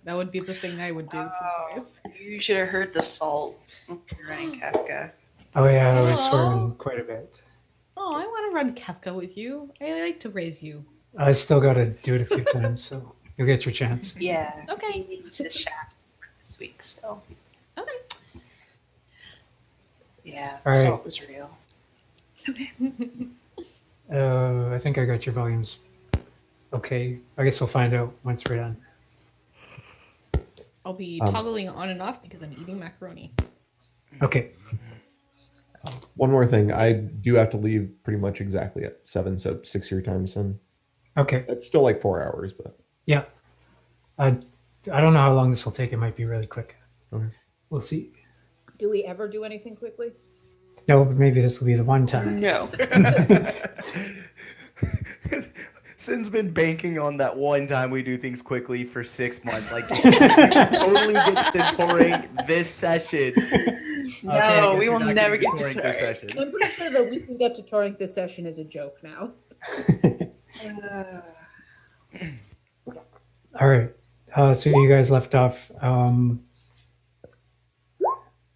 That would be the thing I would do to the boys. You should have heard the salt running Kafka. Oh yeah, I was swearing quite a bit. Oh, I want to run Kafka with you. I like to raise you. I still got to do it a few times, so you'll get your chance. Yeah. Okay. He needs his shaft this week still. Okay. Yeah, All right. salt was real. I think I got your volumes. Okay, I guess we'll find out once we're done. I'll be toggling on and off because I'm eating macaroni. Okay. One more thing. I do have to leave pretty much exactly at 7, so 6 your time, son. Okay. It's still like 4 hours, but Yeah. I don't know how long this will take. It might be really quick. Okay. We'll see. Do we ever do anything quickly? No, but maybe this will be the one time. No. Sin's been banking on that one time we do things quickly for 6 months. Like, totally get this touring this session. No, we will You're not never gonna get to touring this touring. session. I'm pretty sure that we can get to touring this session is a joke now. All right. So you guys left off.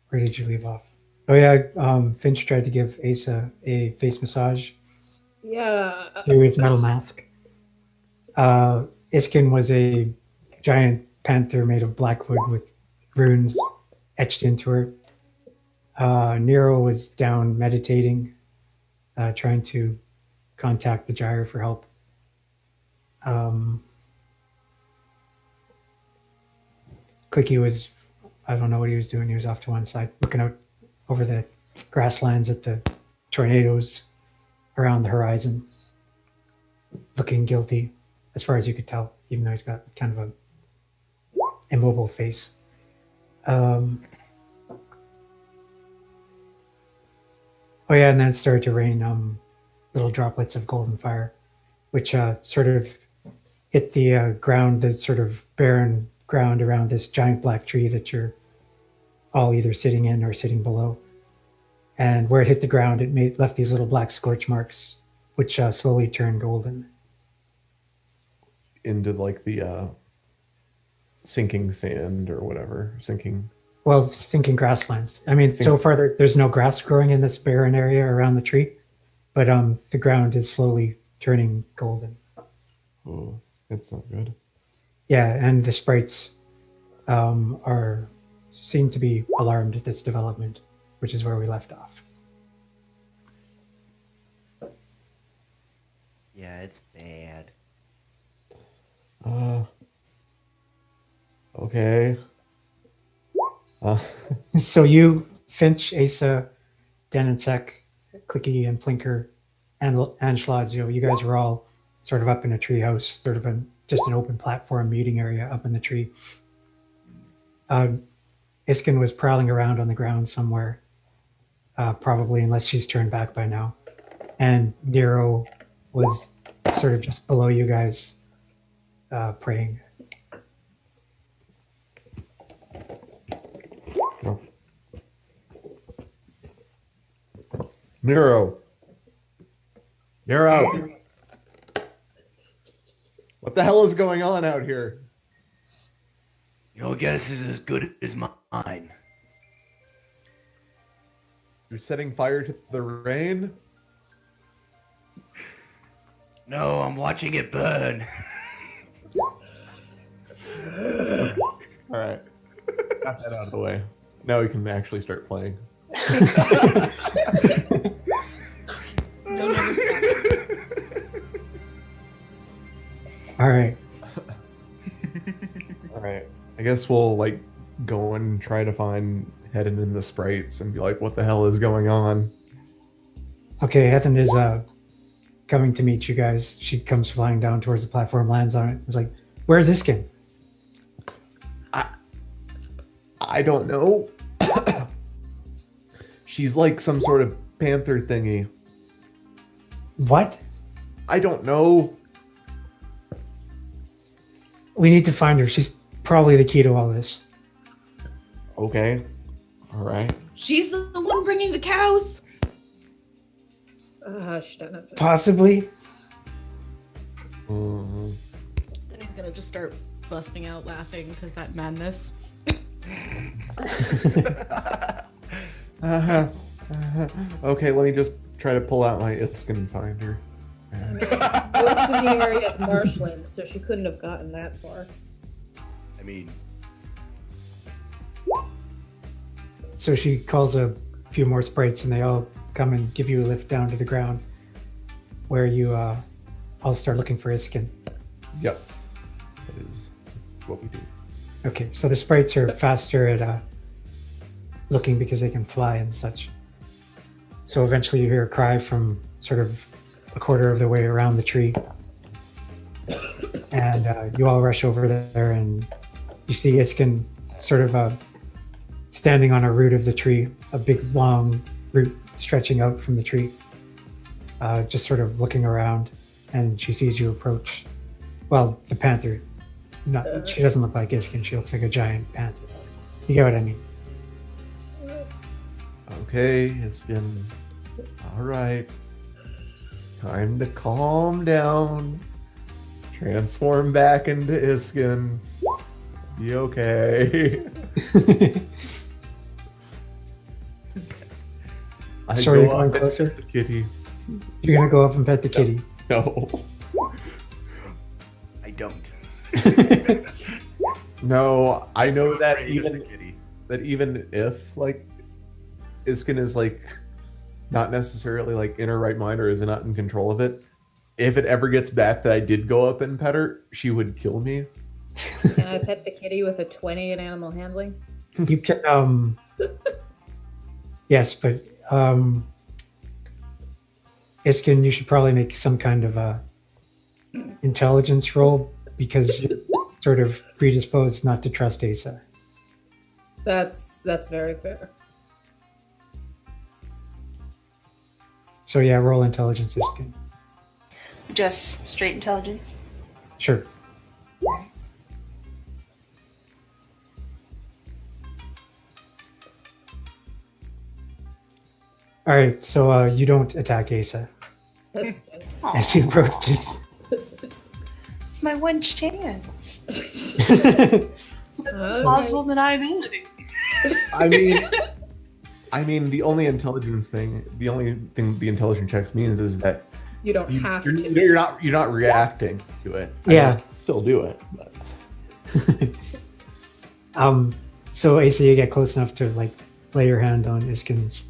Where did you leave off? Oh yeah, Finch tried to give Asa a face massage Yeah. through his metal mask. Iskyn was a giant panther made of black wood with runes etched into her. Nero was down meditating, trying to contact the gyre for help. Clicky was, I don't know what he was doing. He was off to one side, looking out over the grasslands at the tornadoes around the horizon, looking guilty as far as you could tell, even though he's got kind of a immobile face. Oh yeah, and then it started to rain little droplets of golden fire, which sort of hit the ground, the sort of barren ground around this giant black tree that you're all either sitting in or sitting below. And where it hit the ground, it left these little black scorch marks, which slowly turned golden. into like the sinking sand or whatever, sinking. Well, sinking grasslands. I mean, so far there's no grass growing in this barren area around the tree, but the ground is slowly turning golden. Oh, that's not good. Yeah, and the sprites seem to be alarmed at this development, which is where we left off. Yeah, it's bad. Okay. So you, Finch, Asa, Den and Sec, Clicky and Plinker, and Schladzio, you guys were all sort of up in a treehouse, sort of just an open platform meeting area up in the tree. Iskyn was prowling around on the ground somewhere, probably, unless she's turned back by now. And Nero was sort of just below you guys, praying. Nero. Nero. What the hell is going on out here? Your guess is as good as mine. You're setting fire to the rain? No, I'm watching it burn. All right. Got that out of the way. Now we can actually start playing. No, never stop. All right. All right. I guess we'll like go and try to find Hedden and the sprites and be like, what the hell is going on? Okay, Hethan is coming to meet you guys. She comes flying down towards the platform, lands on it. It's like, where's Iskyn? I don't know. She's like some sort of panther thingy. What? I don't know. We need to find her. She's probably the key to all this. Okay. All right. She's the one bringing the cows. Hush, Dennis. Possibly. Mhm. gonna just start busting out laughing because that madness. Okay, let me just try to pull out my Iskyn finder. Most of the area is marshland, so she couldn't have gotten that far. I mean, So she calls a few more sprites, and they all come and give you a lift down to the ground, where you all start looking for Iskyn. Yes, that is what we do. Okay, so the sprites are faster at looking because they can fly and such. So eventually you hear a cry from sort of a quarter of the way around the tree. And you all rush over there, and you see Iskyn sort of standing on a root of the tree, a big long root stretching out from the tree, just sort of looking around, and she sees you approach. Well, the panther. Not, she doesn't look like Iskyn, she looks like a giant panther. You get what I mean? Okay, Iskyn. All right. Time to calm down. Transform back into Iskyn. Be okay. Sorry, go going up and closer? pet the kitty. You're gonna go up and pet the kitty. No. I don't. No, I know I'm that afraid of the kitty. even if like Iskyn is like not necessarily like in her right mind or is not in control of it, if it ever gets back that I did go up and pet her, she would kill me. Can I pet the kitty with a 20 in animal handling? You can, yes, but, Iskyn, you should probably make some kind of intelligence roll because you're sort of predisposed not to trust Asa. That's very fair. So yeah, roll intelligence, Iskyn. Just straight intelligence. Sure. All right, so you don't attack Asa That's as he approaches. It's my one chance. okay. Plausible deniability. I mean, the only thing the intelligence checks means is that You don't have to. you're not reacting to it. Yeah. Still do it. But. So Asa, you get close enough to like lay your hand on Iskyn's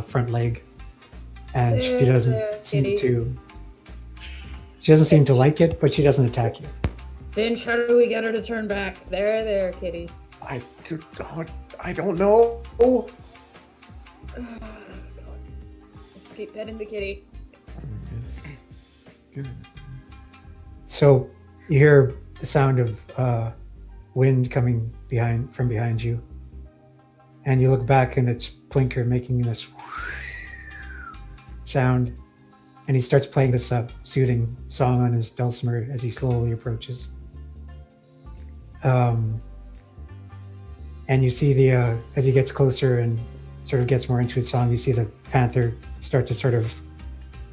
front leg, and she doesn't seem kitty. to. She doesn't seem to like it, but she doesn't attack you. Finch, how do we get her to turn back? There, kitty. I don't know. Just keep petting the kitty. So you hear the sound of wind coming from behind you, and you look back, and it's Plinker making this sound, and he starts playing this soothing song on his dulcimer as he slowly approaches. And you see as he gets closer and sort of gets more into his song, you see the panther start to sort of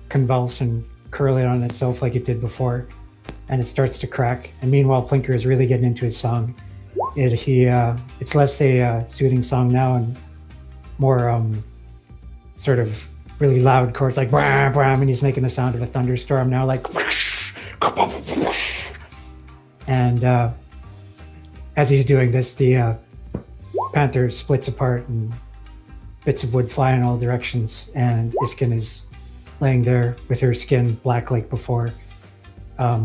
convulse and curl it on itself like it did before, and it starts to crack. And meanwhile, Plinker is really getting into his song. It's less a soothing song now and more sort of really loud chords like bram bram, and he's making the sound of a thunderstorm now, like. And as he's doing this, the panther splits apart and bits of wood fly in all directions, and Iskyn is laying there with her skin black like before,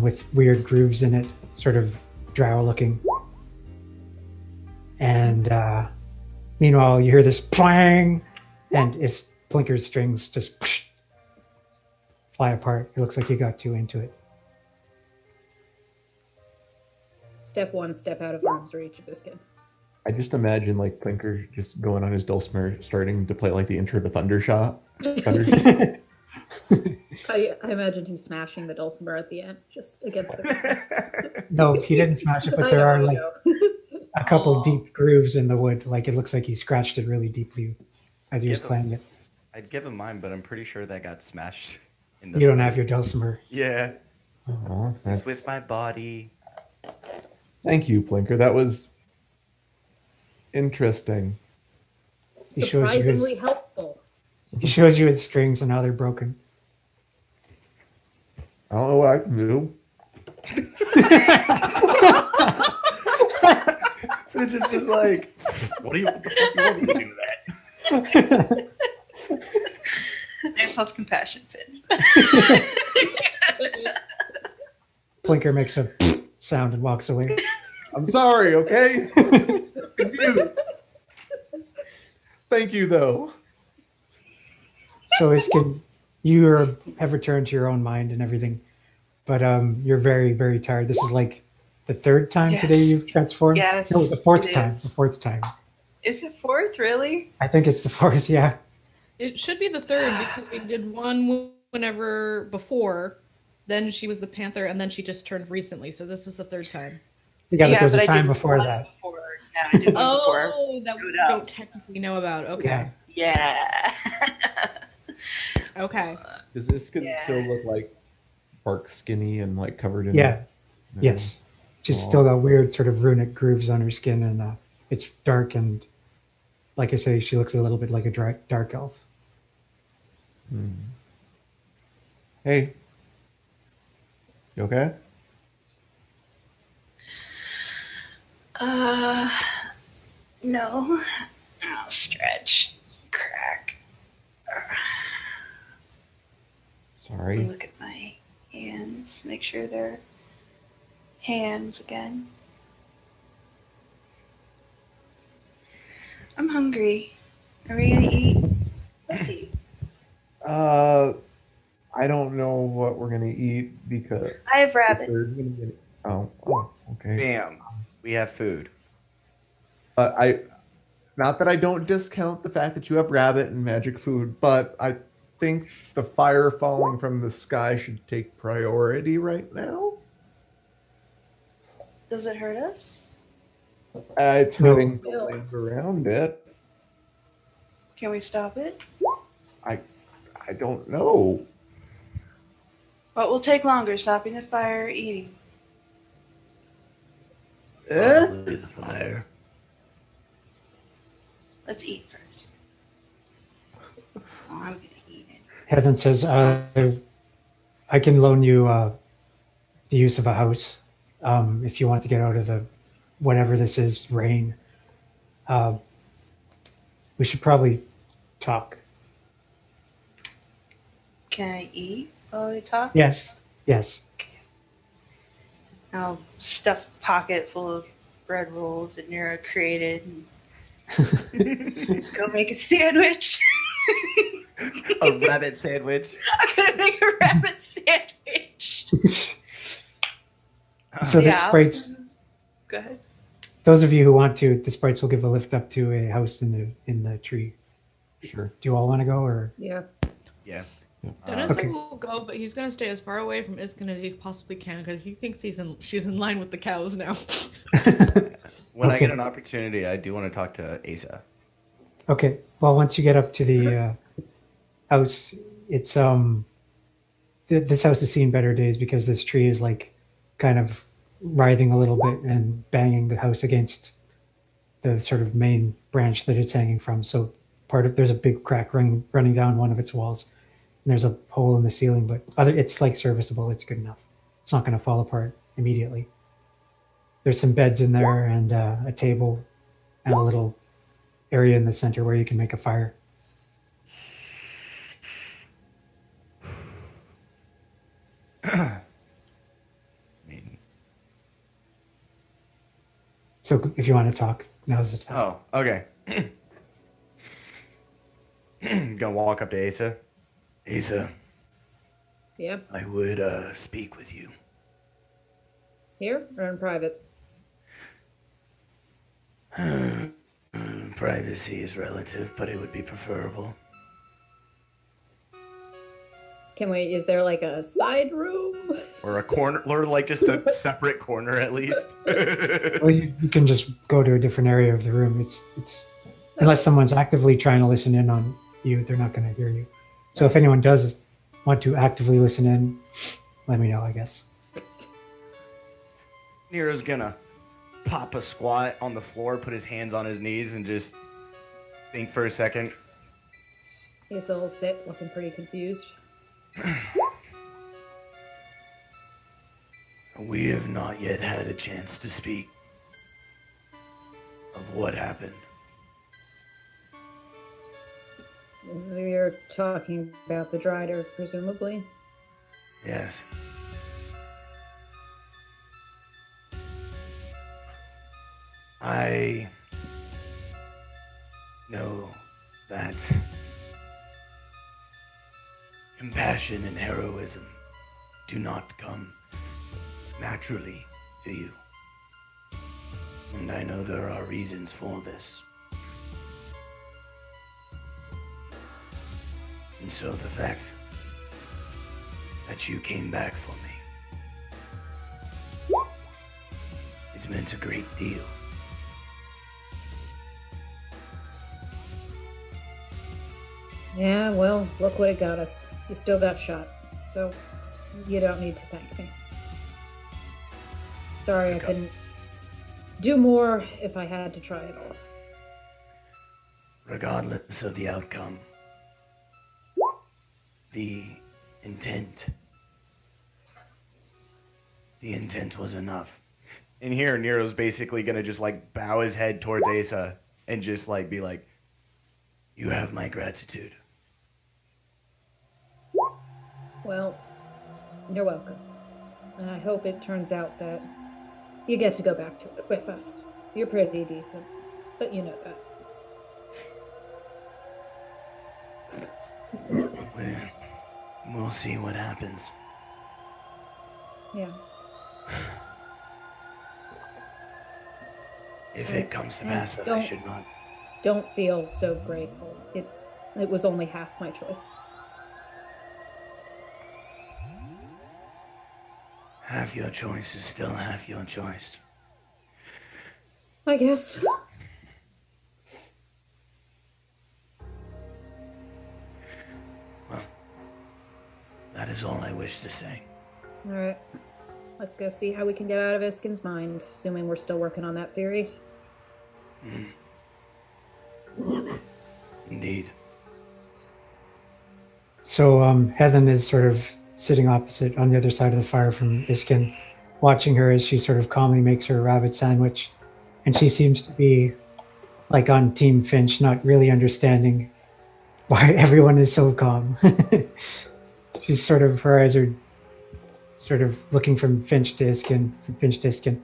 with weird grooves in it, sort of drow looking. And meanwhile, you hear this plang, and Plinker's strings just fly apart. It looks like you got too into it. Step one, step out of arm's reach of Iskyn. I just imagine like Plinker just going on his dulcimer, starting to play like the intro to Thundershot. I imagined him smashing the dulcimer at the end, just against the. No, he didn't smash it, but there are like a couple deep grooves in the wood. Like it looks like he scratched it really deeply as he was playing it. I'd give him mine, but I'm pretty sure that got smashed. You don't have your dulcimer. Yeah. Oh, It's that's... with my body. Thank you, Blinker. That was interesting. He shows you Surprisingly helpful. He shows you his strings and how they're broken. I don't know what I can do. It's just like, what the fuck do you want me to do that? There's plus compassion, Finch. Blinker makes a sound and walks away. I'm sorry, okay? Just confused. Thank you, though. So Iskyn, have returned to your own mind and everything, but you're very, very tired. This is like the third time Yes. today you've transformed? Yes, No, the fourth it time. is. The fourth time. Is it fourth, really? I think it's the fourth, yeah. It should be the third because we did one whenever before. Then she was the panther, and then she just turned recently. So this is the third time. Yeah, but there was but a I time did before one that. before. Yeah, I did one before. Oh, that we Screwed up. don't technically know about. Okay. Yeah. Yeah. Okay. Does this Yeah. still look like bark skinny and like covered in... Yeah, yes. She's still got weird sort of runic grooves on her skin, and it's dark, and like I say, she looks a little bit like a dark elf. Hmm. Hey. You okay? No. I'll stretch. Crack. Sorry. Look at my hands. Make sure they're hands again. I'm hungry. Are we gonna eat? Let's eat. I don't know what we're gonna eat because I have rabbit. there's gonna be... Oh, okay. Bam. We have food. Not that I don't discount the fact that you have rabbit and magic food, but I think the fire falling from the sky should take priority right now. Does it hurt us? It's No. hurting the land around it. Can we stop it? I don't know. What will take longer, stopping the fire or eating? Probably the fire. Let's eat first. Oh, I'm gonna eat it. Heathen says, I can loan you the use of a house if you want to get out of the whatever this is, rain. We should probably talk. Can I eat while we talk? Yes, yes. I'll stuff a pocket full of bread rolls that Nero created and go make a sandwich. A rabbit sandwich. I'm gonna make a rabbit sandwich. So the Yeah. sprites, Go ahead. those of you who want to, the sprites will give a lift up to a house in the tree. Sure. Do you all want to go, or Yeah. Yeah. Dennis Okay. will go, but he's gonna stay as far away from Iskyn as he possibly can because he thinks she's in line with the cows now. When I Okay. get an opportunity, I do want to talk to Asa. Okay. Well, once you get up to the house, it's this house has seen better days because this tree is like kind of writhing a little bit and banging the house against the sort of main branch that it's hanging from. So there's a big crack running down one of its walls, and there's a hole in the ceiling. But it's like serviceable. It's good enough. It's not going to fall apart immediately. There's some beds in there and a table and a little area in the center where you can make a fire. I mean, So if you want to talk, now's the time. oh, okay. Gonna walk up to Asa. Asa, Yep. I would speak with you. Here or in private? Privacy is relative, but it would be preferable. Is there like a side room? Or a corner, or like just a separate corner at least. Well, you can just go to a different area of the room. It's unless someone's actively trying to listen in on you, they're not going to hear you. So if anyone does want to actively listen in, let me know, I guess. Nero's gonna pop a squat on the floor, put his hands on his knees, and just think for a second. He'll sit looking pretty confused. We have not yet had a chance to speak of what happened. You're talking about the Drider, presumably. Yes. I know that compassion and heroism do not come naturally to you. And I know there are reasons for this. And so the fact that you came back for me, it meant a great deal. Yeah, well, look what it got us. You still got shot, so you don't need to thank me. Sorry I couldn't do more if I had to try it all. Regardless of the outcome, the intent was enough. And here, Nero's basically gonna just like bow his head towards Asa and just like be like, "You have my gratitude." Well, you're welcome. And I hope it turns out that you get to go back to it with us. You're pretty decent, but you know that. We'll see what happens. Yeah. If it comes to pass that I should not. Don't feel so grateful. It was only half my choice. Half your choice is still half your choice. I guess. Well, that is all I wish to say. Alright. Let's go see how we can get out of Iskyn's mind, assuming we're still working on that theory. Indeed. So Heathen is sort of sitting opposite on the other side of the fire from Iskyn, watching her as she sort of calmly makes her rabbit sandwich. And she seems to be like on Team Finch, not really understanding why everyone is so calm. She's sort of, her eyes are sort of looking from Finch to Iskyn, from Finch to Iskyn.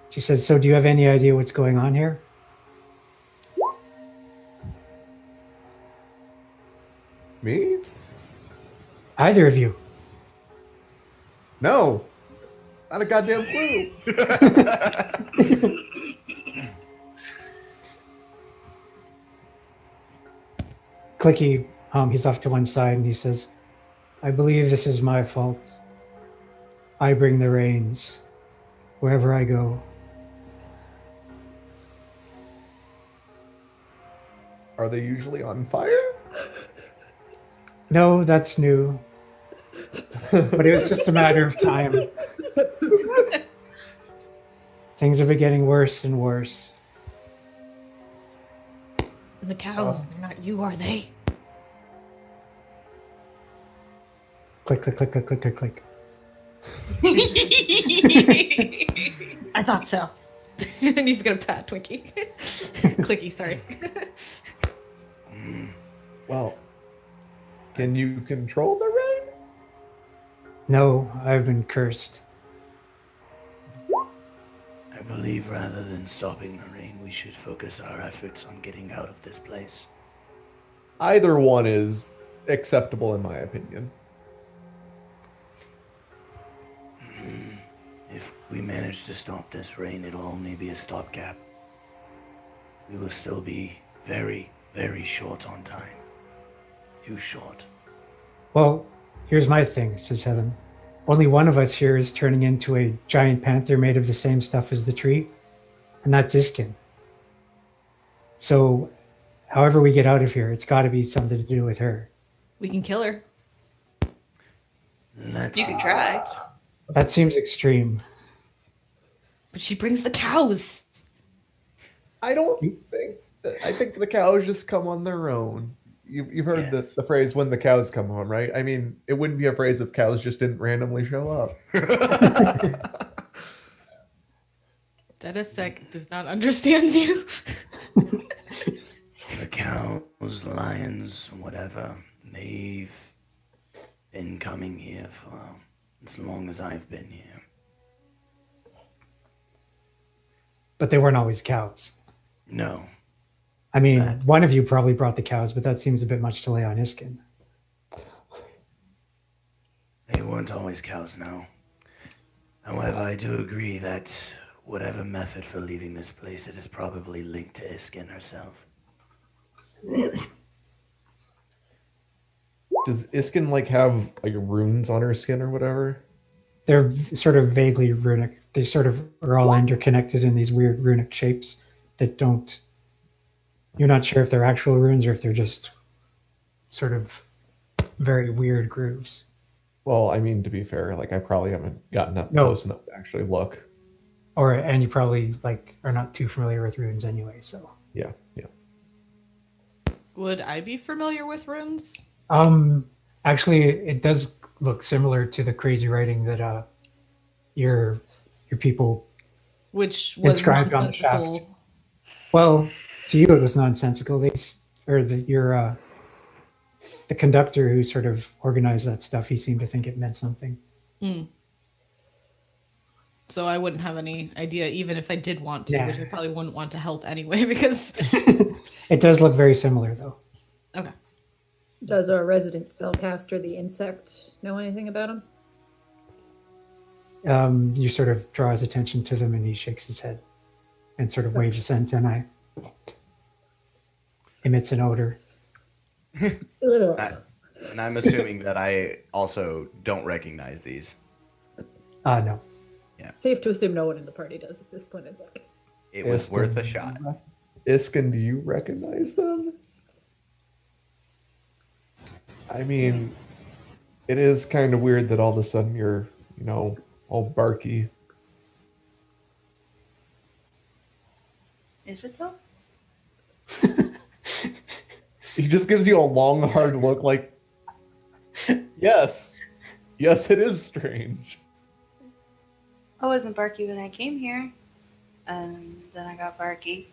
She says, "So do you have any idea what's going on here?" Me? Either of you. No. Not a goddamn clue. Clicky, he's off to one side and he says, "I believe this is my fault. I bring the rains wherever I go." Are they usually on fire? No, that's new. But it was just a matter of time. Things have been getting worse and worse. And the cows, they're not you, are they? Click, click, click, click, click, click, click. I thought so. And he's gonna pat Twinkie. Clicky, sorry. Well, can you control the rain? No, I've been cursed. I believe rather than stopping the rain, we should focus our efforts on getting out of this place. Either one is acceptable in my opinion. If we manage to stop this rain, it'll only be a stopgap. We will still be very, very short on time. Too short. Well, here's my thing, says Heathen. Only one of us here is turning into a giant panther made of the same stuff as the tree, and that's Iskyn. So, however we get out of here, it's got to be something to do with her. We can kill her. You can try. That seems extreme. But she brings the cows. I don't think. I think the cows just come on their own. You've heard Yes. the phrase "when the cows come home," right? I mean, it wouldn't be a phrase if cows just didn't randomly show up. Denisek does not understand you. The cows, lions, whatever, they've been coming here for as long as I've been here. But they weren't always cows. No. I mean, Right. one of you probably brought the cows, but that seems a bit much to lay on Iskyn. They weren't always cows, no. However, I do agree that whatever method for leaving this place, it is probably linked to Iskyn herself. Does Iskyn like have like runes on her skin or whatever? They're sort of vaguely runic. They sort of are all interconnected in these weird runic shapes that don't. You're not sure if they're actual runes or if they're just sort of very weird grooves. Well, I mean, to be fair, like I probably haven't gotten up No. close enough to actually look. And you probably like are not too familiar with runes anyway. So Yeah. Would I be familiar with runes? actually, it does look similar to the crazy writing that your people. Which was Inscribed on the nonsensical. Well, to you it was nonsensical. The conductor who sort of organized that stuff, he seemed to think it meant something. So I wouldn't have any idea, even if I did want to, Yeah. which I probably wouldn't want to help anyway, because... It does look very similar, though. Okay. Does our resident spellcaster, the insect, know anything about him? You sort of draw his attention to them, and he shakes his head and sort of waves his antennae. Emits an odor. Ugh. And I'm assuming that I also don't recognize these. No. Safe to assume no one in the party does at this point, I think. It was worth a shot. Iskyn, do you recognize them? I mean, it is kind of weird that all of a sudden you're, all barky. Is it though? He just gives you a long, hard look like, yes, it is strange. I wasn't barky when I came here. And then I got barky.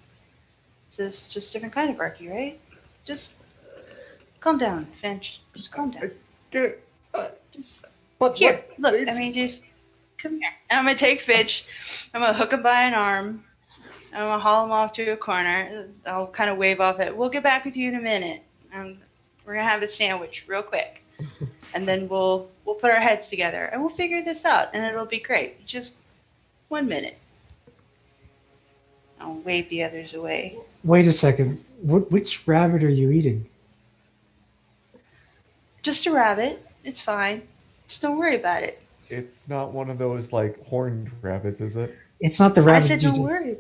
So it's just a different kind of barky, right? Just calm down, Finch. Just calm down. Just But here, look. I mean, just come here. And I'm gonna take Finch. I'm gonna hook him by an arm. I'm gonna haul him off to a corner. I'll kind of wave off it. We'll get back with you in a minute. We're gonna have a sandwich real quick, and then we'll put our heads together and we'll figure this out, and it'll be great. Just 1 minute. I'll wave the others away. Wait a second. Which rabbit are you eating? Just a rabbit. It's fine. Just don't worry about it. It's not one of those like horned rabbits, is it? It's not the I rabbit. said don't worry.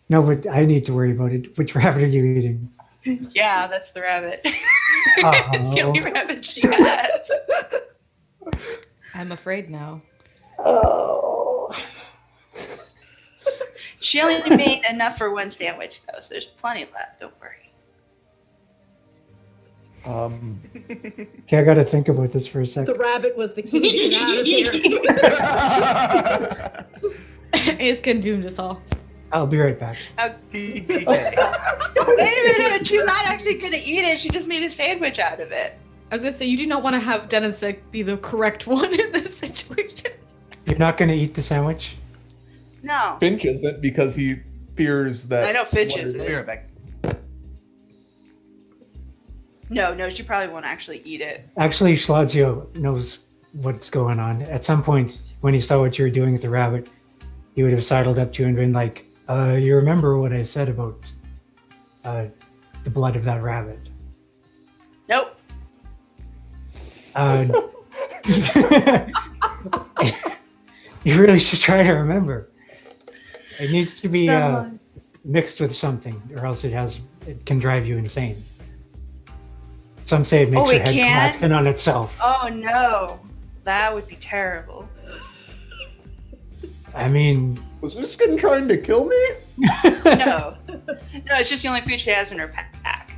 No, but I need to worry about it. Which rabbit are you eating? Yeah, that's the rabbit. Oh. It's the only rabbit she has. I'm afraid now. Oh. She only made enough for one sandwich, though, so there's plenty left. Don't worry. Okay, I got to think about this for a The second. rabbit was the key to get out of here. Iskyn doomed us all. I'll be right back. Wait a minute, she's not actually going to eat it. She just made a sandwich out of it. I was gonna say, you do not want to have Denisek be the correct one in this situation. You're not going to eat the sandwich? No. Finch isn't because he fears that. I know Finch what isn't. it Be right back. No, she probably won't actually eat it. Actually, Schladzio knows what's going on. At some point, when he saw what you were doing with the rabbit, he would have sidled up to you and been like, you remember what I said about the blood of that rabbit? Nope. You really should try to remember. It needs to be Stop lying. mixed with something, or else it can drive you insane. Some say it makes Oh, your it head can? collapse in on itself. Oh, no. That would be terrible. I mean, Was Iskyn trying to kill me? No. No, it's just the only food she has in her pack.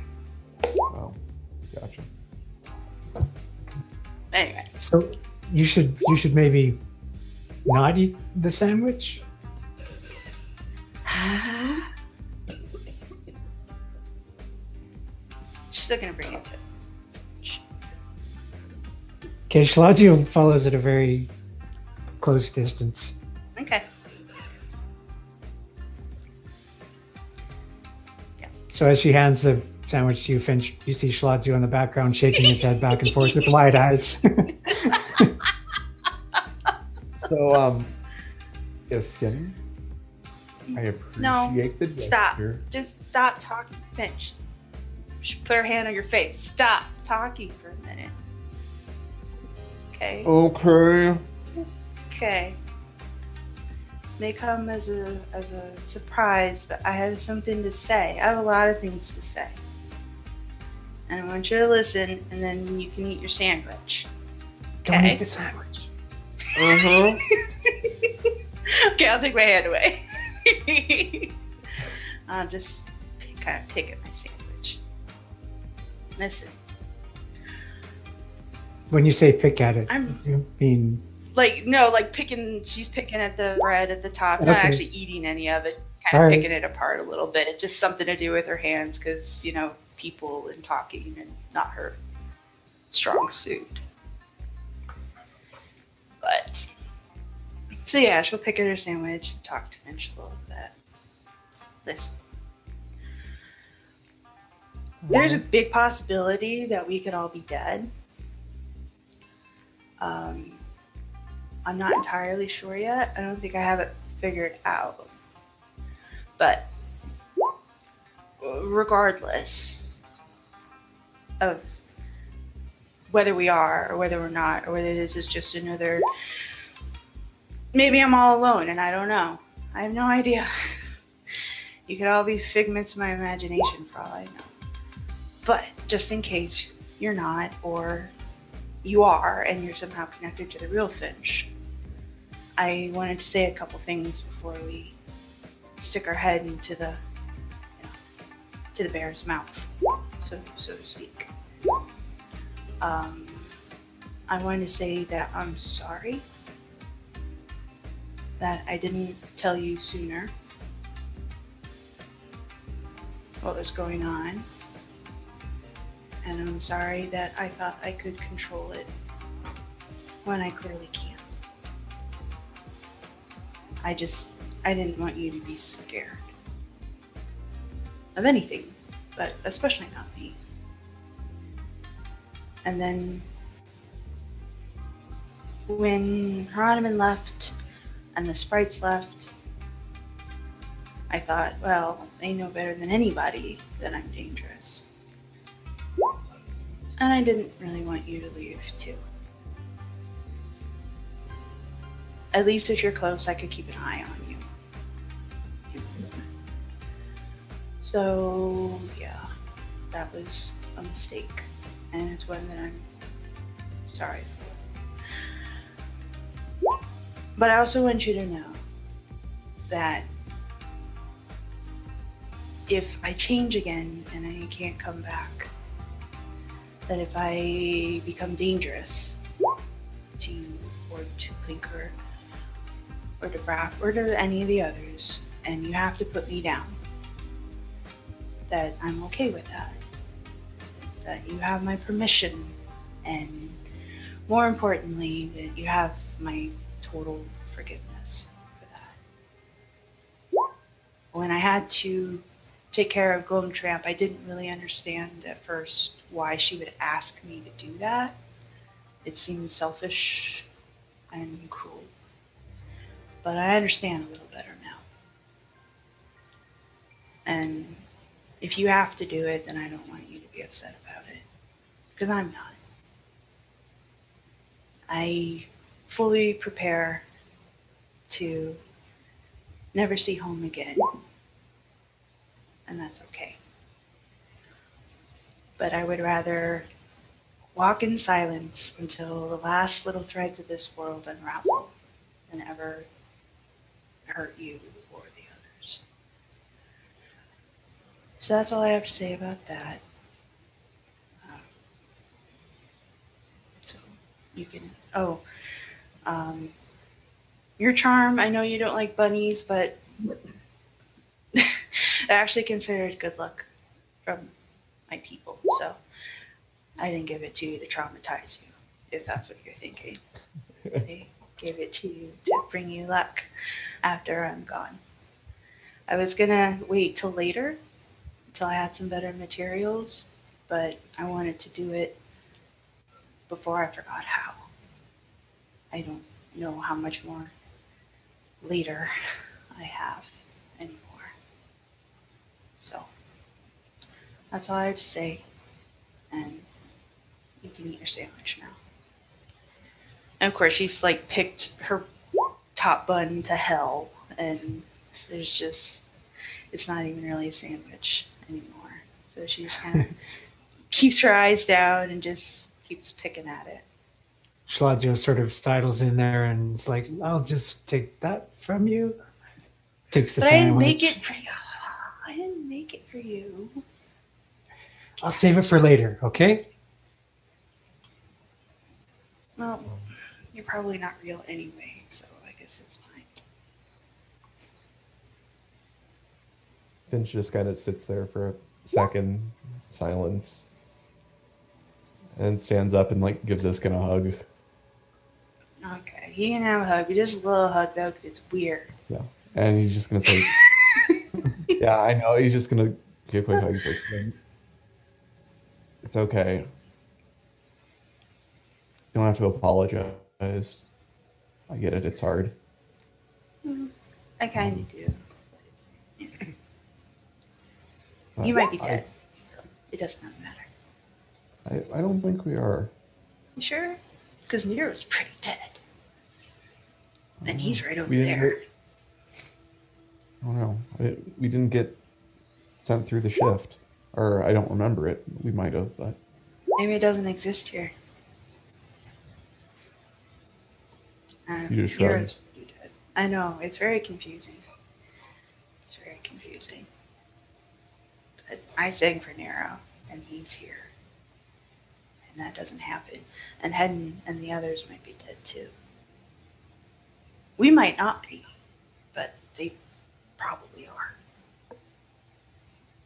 Oh, gotcha. Anyway. So you should maybe not eat the sandwich. She's still gonna bring it to. Okay, Shalazio follows at a very close distance. Okay. So as she hands the sandwich to you, Finch, you see Shalazio in the background shaking his head back and forth with wide eyes. So, Iskyn, I appreciate the Stop. gesture. Just stop talking, Finch. Just put her hand on your face. Stop talking for a minute. Okay. Okay. Okay. This may come as a surprise, but I have something to say. I have a lot of things to say. And I want you to listen, and then you can eat your sandwich. Don't Okay? eat the sandwich. Uh-huh. Okay, I'll take my hand away. I'll just kind of pick at my sandwich. Listen. When you say pick at it, I'm- you mean Like picking, she's picking at the bread at the top, not Okay. actually eating any of it, kind of All right. picking it apart a little bit. It's just something to do with her hands because, people and talking and not her strong suit. But, so yeah, she'll pick at her sandwich and talk to Finch a little bit. Listen. There's a big possibility that we could all be dead. I'm not entirely sure yet. I don't think I have it figured out. But regardless of whether we are or whether we're not, or whether this is just another, maybe I'm all alone and I don't know. I have no idea. You could all be figments of my imagination for all I know. But just in case you're not, or you are, and you're somehow connected to the real Finch, I wanted to say a couple things before we stick our head into the, to the bear's mouth, so to speak. I wanted to say that I'm sorry that I didn't tell you sooner what was going on. And I'm sorry that I thought I could control it when I clearly can't. I didn't want you to be scared of anything, but especially not me. And then when Hieronymus left and the sprites left, I thought, well, they know better than anybody that I'm dangerous. And I didn't really want you to leave, too. At least if you're close, I could keep an eye on you. So, yeah, that was a mistake. And it's one that I'm sorry for. But I also want you to know that if I change again and I can't come back, that if I become dangerous to you or to Blinker or to Braff or to any of the others, and you have to put me down, that I'm okay with that. That you have my permission, and more importantly, that you have my total forgiveness for that. When I had to take care of Gloomtramp, I didn't really understand at first why she would ask me to do that. It seemed selfish and cruel. But I understand a little better now. And if you have to do it, then I don't want you to be upset about it. Because I'm not. I fully prepare to never see home again. And that's okay. But I would rather walk in silence until the last little threads of this world unravel than ever hurt hurt you or the others. So that's all I have to say about that. So you can. Your charm. I know you don't like bunnies, but I actually consider it good luck from my people. So I didn't give it to you to traumatize you, if that's what you're thinking. They gave it to you to bring you luck after I'm gone. I was gonna wait till later, until I had some better materials, but I wanted to do it before I forgot how. I don't know how much more later I have anymore. So that's all I have to say. And you can eat your sandwich now. And of course, she's like picked her top bun to hell, and there's just, it's not even really a sandwich anymore. So she's kind of keeps her eyes down and just keeps picking at it. Schladzio sort of sidles in there and is like, I'll just take that from you. Takes the But I didn't sandwich. make it for you. I didn't make it for you. I'll save it for later, okay? Well, you're probably not real anyway, so I guess it's fine. Finch just kind of sits there for a second, silence, and stands up and like gives Iskyn a hug. Okay, he can have a hug, but just a little hug though, because it's weird. Yeah, and he's just gonna say, "Yeah, I know." He's just gonna give a quick hug. He's like, "It's okay. You don't have to apologize. I get it. It's hard." I kind of do. You might be dead, so it doesn't matter. I don't think we are. You sure? Because Nero's pretty dead. And he's right over We didn't there. get- I don't know. We didn't get sent through the shift. Or I don't remember it. We might have, but... Maybe it doesn't exist here. You just shrugged. Nero's pretty dead. I know, it's very confusing. It's very confusing. But I sang for Nero, and he's here. And that doesn't happen. And Hedden and the others might be dead too. We might not be, but they probably are.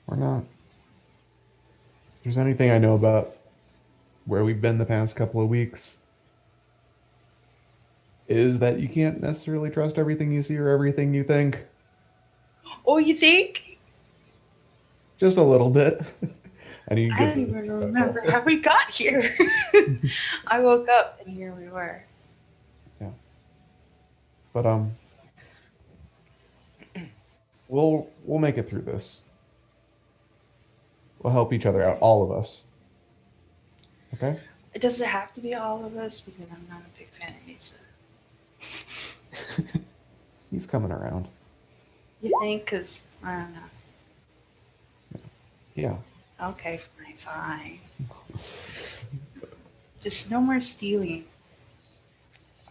Or not. If there's anything I know about where we've been the past couple of weeks, is that you can't necessarily trust everything you see or everything you think. Oh, you think? Just a little bit. And he I gives don't it- even remember how we got here. I woke up and here we were. But we'll make it through this. We'll help each other out, all of us. Okay? Does it have to be all of us? Because I'm not a big fan of Asa. He's coming around. You think? Because I don't know. Yeah. Okay, fine. Just no more stealing.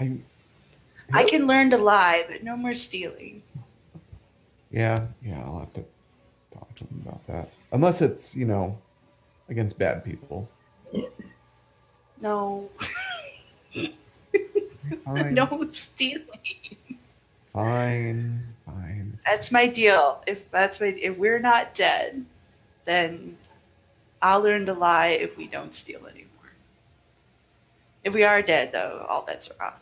I can learn to lie, but no more stealing. Yeah, I'll have to talk to him about that. Unless it's, against bad people. No. Fine. No stealing. Fine. That's my deal. If we're not dead, then I'll learn to lie if we don't steal anymore. If we are dead, though, all bets are off.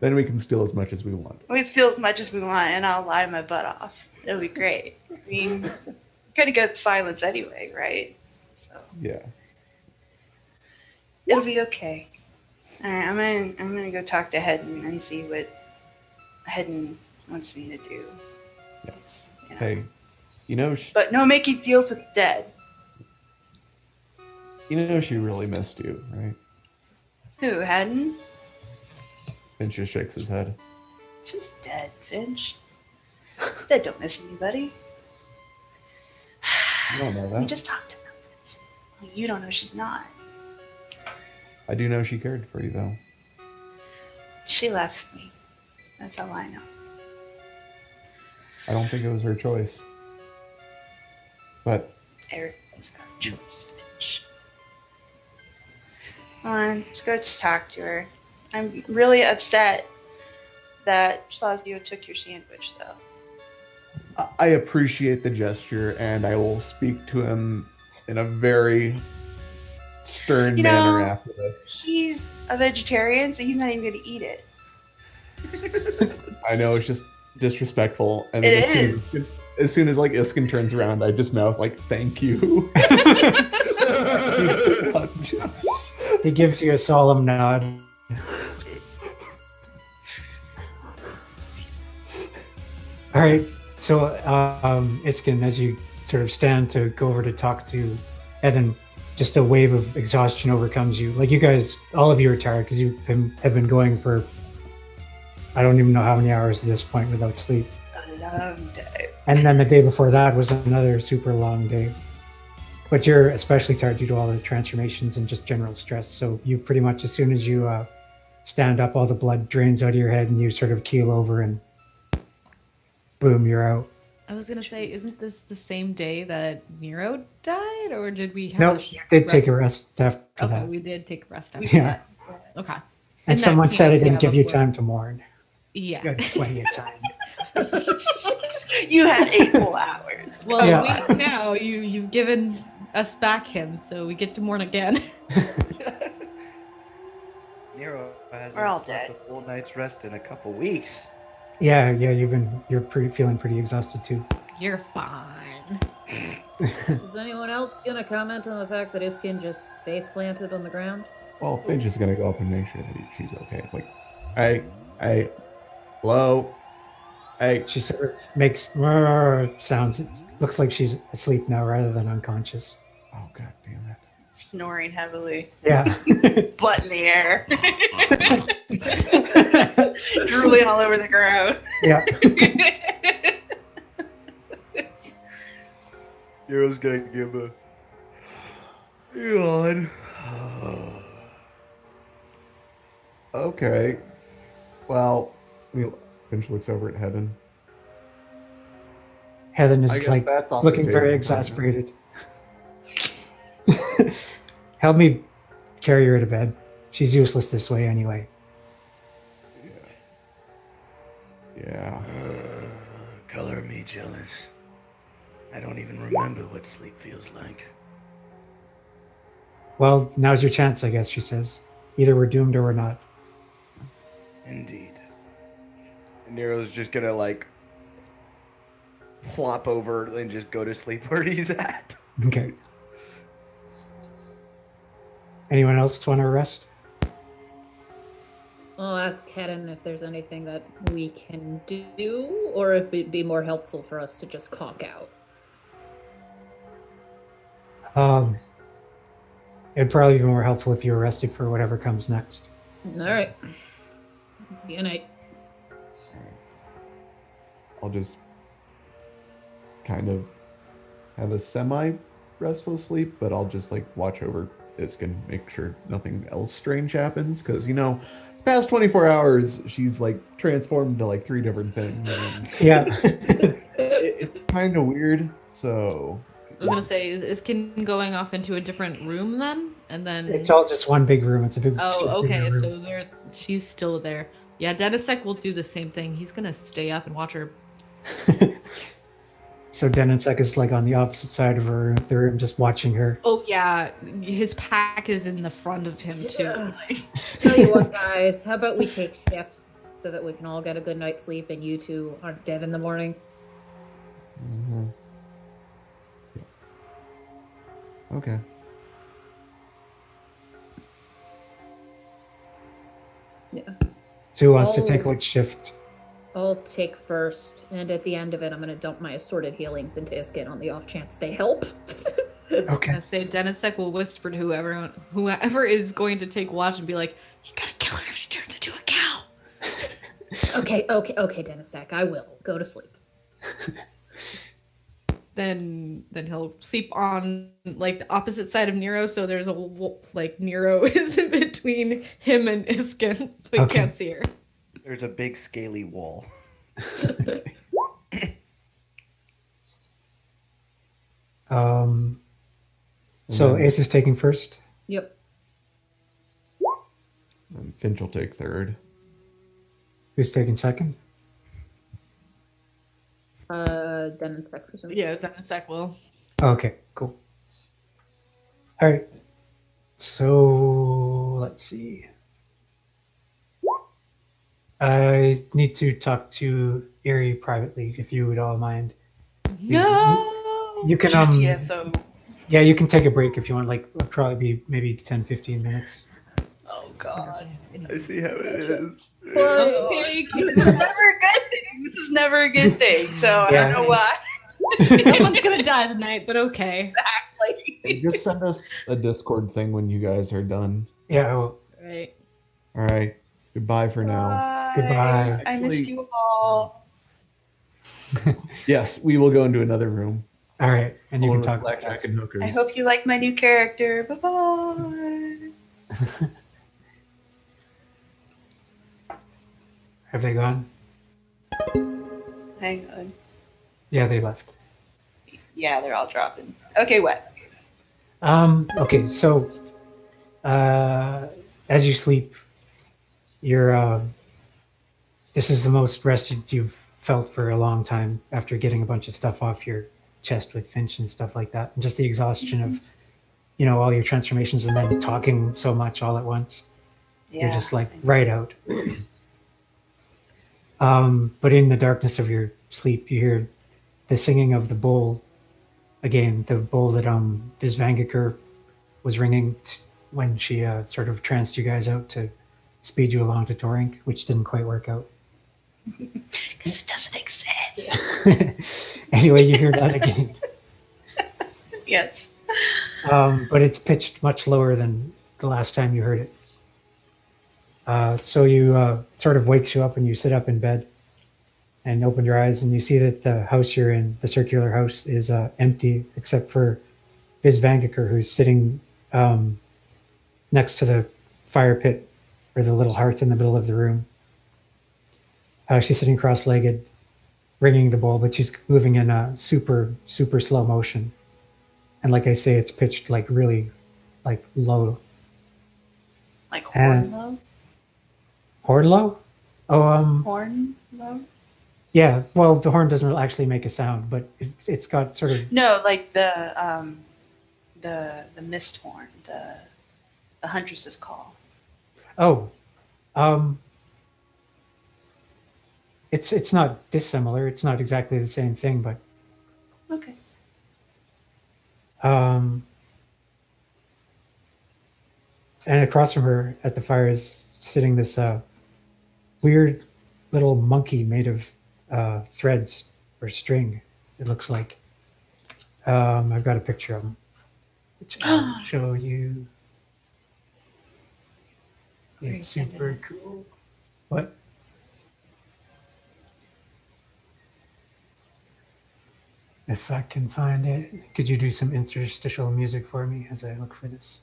Then we can steal as much as we want. We steal as much as we want, and I'll lie my butt off. It'll be great. I mean, we're gonna get silence anyway, right? So Yeah. it'll be okay. All right, I'm gonna go talk to Hedden and see what Hedden wants me to do. Yes. You know. Hey, But no making deals with dead. she really missed you, right? Who, Hedden? Finch just shakes his head. She's dead, Finch. Dead don't miss anybody. You don't know We that. just talked about this. You don't know she's not. I do know she cared for you, though. She left me. That's all I know. I don't think it was her choice. But Everything's got a choice, Finch. Come on, let's go talk to her. I'm really upset that Slazio took your sandwich, though. I appreciate the gesture, and I will speak to him in a very stern You manner know- after this. He's a vegetarian, so he's not even going to eat it. I know it's just disrespectful, and It then is. as soon as like Iskyn turns around, I just mouth like "thank you." He gives you a solemn nod. All right, so Iskyn, as you sort of stand to go over to talk to Evan, just a wave of exhaustion overcomes you. Like you guys, all of you are tired because you have been going for I don't even know how many hours at this point without sleep. A long day. And then the day before that was another super long day. But you're especially tired due to all the transformations and just general stress. So you pretty much, as soon as you stand up, all the blood drains out of your head and you sort of keel over and boom, you're out. I was gonna say, isn't this the same day that Nero died, or did we have No, a you did take a rest after Okay, that. we did take a rest after Yeah. that. Okay. And In that someone said it camp, didn't yeah, give you before. time to mourn. You Yeah. had plenty of time. You had 8 full hours. Well, Yeah. now you've given us back him, so we get to mourn again. Nero hasn't We're all slept dead. a full night's rest in a couple weeks. Yeah, you're feeling pretty exhausted too. You're fine. Is anyone else gonna comment on the fact that Iskyn just face planted on the ground? Well, Finch is gonna go up and make sure that she's okay. Like, hey, hello, hey. She sort of makes sounds. It looks like she's asleep now rather than unconscious. Oh god damn it. Snoring heavily. Yeah. Butt in the air. Drooling all over the ground. Yeah. Nero's gonna give a yawn. Okay. Well, Finch looks over at Heaven. Heaven I is guess like that's off looking the very table. exasperated. Help me carry her to bed. She's useless this way anyway. Yeah. Color me jealous. I don't even remember what sleep feels like. Well, now's your chance, I guess, she says. Either we're doomed or we're not. Indeed. Nero's just gonna like plop over and just go to sleep where he's at. Okay. Anyone else want to rest? I'll ask Hedden if there's anything that we can do, or if it'd be more helpful for us to just conk out. It'd probably be more helpful if you were rested for whatever comes next. Alright. Good night. I'll just kind of have a semi-restful sleep, but I'll just like watch over Iskyn, make sure nothing else strange happens, because past 24 hours she's like transformed into like 3 different things. And Yeah. it's kind of weird. So I was gonna say, is Iskyn going off into a different room then? And then It's all just one big room. It's a big Oh, bigger okay, room. so she's still there. Yeah, Denisek will do the same thing. He's gonna stay up and watch her. So Denisek is like on the opposite side of her the room, just watching her. Oh yeah, his pack is in the front of him too. Yeah. Tell you what, guys, how about we take shifts so that we can all get a good night's sleep and you two aren't dead in the morning? okay. Yeah. So who wants to Oh. take which shift? I'll take first, and at the end of it, I'm going to dump my assorted healings into Iskyn on the off chance they help. Okay. I say Denisek will whisper to whoever is going to take watch and be like, "You gotta kill her if she turns into a cow." okay, Denisek, I will. Go to sleep. Then he'll sleep on like the opposite side of Nero, so there's like Nero is in between him and Iskyn, so he Okay. can't see her. There's a big scaly wall. So then- Ace is taking first. Yep. And Finch will take third. Who's taking second? Den and Sec for some. Yeah, then a sec will. Okay, cool. All right. So let's see. I need to talk to Erie privately, if you would all mind. No. You can GTFO. yeah, you can take a break if you want. Like, it'll probably be maybe 10, 15 minutes. Oh God. I see how it is. Okay, This is never a good thing. This is never a good thing. So I Yeah. don't know why. someone's gonna die tonight, but okay. Exactly. Just send us a Discord thing when you guys are done. Yeah. Well, Right. All right. Goodbye for now. Bye. Goodbye. I missed you all. Yes, we will go into another room. all right, and you Full can of talk. blackjack and hookers. I hope you like my new character. Bye bye. Have they gone? Hang on. Yeah, they left. Yeah, they're all dropping. Okay, what? Okay, so as you sleep, you're this is the most rested you've felt for a long time after getting a bunch of stuff off your chest with Finch and stuff like that. And just the exhaustion of, all your transformations and then talking so much all at once. Yeah. You're just like right out. But in the darkness of your sleep, you hear the singing of the bowl again, the bowl that Visvangiker was ringing when she sort of tranced you guys out to speed you along to Torink, which didn't quite work out. Because it doesn't exist. Anyway, you hear that again. Yes. But it's pitched much lower than the last time you heard it. So you sort of wakes you up and you sit up in bed and open your eyes and you see that the house you're in, the circular house, is empty except for Visvangiker, who's sitting next to the fire pit or the little hearth in the middle of the room. She's sitting cross-legged, ringing the bowl, but she's moving in a super, super slow motion. And like I say, it's pitched like really like low. Like And- horn low? Horn low? Oh, Horn low? yeah. Well, the horn doesn't actually make a sound, but it's got sort of No, like the mist horn, the Huntress's call. it's not dissimilar. It's not exactly the same thing, but Okay. and across from her at the fire is sitting this weird little monkey made of threads or string. It looks like. I've got a picture of him, which I'll show you. Very It's super similar. cool. What? If I can find it, could you do some interstitial music for me as I look for this?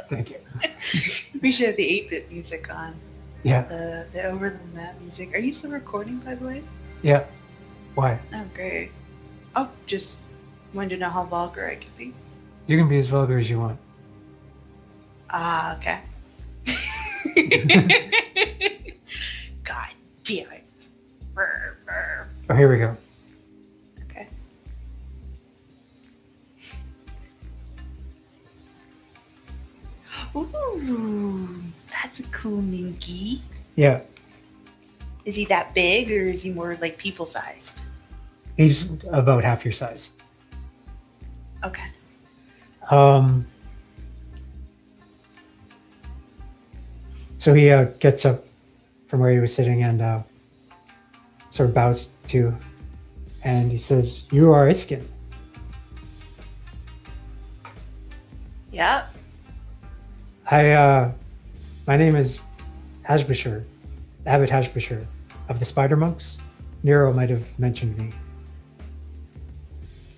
Thank you. We should have the 8-bit music on. Yeah, The over the map music. Are you still recording, by the way? yeah. Why? Oh, great. Oh, just wanted to know how vulgar I could be. You can be as vulgar as you want. Ah, okay. God damn it. Brr, brr. Oh, here we go. Okay. Ooh, that's a cool minky. Yeah, Is he that big or is he more like people sized? he's about half your size. Okay. So he gets up from where he was sitting and sort of bows to you, and he says, "You are Iskyn." Yep. My name is Hashbashir, Abbot Hashbashir of the Spider Monks. Nero might have mentioned me.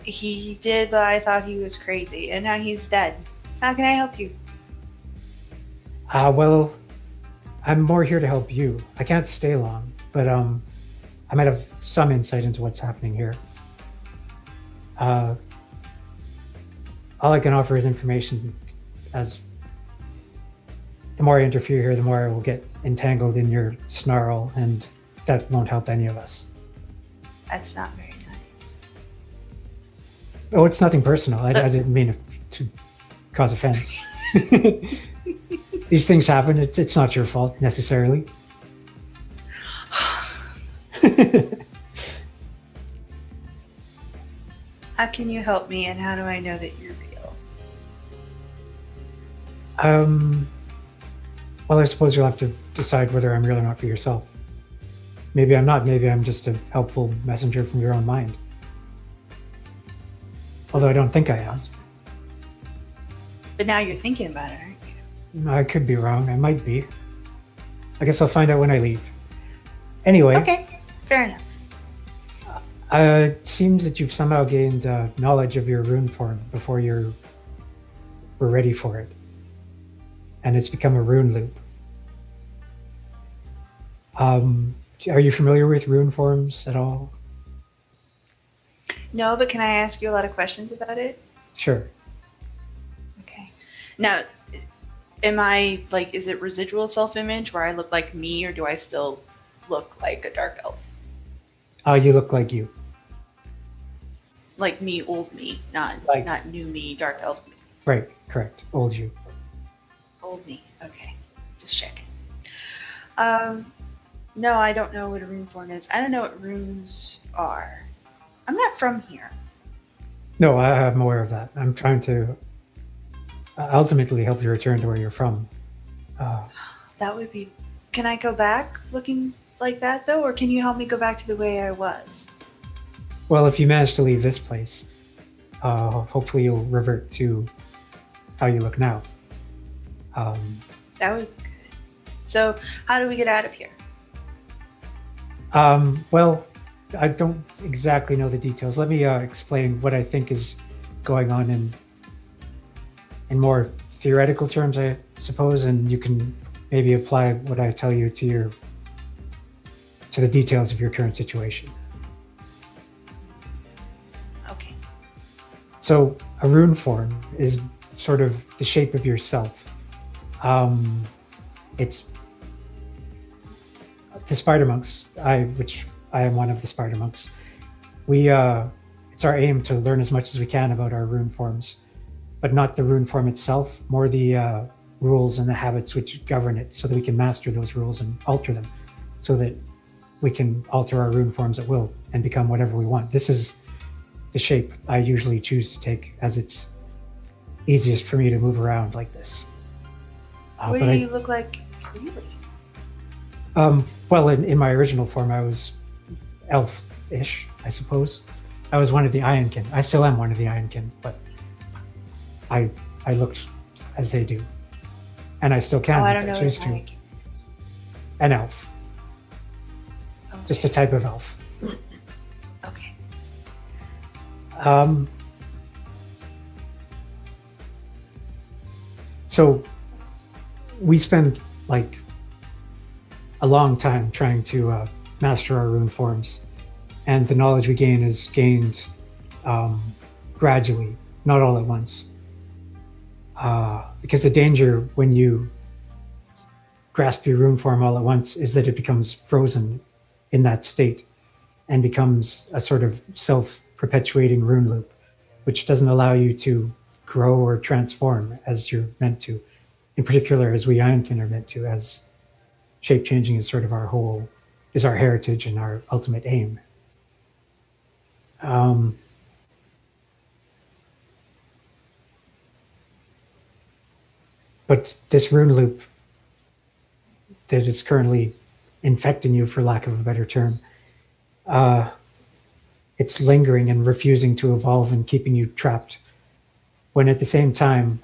He did, but I thought he was crazy, and now he's dead. How can I help you? Well, I'm more here to help you. I can't stay long, but I might have some insight into what's happening here. All I can offer is information, as the more I interfere here, the more I will get entangled in your snarl, and that won't help any of us. That's not very nice. Oh, it's nothing personal. I didn't mean to cause offense. These things happen. It's not your fault necessarily. How can you help me, and how do I know that you're real? Well, I suppose you'll have to decide whether I'm real or not for yourself. Maybe I'm not. Maybe I'm just a helpful messenger from your own mind. Although I don't think I am. But now you're thinking about it, aren't you? I could be wrong. I might be. I guess I'll find out when I leave. Anyway. Okay, fair enough. It seems that you've somehow gained knowledge of your rune form before you were ready for it. And it's become a rune loop. Are you familiar with rune forms at all? No, but can I ask you a lot of questions about it? Sure. Okay. Now, am I, like, is it residual self-image where I look like me, or do I still look like a dark elf? You look like you. Like me, old me, not new me, dark elf me. Right, correct. Old you. Old me. Okay. Just checking. No, I don't know what a rune form is. I don't know what runes are. I'm not from here. No, I'm aware of that. I'm trying to ultimately help you return to where you're from. That would be... Can I go back looking like that, though? Or can you help me go back to the way I was? Well, if you manage to leave this place, hopefully you'll revert to how you look now. That would be good. So, how do we get out of here? Well, I don't exactly know the details. Let me explain what I think is going on in more theoretical terms, I suppose, and you can maybe apply what I tell you to the details of your current situation. Okay. So a rune form is sort of the shape of yourself. It's the spider monks, which I am one of the spider monks. It's our aim to learn as much as we can about our rune forms, but not the rune form itself, more the rules and the habits which govern it, so that we can master those rules and alter them, so that we can alter our rune forms at will and become whatever we want. This is the shape I usually choose to take, as it's easiest for me to move around like this. What do you look like really? Well, in my original form, I was elf-ish, I suppose. I was one of the Ironkin. I still am one of the Ironkin, but I looked as they do. And I still can. Oh, I don't know I what choose an to. Ironkin is. An elf. Okay. Just a type of elf. Okay. So we spend like a long time trying to master our rune forms, and the knowledge we gain is gained gradually, not all at once. Because the danger when you grasp your rune form all at once is that it becomes frozen in that state and becomes a sort of self-perpetuating rune loop, which doesn't allow you to grow or transform as you're meant to. In particular, as we Ironkin are meant to, as shape-changing is sort of is our heritage and our ultimate aim. But this rune loop that is currently infecting you, for lack of a better term, it's lingering and refusing to evolve and keeping you trapped, when at the same time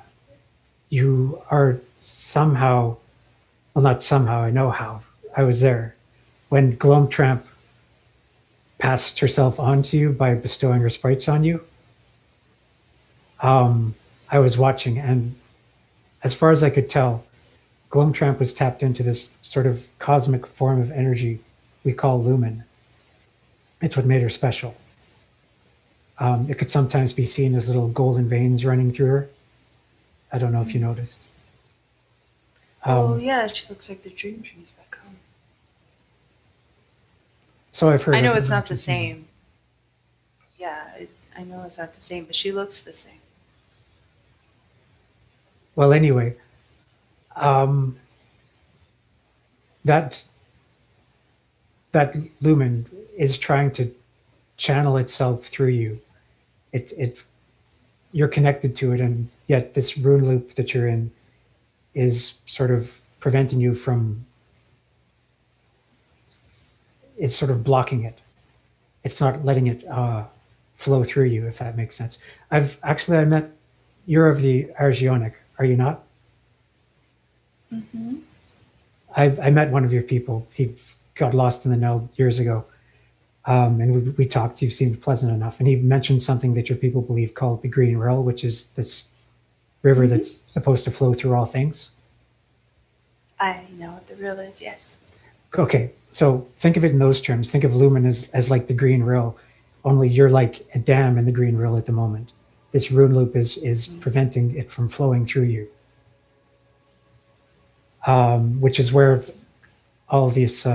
you are somehow, well, not somehow, I know how, I was there, when Gloamtramp passed herself onto you by bestowing her sprites on you. I was watching, and as far as I could tell, Gloamtramp was tapped into this sort of cosmic form of energy we call lumen. It's what made her special. It could sometimes be seen as little golden veins running through her. I don't know if you noticed. Oh yeah, she looks like the dream trees back home. So I've heard. I know of it's not the her. same. Yeah, I know it's not the same, but she looks the same. Well, anyway, that lumen is trying to channel itself through you. You're connected to it, and yet this rune loop that you're in is sort of preventing you from. It's sort of blocking it. It's not letting it flow through you, if that makes sense. I met. You're of the Argionic, are you not? Mm-hmm. I met one of your people. He got lost in the Kneld years ago. And we talked. You seemed pleasant enough. And he mentioned something that your people believe called the Green Rill, which is this river that's supposed to flow through all things. I know what the rill is, yes. Okay, so think of it in those terms. Think of Lumen as like the Green Rill, only you're like a dam in the Green Rill at the moment. This rune loop is preventing it from flowing through you. Which is where all these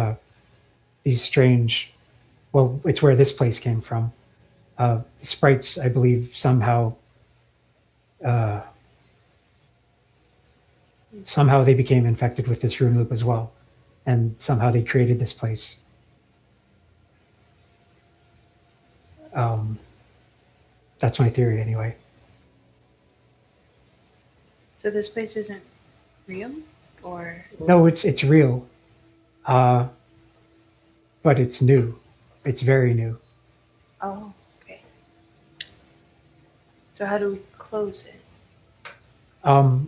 strange, well, it's where this place came from. The sprites, I believe, somehow they became infected with this rune loop as well, and somehow they created this place. That's my theory, anyway. So this place isn't real, or No, it's real, but it's new. It's very new. oh, okay. So how do we close it? Well,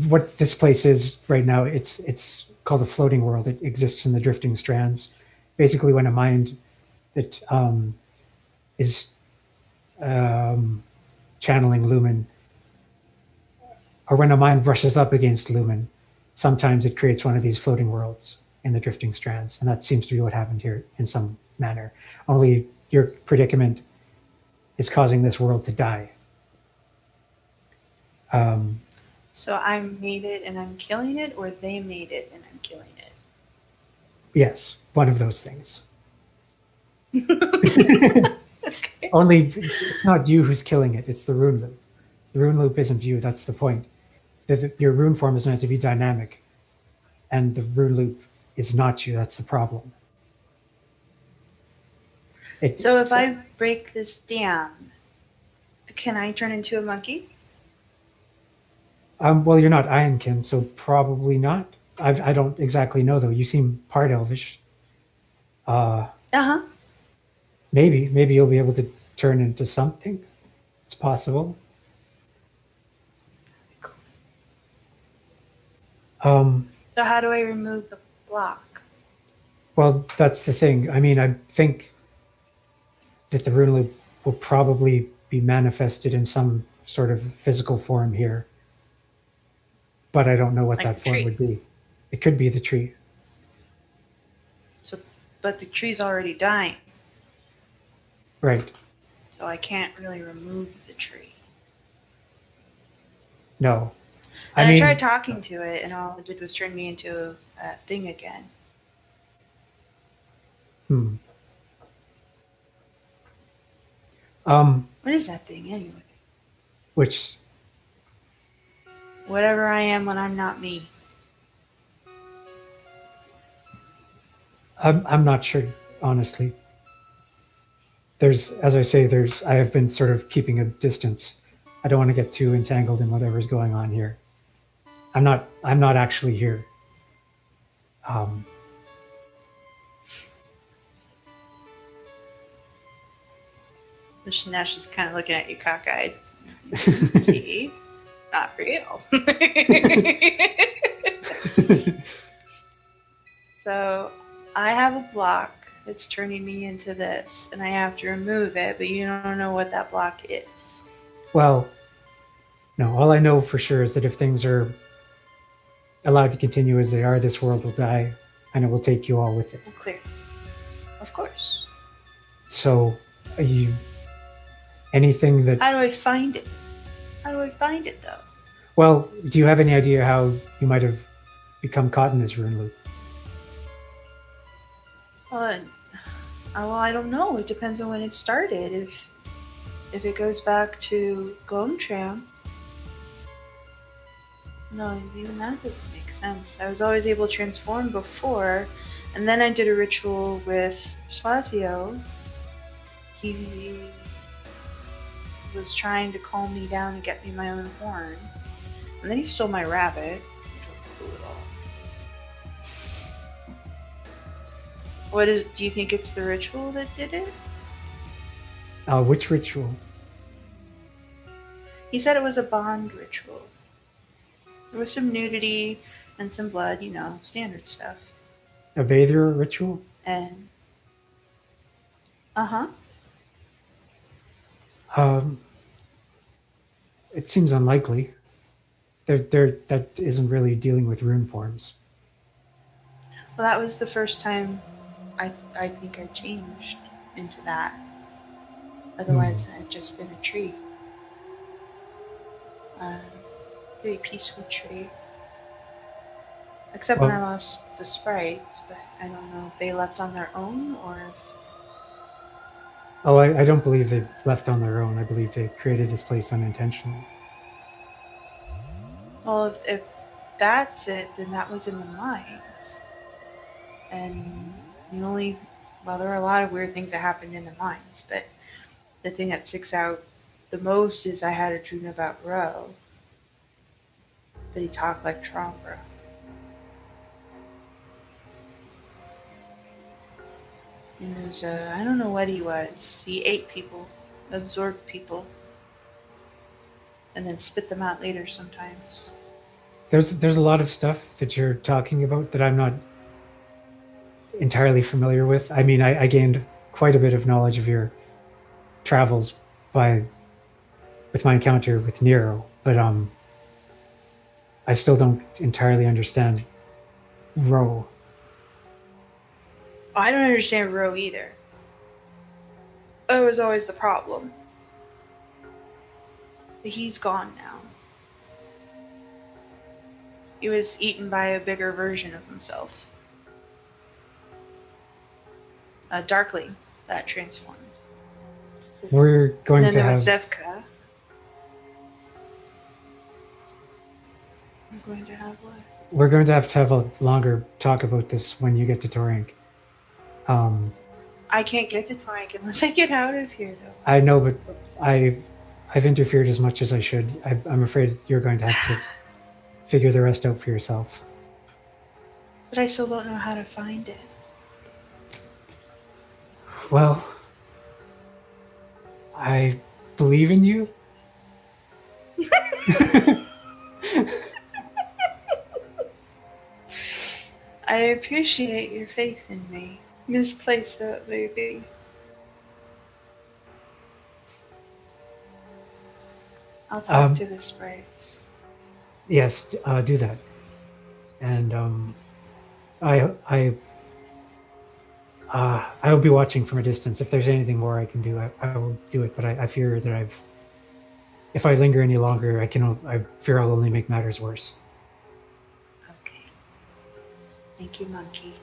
what this place is right now, it's called a floating world. It exists in the drifting strands. Basically, when a mind that is channeling lumen, or when a mind brushes up against lumen, sometimes it creates one of these floating worlds in the drifting strands, and that seems to be what happened here in some manner. Only your predicament is causing this world to die. So I made it and I'm killing it, or they made it and I'm killing it? Yes, one of those things. Okay. Only it's not you who's killing it, it's the rune loop. The rune loop isn't you, that's the point. Your rune form is meant to be dynamic, and the rune loop is not you, that's the problem. So if I break this down, can I turn into a monkey? Well, you're not Ironkin, so probably not. I don't exactly know, though. You seem part elvish. Uh-huh. Maybe you'll be able to turn into something. It's possible. So how do I remove the block? Well, that's the thing. I mean, I think that the rune loop will probably be manifested in some sort of physical form here. But I don't know what Like that the form tree. would be. It could be the tree. So, but the tree's already dying, Right. so I can't really remove the tree. No. And I mean, tried talking to it, and all it did was turn me into a thing again. What is that thing anyway? Which, Whatever I am when I'm not me. I'm not sure, honestly. As I say, I have been sort of keeping a distance. I don't want to get too entangled in whatever's going on here. I'm not actually here. Now she's kind of looking at you cockeyed. See? Not real. So I have a block that's turning me into this, and I have to remove it, but you don't know what that block is. Well, no, all I know for sure is that if things are allowed to continue as they are, this world will die, and it will take you all with it. Clear. Of course. So, are you anything that? How do I find it? How do I find it, though? Well, do you have any idea how you might have become caught in this rune loop? Well, I don't know. It depends on when it started. If it goes back to Gontram, no, even that doesn't make sense. I was always able to transform before, and then I did a ritual with Slazio. He was trying to calm me down and get me my own horn, and then he stole my rabbit, which wasn't cool at all. Do you think it's the ritual that did it? Which ritual? He said it was a bond ritual. There was some nudity and some blood, standard stuff. A Vaethra ritual? And uh-huh. It seems unlikely. That isn't really dealing with rune forms. Well, that was the first time I think I changed into that. Otherwise, I've just been a tree. Very peaceful tree. Except when I lost the sprites, but I don't know if they left on their own or if... Oh, I don't believe they've left on their own. I believe they created this place unintentionally. Well, if that's it, then that was in the mines. And there are a lot of weird things that happened in the mines, but the thing that sticks out the most is I had a dream about Ro, but he talked like Trombra. And there's I don't know what he was. He ate people, absorbed people, and then spit them out later sometimes. There's a lot of stuff that you're talking about that I'm not entirely familiar with. I mean, I gained quite a bit of knowledge of your travels with my encounter with Nero, but I still don't entirely understand Ro. I don't understand Ro either. That was always the problem. But he's gone now. He was eaten by a bigger version of himself. A darkling that transformed. We're going and then to there have was Zevka. I'm going to have what? we're going to have a longer talk about this when you get to Torink. I can't get to Torink unless I get out of here, though. I know, but I've interfered as much as I should. I'm afraid you're going to have to figure the rest out for yourself. But I still don't know how to find it. Well, I believe in you. I appreciate your faith in me, misplaced though it may be. I'll talk to the sprites. Yes, do that. And I will be watching from a distance. If there's anything more I can do, I will do it. But I fear that if I linger any longer, I fear I'll only make matters worse. Okay. Thank you, monkey.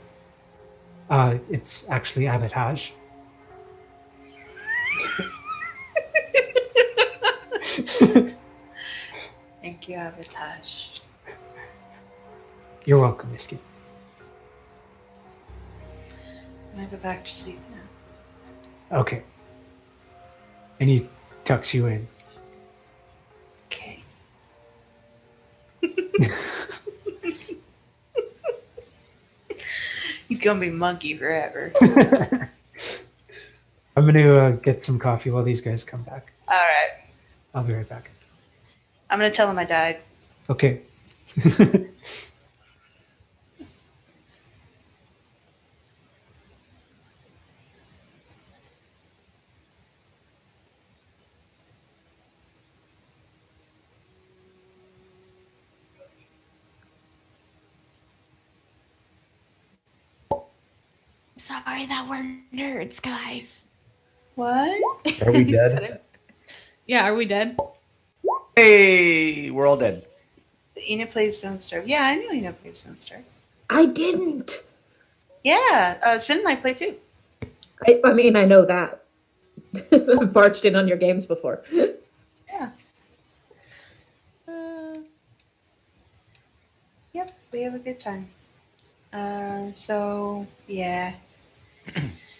It's actually Abataj. Thank you, Avatage. You're welcome, Iskyn. I'm gonna go back to sleep now. Okay. And he tucks you in. Okay. He's gonna be monkey forever. I'm going to get some coffee while these guys come back. Alright. I'll be right back. I'm gonna tell him I died. Okay. sorry that we're nerds, guys. What? Are we dead? Yeah, are we dead? Hey, we're all dead. Enid plays Don't Starve. Yeah, I knew Enid plays Don't Starve. I didn't. Yeah, Sin and I play too. I mean, I know that. I've barged in on your games before. Yeah. Yep, we have a good time. So, yeah.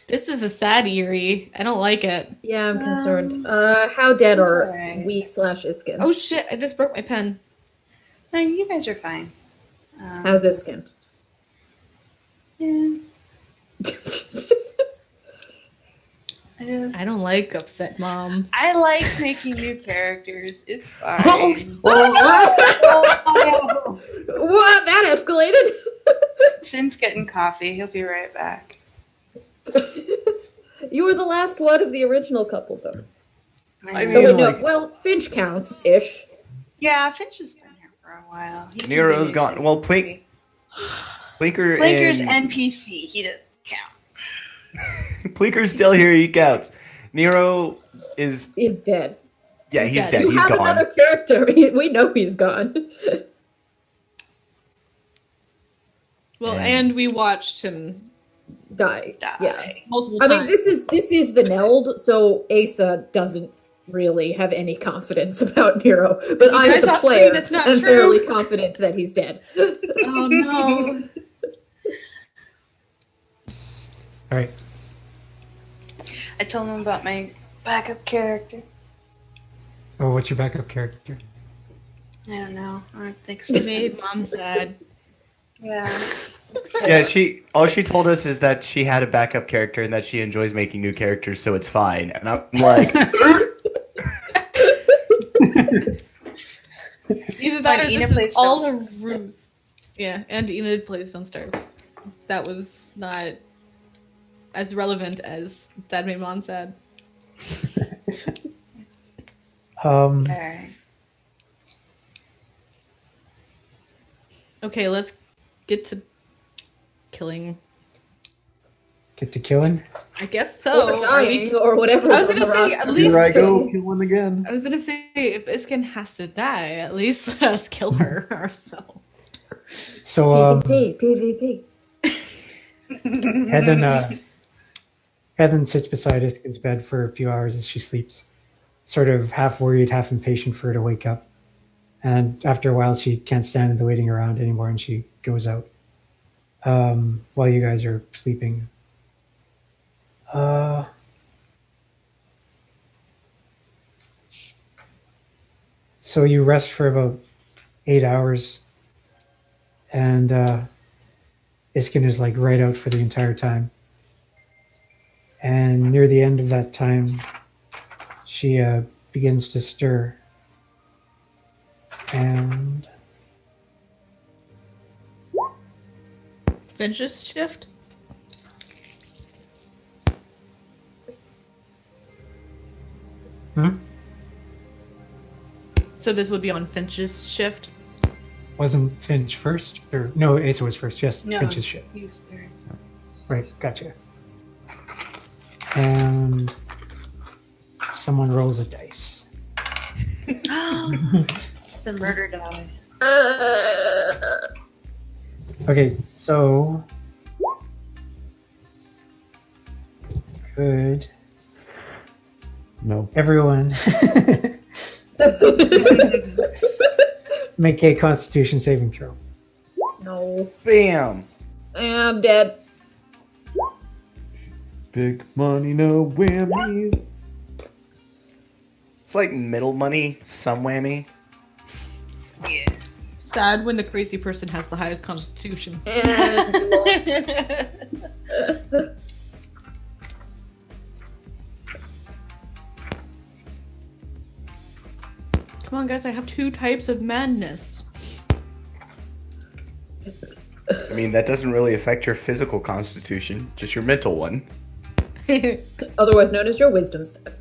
This is a sad eerie. I don't like it. Yeah, I'm concerned. How dead That's are alright. we / Iskyn? Oh shit, I just broke my pen. No, you guys are fine. How's Iskyn? Yeah. I don't like upset mom. I like making new characters. It's fine. What? That escalated? Sin's getting coffee. He'll be right back. You were the last one of the original couple, though. I Oh, mean, wait, no. like- Well, Finch counts ish. Yeah, Finch has been here for a while. He can Nero's be- gone. Well, Blinker Blinker's and NPC. He doesn't count. Blinker's still here. He counts. Nero is. He's dead. Yeah, he's dead. dead. You He's have gone. another character. We know he's gone. Well, And- and we watched him Die. Yeah. multiple I times. mean, this is the Kneld, so Asa doesn't really have any confidence about Nero. But I, Because as a off player, screen, it's not am true. fairly confident that he's dead. Oh no. All right. I told him about my backup character. Oh, what's your backup character? I don't know. I don't think so. It made mom sad. Yeah. Yeah, all she told us is that she had a backup character and that she enjoys making new characters, so it's fine. And I'm like, Either that Like, or Enid this plays is all a ruse. Yeah, and Enid plays Don't Starve. That was not as relevant as Dad Made Mom Sad. Alright. Okay, let's get to killing. Get to killing. I guess Or so. dying, or whatever. I was gonna say, at least- Here I go, killing again. I was gonna say, if Iskyn has to die, at least let us kill her ourselves. So PvP. Heathen sits beside Iskyn's bed for a few hours as she sleeps, sort of half worried, half impatient for her to wake up. And after a while, she can't stand in the waiting around anymore, and she goes out while you guys are sleeping. So you rest for about 8 hours, and Iskyn is like right out for the entire time. And near the end of that time, she begins to stir. And Finch's shift? So this would be on Finch's shift? wasn't Finch first? Or no, Asa was first. Yes, No. Finch's ship. He was third. Right, gotcha. And someone rolls a dice. The murder die. Okay, so could No. everyone make a Constitution saving throw? No. bam. I'm dead. Big money, no whammies. It's like middle money, some whammy. Yeah. Sad when the crazy person has the highest constitution. And Come on, guys, I have 2 types of madness. I mean, that doesn't really affect your physical constitution, just your mental one. otherwise known as your wisdom step.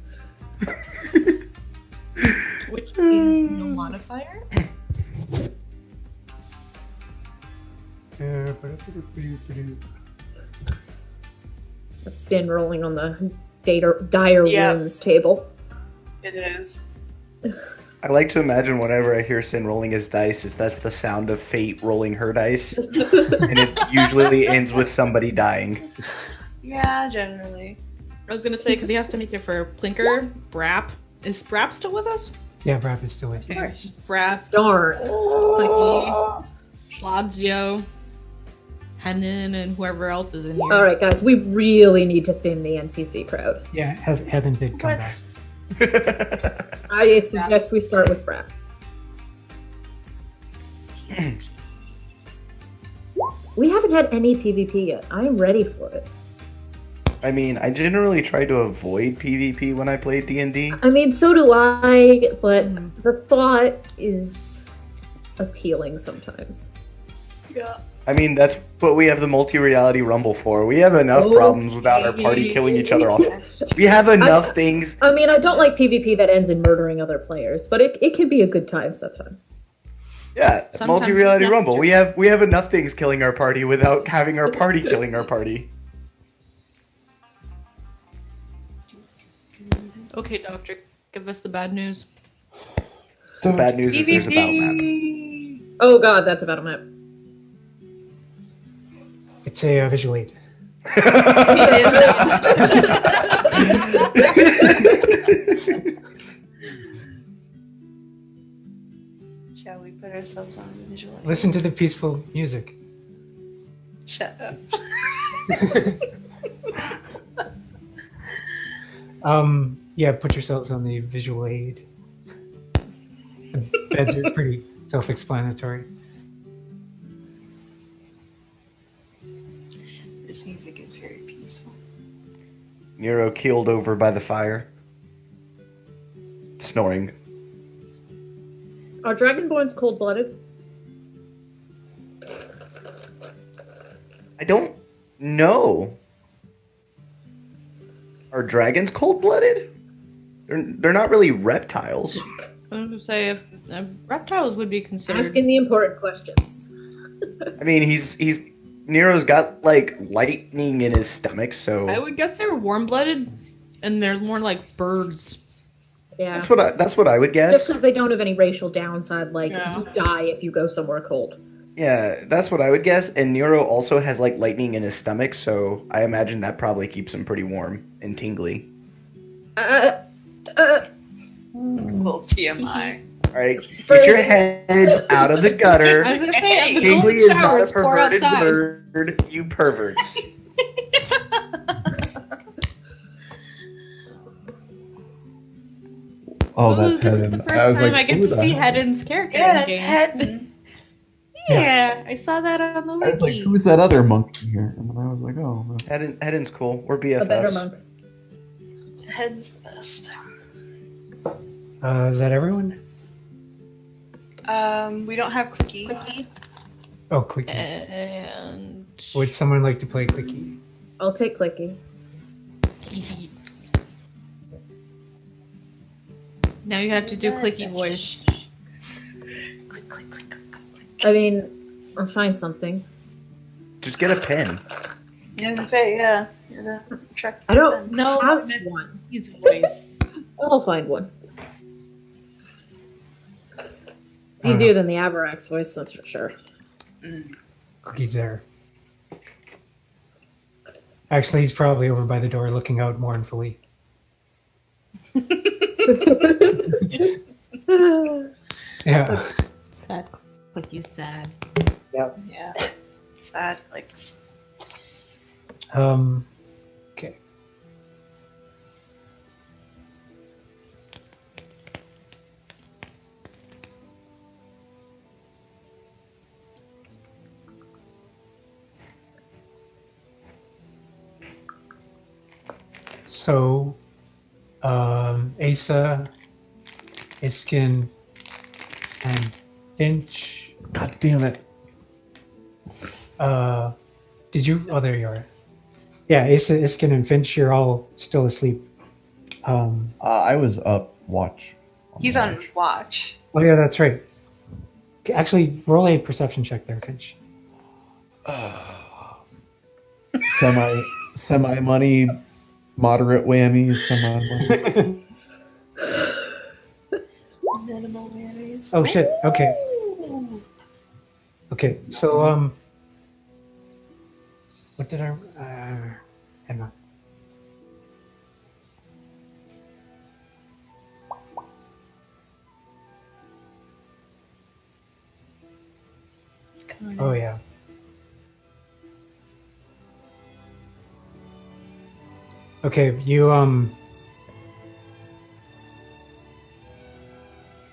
Which is no modifier? That's sin rolling on the dire Yep. wounds table. It is. I like to imagine whenever I hear Sin rolling his dice, that's the sound of fate rolling her dice, and it usually ends with somebody dying. Yeah, generally. I was gonna say because he has to make it for Plinker, Brap. Is Brap still with us? Yeah, Brap is still with Of you. course. Brap, Darn. Clicky, Schladzio, Hennen, and whoever else is in here. All right, guys, we really need to thin the NPC crowd. Yeah, Heathen did come What? back. I suggest we start with Brad. We haven't had any PvP yet. I'm ready for it. I mean, I generally try to avoid PvP when I play D&D. I mean, so do I, but the thought is appealing sometimes. Yeah. I mean, that's what we have the multi-reality rumble for. We have enough problems without our party killing each other off. We have enough things. I mean, I don't like PvP that ends in murdering other players, but it can be a good time sometimes. Yeah, Sometimes multi-reality it's rumble. necessary. We have enough things killing our party without having our party killing our party. Okay, Doctor, give us the bad news. The bad news is there's a battle map. PvP! Oh god, that's a battle map. It's a visual aid. Shall we put ourselves on the visual? Listen to the peaceful music. Shut up. Yeah, put yourselves on the visual aid. The beds are pretty self-explanatory. This music is very peaceful. Nero keeled over by the fire, snoring. Are dragonborns cold-blooded? I don't know. Are dragons cold-blooded? They're not really reptiles. I was gonna say if reptiles would be considered. Asking the important questions. I mean, he's Nero's got like lightning in his stomach, so I would guess they're warm-blooded, and they're more like birds. Yeah. that's what I would Just guess. because they don't have any racial downside, like Yeah. you die if you go somewhere cold. Yeah, that's what I would guess. And Nero also has like lightning in his stomach, so I imagine that probably keeps him pretty warm and tingly. Little TMI. All right, get your head out of the gutter. I was gonna say, and the Tingly golden is not a showers pour perverted outside. bird, you perverts. Oh, Ooh, that's this is Heaven. the first I was time like, I get who to the see hell? Heddon's character Yeah, in that's game. head. Yeah, I saw that on the I was like, wiki. who's that other monkey here? And then I was like, oh, that's... Headin's cool. We're BFFs. A better monk. Head's the best. Is that everyone? We don't have Clicky. Oh, Clicky. And Would someone like to play Clicky? I'll take Clicky. now you have to do clicky voice. Click, click, click, click, click. I mean, or find something. Just get a pen. Yeah, the truck. I don't No, I have meant one. his voice. I'll find one. It's easier than the Avarax voice, that's for sure. Clicky's there. Actually, he's probably over by the door looking out mournfully. Yeah. Sad. Clicky's sad. Yeah. Sad, like. Okay. So, Asa, Iskyn, and Finch. God damn it. Did you? Oh, there you are. Yeah, Asa, Iskyn, and Finch, you're all still asleep. I was up. Watch. He's on watch. Oh, yeah, that's right. Actually, roll a perception check there, Finch. Semi. Semi money, moderate whammies, semi money. Minimal berries. Oh shit. Okay. Ooh. Okay. So what did I? Hang on. It's kind Oh of yeah. Okay, you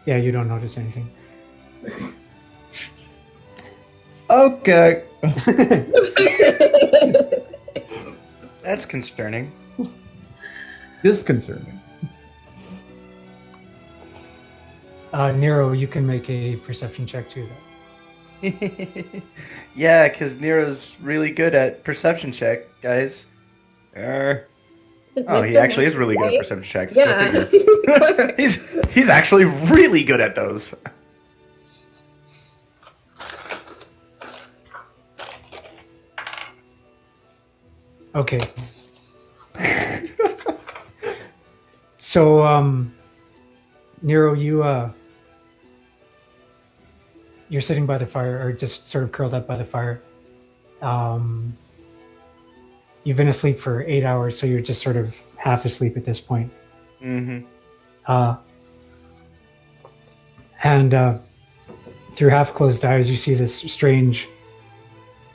yeah, you don't notice anything. Okay. That's concerning. Disconcerting. Nero, you can make a perception check too, though. Yeah, because Nero's really good at perception check, guys. Oh, he actually is really good at perception checks. Go Yeah. figure. he's actually really good at those. Okay. So, Nero, you're sitting by the fire, or just sort of curled up by the fire. You've been asleep for 8 hours, so you're just sort of half asleep at this point. Mm-hmm. And through half-closed eyes, you see this strange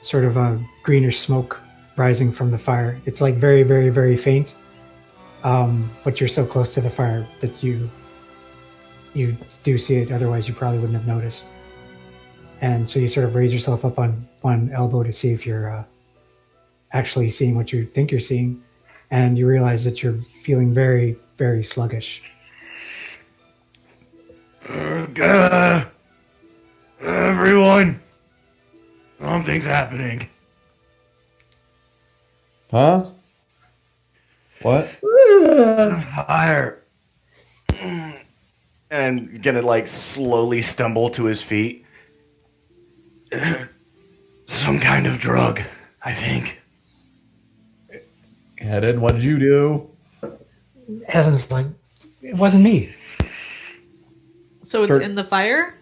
sort of greenish smoke rising from the fire. It's like very, very, very faint, but you're so close to the fire that you do see it. Otherwise, you probably wouldn't have noticed. And so you sort of raise yourself up on one elbow to see if you're actually seeing what you think you're seeing, and you realize that you're feeling very, very sluggish. Everyone, something's happening. Huh? What? Fire. And gonna like slowly stumble to his feet. Some kind of drug, I think. Headed, what did you do? Heaven's like, it wasn't me. So Start- it's in the fire?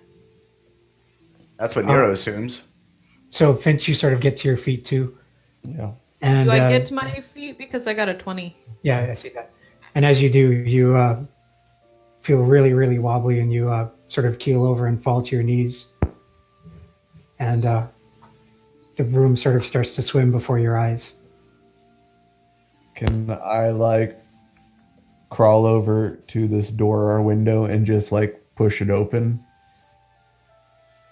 That's what Nero assumes. So Finch, you sort of get to your feet too. Yeah. And Do I get to my feet? Because I got a 20. yeah, I see that. And as you do, you feel really, really wobbly, and you sort of keel over and fall to your knees. And the room sort of starts to swim before your eyes. Can I like crawl over to this door or window and just like push it open?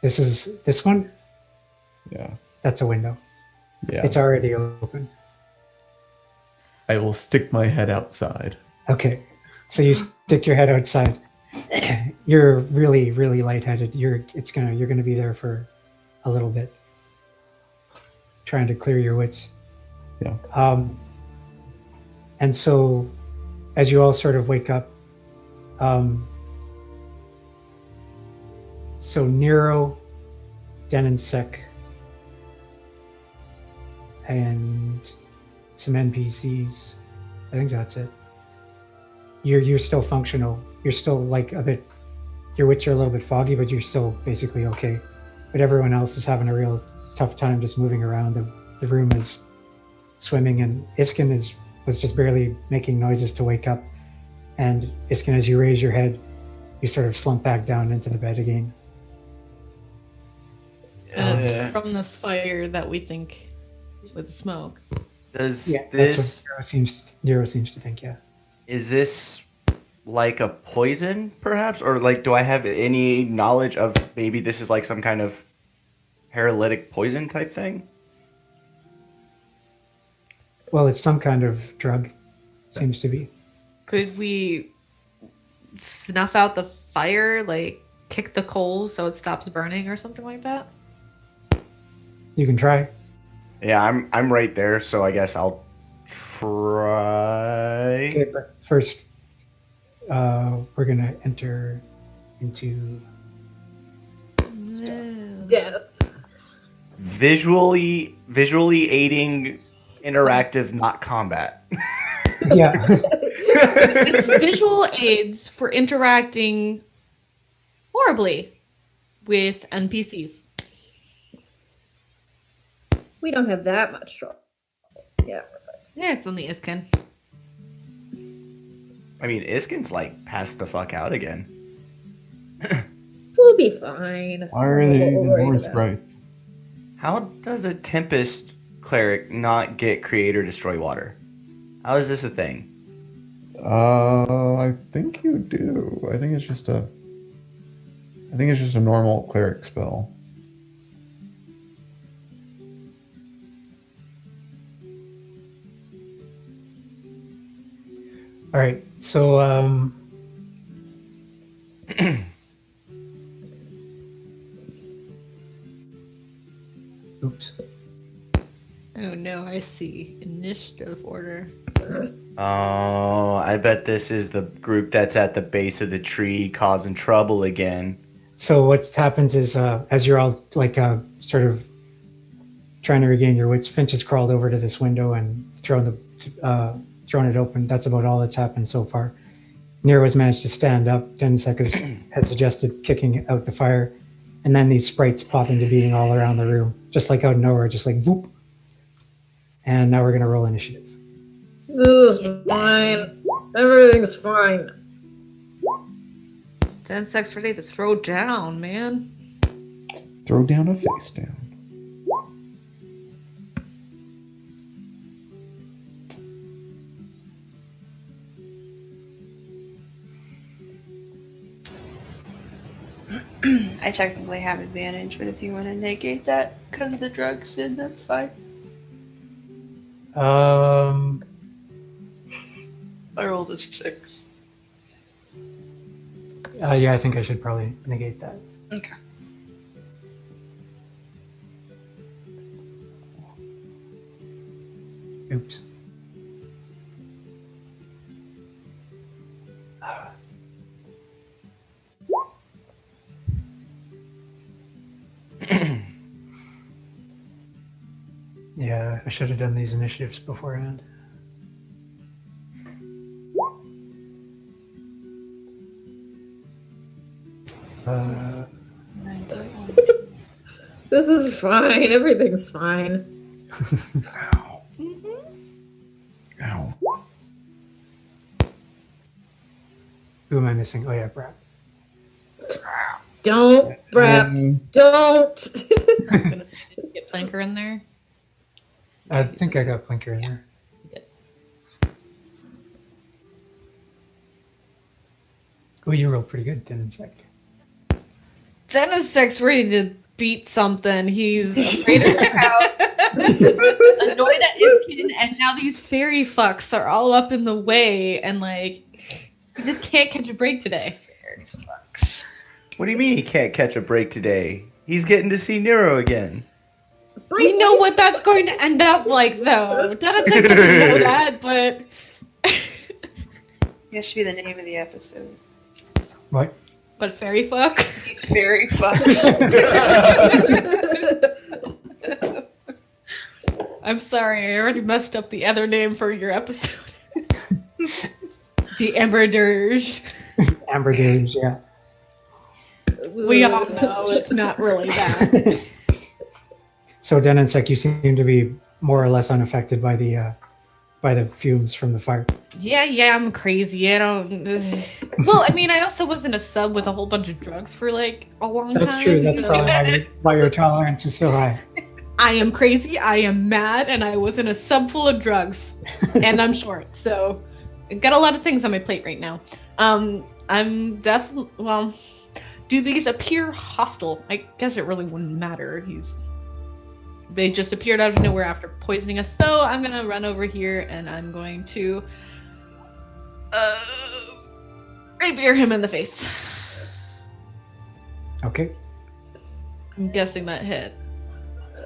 This is this one. Yeah. That's a window. Yeah. It's already open. I will stick my head outside. Okay, so you stick your head outside. You're really, really lightheaded. You're gonna be there for a little bit, trying to clear your wits. Yeah. And so, as you all sort of wake up, so Nero, Den and Sec, and some NPCs. I think that's it. You're still functional. You're still like a bit. Your wits are a little bit foggy, but you're still basically okay. But everyone else is having a real tough time just moving around. The room is swimming, and Iskyn was just barely making noises to wake up. And Iskyn, as you raise your head, you sort of slump back down into the bed again. And it's from this fire that we think with smoke. Does Yeah, this that's what Nero seems to think. Yeah. is this like a poison, perhaps, or like do I have any knowledge of maybe this is like some kind of paralytic poison type thing? Well, it's some kind of drug. Seems to be. Could we snuff out the fire, like kick the coals so it stops burning or something like that? You can try. Yeah, I'm right there, so I guess I'll try. Okay, but first, we're gonna enter into. No. Death. Visually aiding interactive, not combat. Yeah. It's visual aids for interacting horribly with NPCs. We don't have that much trouble. Yeah. Yeah, it's only Iskyn. I mean, Iskyn's like passed the fuck out again. We'll be fine. Why are they We'll using worry more about it. sprites? How does a tempest cleric not get create or destroy water? How is this a thing? I think you do. I think it's just a normal cleric spell. All right. So oops. Oh no, I see. Initiative order. Oh, I bet this is the group that's at the base of the tree causing trouble again. So what happens is, as you're all like sort of trying to regain your wits, Finch has crawled over to this window and thrown it open. That's about all that's happened so far. Nero has managed to stand up. Densek has suggested kicking out the fire, and then these sprites pop into being all around the room, just like out of nowhere, just like boop. And now we're gonna roll initiative. This is fine. Everything's fine. Densec's ready to throw down, man. Throw down a face down. I technically have advantage, but if you want to negate that because of the drug sin, that's fine. Um, I rolled a 6. yeah, I think I should probably negate that. Okay. Oops. Yeah, I should have done these initiatives beforehand. This is fine. Everything's fine. Ow. Ow. Who am I missing? Oh yeah, Brad. Don't, Brap. Don't. I was gonna say, did you get Flanker in there? I think I got Plinker in there. Oh, you rolled pretty good, Densek. Densec's ready to beat something. He's afraid of the crowd. Annoyed at Iskyn, and now these fairy fucks are all up in the way, and like, he just can't catch a break today. Fairy fucks. What do you mean he can't catch a break today? He's getting to see Nero again. We know what that's going to end up like, though. Densec doesn't know that, but That should be the name of the episode. What? but fairy fuck. He's fairy fucks. I'm sorry, I already messed up the other name for your episode. The Amber Deluge. Amber Deluge, yeah. We all know it's not really that. So Densek, you seem to be more or less unaffected by the fumes from the fire. Yeah, I'm crazy. I don't. Well, I mean, I also was in a sub with a whole bunch of drugs for like a long time. That's true. That's so- probably why your tolerance is so high. I am crazy. I am mad, and I was in a sub full of drugs, and I'm short, so I've got a lot of things on my plate right now. I'm definitely well. Do these appear hostile? I guess it really wouldn't matter. They just appeared out of nowhere after poisoning us. So I'm gonna run over here and I'm going to rapier him in the face. Okay. I'm guessing that hit.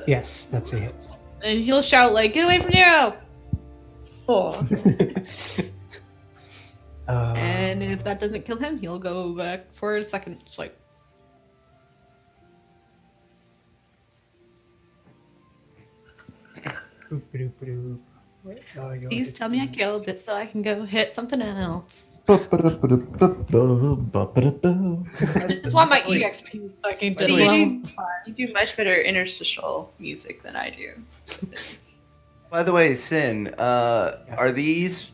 Yes, that's a hit. And he'll shout like, "Get away from Nero!" Aw. And if that doesn't kill him, he'll go back for a second swipe. Boop-a-doop-a-doop. Please tell me I killed it so I can go hit something else. I I just want my EXP fucking to See, level. you do much better interstitial music than I do. By the way, Sin, are these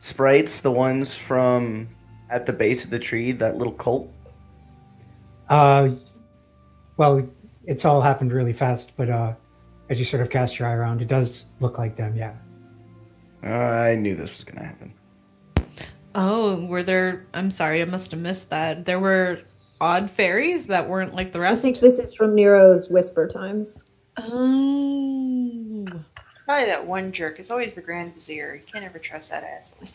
sprites the ones from at the base of the tree, that little cult? Well, it's all happened really fast, but as you sort of cast your eye around, it does look like them, yeah. I knew this was gonna happen. Oh, were there? I'm sorry, I must have missed that. There were odd fairies that weren't like the I rest. think this is from Nero's Whisper Times. Oh. Probably that one jerk. It's always the Grand Vizier. You can't ever trust that asshole.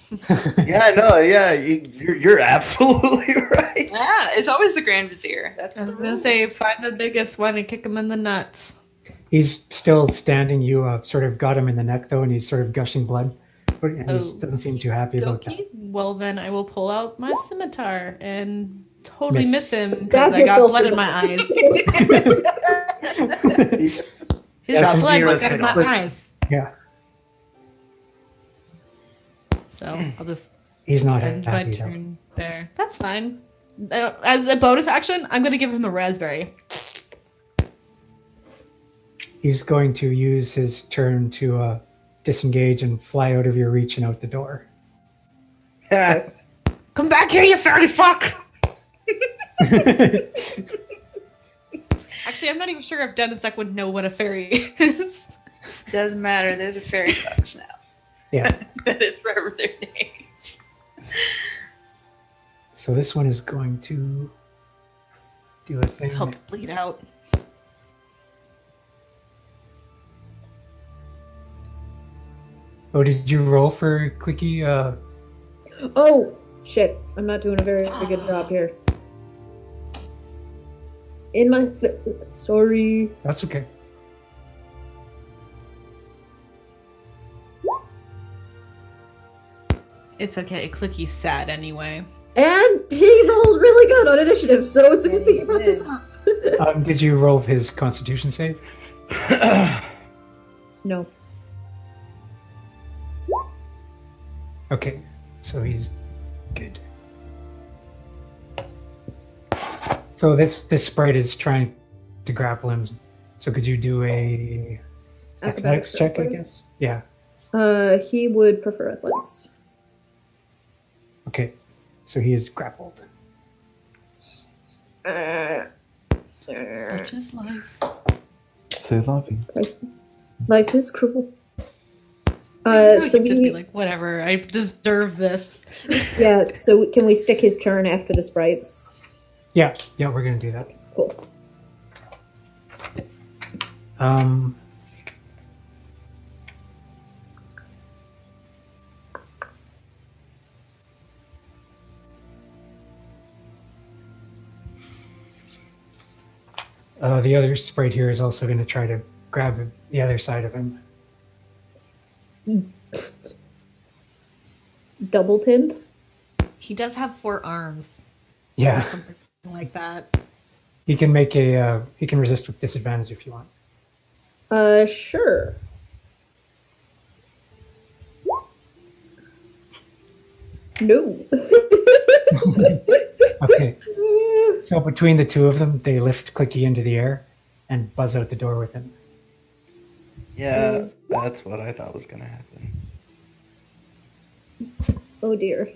Yeah, no, yeah, you're absolutely right. Yeah, it's always the Grand Vizier. That's I the was gonna rule. say, find the biggest one and kick him in the nuts. He's still standing. You sort of got him in the neck, though, and he's sort of gushing blood. But he Oh. doesn't seem too happy about that. Dokie. Well, then I will pull out my scimitar and totally Miss. miss him because Stab I got yourself blood in in my the- eyes. His Yeah, blood Nero's got in my head. eyes. Yeah, So I'll just he's not end my happy, though. turn there. That's fine. As a bonus action, I'm gonna give him a raspberry. He's going to use his turn to disengage and fly out of your reach and out the door. Come back here, you fairy fuck! Actually, I'm not even sure if Denisek would know what a fairy is. Doesn't matter. They're the fairy fucks now. Yeah. That is forever their names. So this one is going to do a thing. Help bleed out. Oh, did you roll for Clicky? Oh, shit. I'm not doing a very good job here. In my... Sorry. That's okay. It's okay. Clicky's sad anyway. And he rolled really good on initiative, so it's a good thing you brought this up. Did you roll his Constitution save? No. Okay, so he's good. So this sprite is trying to grapple him. So could you do a athletics check, I guess? Yeah. He would prefer athletics. Okay. So he is grappled. Such is life. Say lovey. Life is cruel. I So could just be we... like, whatever. I deserve this. Yeah, so can we stick his turn after the sprites? Yeah, we're gonna do that. Cool. The other sprite here is also going to try to grab the other side of him. Double pinned? He does have 4 arms. Or Yeah, something like that. he can make he can resist with disadvantage if you want. Sure. No. Okay. So between the two of them, they lift Clicky into the air and buzz out the door with him. Yeah, that's what I thought was gonna happen. Oh dear.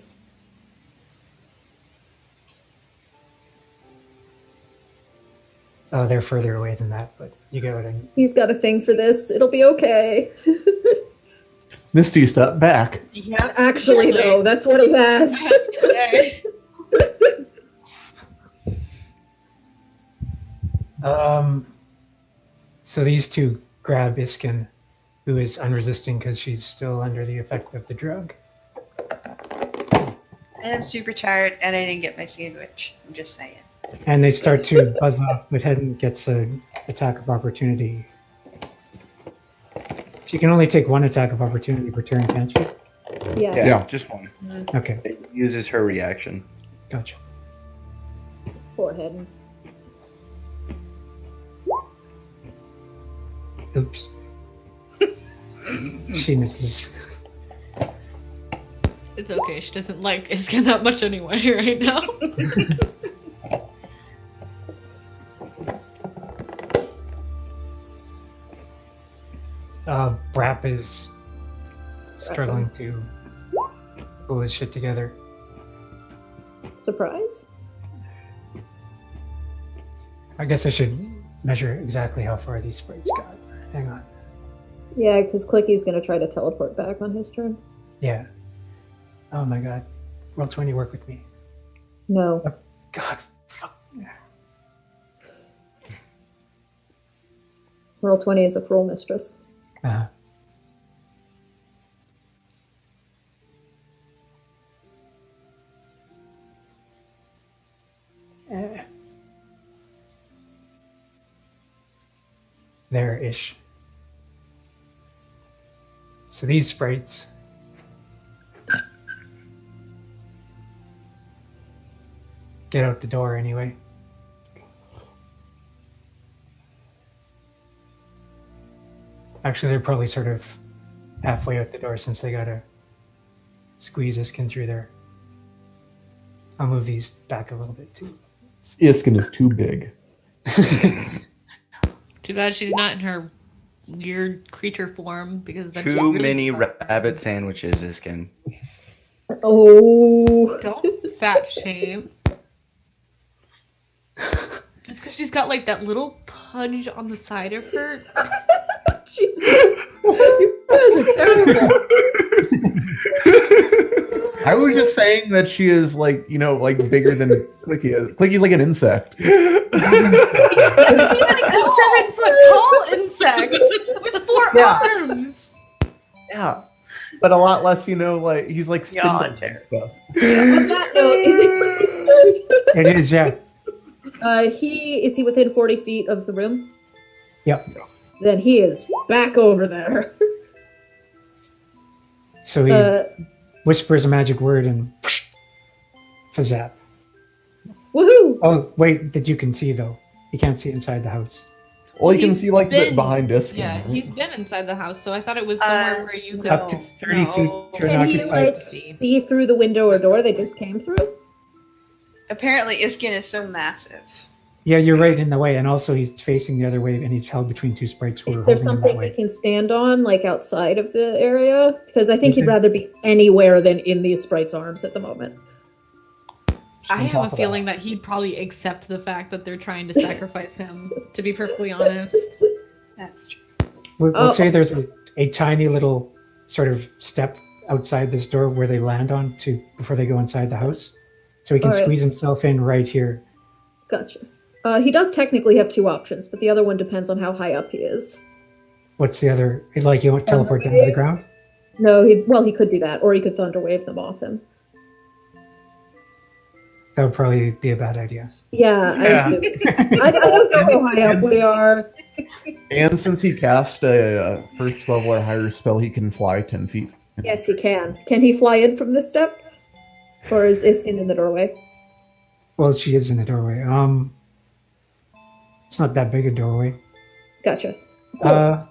They're further away than that, but you get what I mean. He's got a thing for this. It'll be okay. Misty, step back. Yeah. Actually, though, that's what he has. So these two grab Iskyn, who is unresisting because she's still under the effect of the drug. And I'm super tired, and I didn't get my sandwich. I'm just saying. And they start to buzz off, but Hedden gets an attack of opportunity. She can only take 1 attack of opportunity per turn, can't she? Yeah. Yeah. Just one. Okay, It uses her reaction. gotcha. Poor Hedden. Oops. She misses. It's okay. She doesn't like Iskyn that much anyway right now. Brap is struggling to pull his shit together. Surprise? I guess I should measure exactly how far these sprites got. Hang on. Yeah, because Clicky's gonna try to teleport back on his turn. Yeah. Oh my god. Roll 20, work with me. No. Oh, god. Fuck. Roll 20 is a roll mistress. Uh-huh. There-ish. So these sprites get out the door anyway. Actually, they're probably sort of halfway out the door since they gotta squeeze Iskyn through there. I'll move these back a little bit too. Iskyn is too big. Too bad she's not in her weird creature form because that's Too many rabbit sandwiches, Iskyn. Oh. Don't fat shame. Just because she's got like that little pudge on the side of her. Jesus. You guys are terrible. I was just saying that she is like, you know, like bigger than Clicky is. Clicky's like an insect. He's like a 7-foot tall insect with 4 arms. Yeah. But a lot less, you know, like he's like Y'all spindle are terrible. stuff. On that note, is it Clicky's It is, yeah. turn? Is he within 40 feet of the room? Yep. Then he is back over there. So he whispers a magic word and fazap. Woohoo! Oh, wait, that you can see though. You can't see inside the house. Well, you can He's see like been- behind Iskyn. Yeah, right? he's been inside the house, so I thought it was somewhere where you could. Up to 30 No. feet to Can an he occupied. see through the window or door they just came through? Apparently, Iskyn is so massive. Yeah, you're right in the way, and also he's facing the other way, and he's held between two sprites who are Is there holding him that something he way. can stand on, like outside of the area? Because I think he'd Mhm. rather be anywhere than in these sprites' arms at the moment. Just I on have top a of feeling that he'd probably accept the fact that they're trying to sacrifice him, to be perfectly honest. That's true. We'll Oh. say there's a tiny little sort of step outside this door where they land on to before they go inside the house, so he can Alright. squeeze himself in right here. Gotcha. He does technically have 2 options, but the other one depends on how high up he is. What's the other? Like you want to teleport down to the ground? No, he could do that, or he could thunder wave them off him. That would probably be a bad idea. Yeah, I Yeah. assume. I don't know how high up we are. And since he cast a first level or higher spell, he can fly 10 feet. Yes, he can. Can he fly in from this step? Or is Iskyn in the doorway? Well, she is in the doorway. It's not that big a doorway. Gotcha. Uh,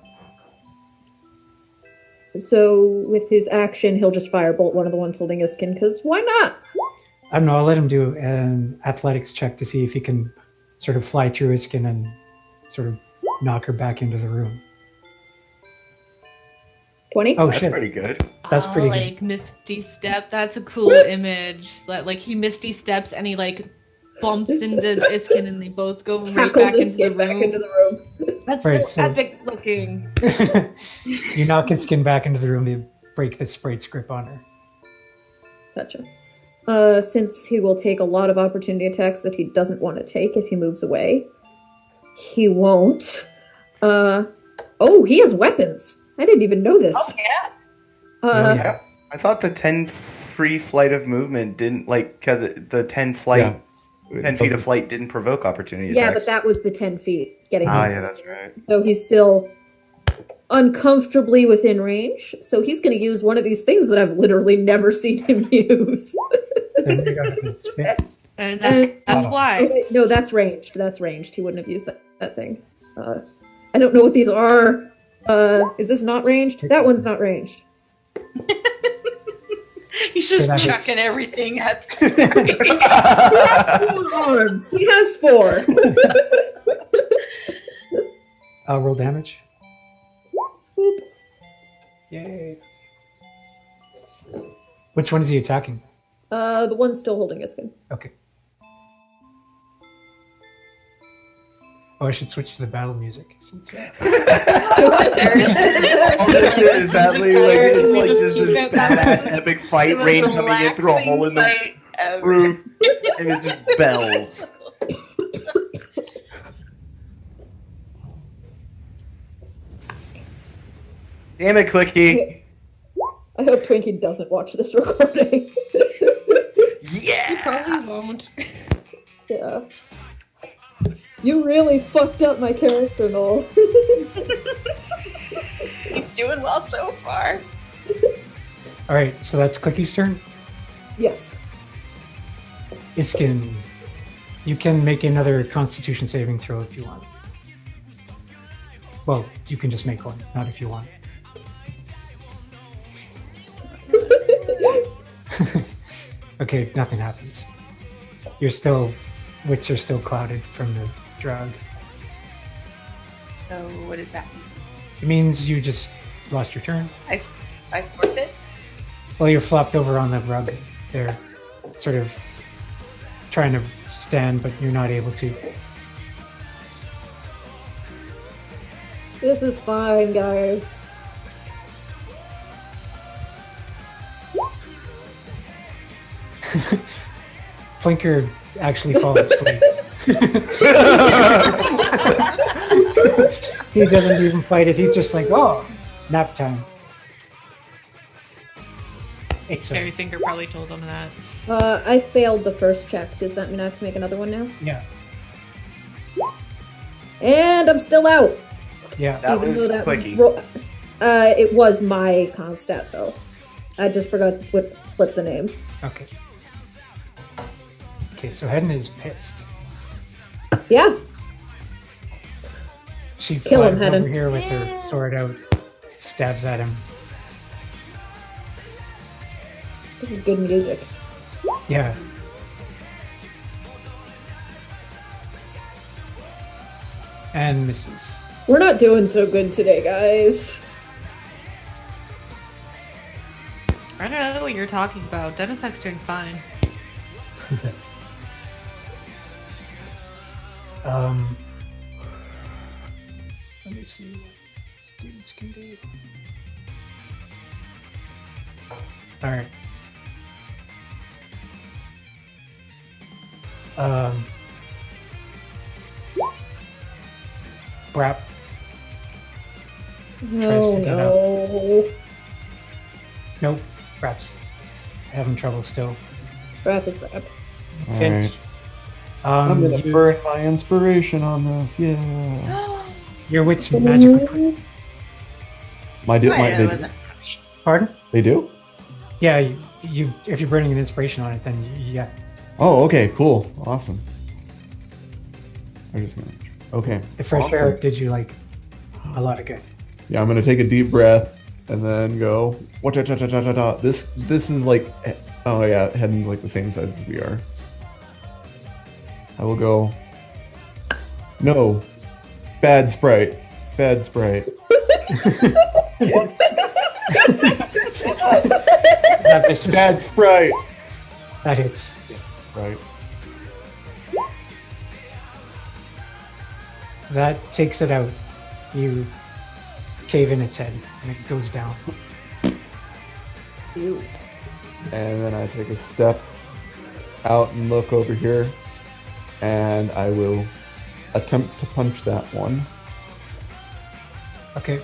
So with his action, he'll just firebolt one of the ones holding Iskyn, because why not? I don't know. I'll let him do an athletics check to see if he can sort of fly through Iskyn and sort of knock her back into the room. 20? Oh That's shit! pretty good. That's Oh, pretty good. like Misty Step. That's a cool image. Like he Misty Steps and he like bumps into Iskyn and they both go right Tackles back into the Iskyn back room. into the room. That's Right, so so- epic looking. You knock Iskyn back into the room to break the sprite's grip on her. Gotcha. Since he will take a lot of opportunity attacks that he doesn't want to take if he moves away, he won't. Oh, he has weapons. I didn't even know this. Oh, yeah. Oh, Yeah. I thought the 10 free flight of movement didn't, like, because the 10 flight, Yeah. 10 feet of flight didn't provoke opportunity Yeah, attacks. but that was the 10 feet getting Ah, him. yeah, that's right. So he's still uncomfortably within range. So he's going to use one of these things that I've literally never seen him use. There we go. And And- that's Oh, why. wait, no, that's ranged. That's ranged. He wouldn't have used that thing. I don't know what these are. Is this not ranged? That one's not ranged. He's just So that chucking everything at. He has 4 arms. He has 4. I'll roll damage. Boop. Yay. Which one is he attacking? The one still holding Iskyn. Okay. Oh, I should switch to the battle music. Since, All this is sadly like it's like just this badass epic fight rain coming in through a hole in the roof, and it's just bells. Damn it, Clicky! I hope Twinkie doesn't watch this recording. Yeah. Probably won't. Yeah. You really fucked up my character, Noel. He's doing well so far. all right, so that's Clicky's turn. Yes. Iskyn, you can make another Constitution saving throw if you want. Well, you can just make one, not if you want. Okay, nothing happens. You're still, wits are still clouded from the drug. So what does that mean? It means you just lost your turn. I forfeit? Well, you're flopped over on the rug there, sort of trying to stand, but you're not able to. This is fine, guys. Flinker actually falls asleep. He doesn't even fight it. He's just like, oh, nap time. Fairy Finger probably told him that. I failed the first check. Does that mean I have to make another one now? Yeah, And I'm still out. yeah. That was Clicky. It was my con stat, though. I just forgot to flip the names. Okay. Okay, so Hedden is pissed. Yeah. She Kill him, flies over Hedden. here with her sword out, stabs at him. This is good music. Yeah. And misses. We're not doing so good today, guys. I don't know what you're talking about. Denisec's doing fine. Let me see what students can do. All right. Brap. No, to get no. Nope. Brap's having trouble still. Rap is rap. Finch. I'm gonna You- burn my inspiration on this. Yeah. your wits magically put. Pardon? They do? Yeah, you if you're burning an inspiration on it, then yeah. Oh, okay, cool, awesome. I'm just gonna. Okay. The fresh awesome. air did you like a lot of good. Yeah, I'm gonna take a deep breath and then go. This is like. Oh yeah, Hedden's like the same size as we are. I will go. No, bad sprite. Bad sprite. That misses. Bad sprite. That hits. Right. That takes it out. You cave in its head and it goes down. Ew. And then I take a step out and look over here, and I will attempt to punch that one. Okay.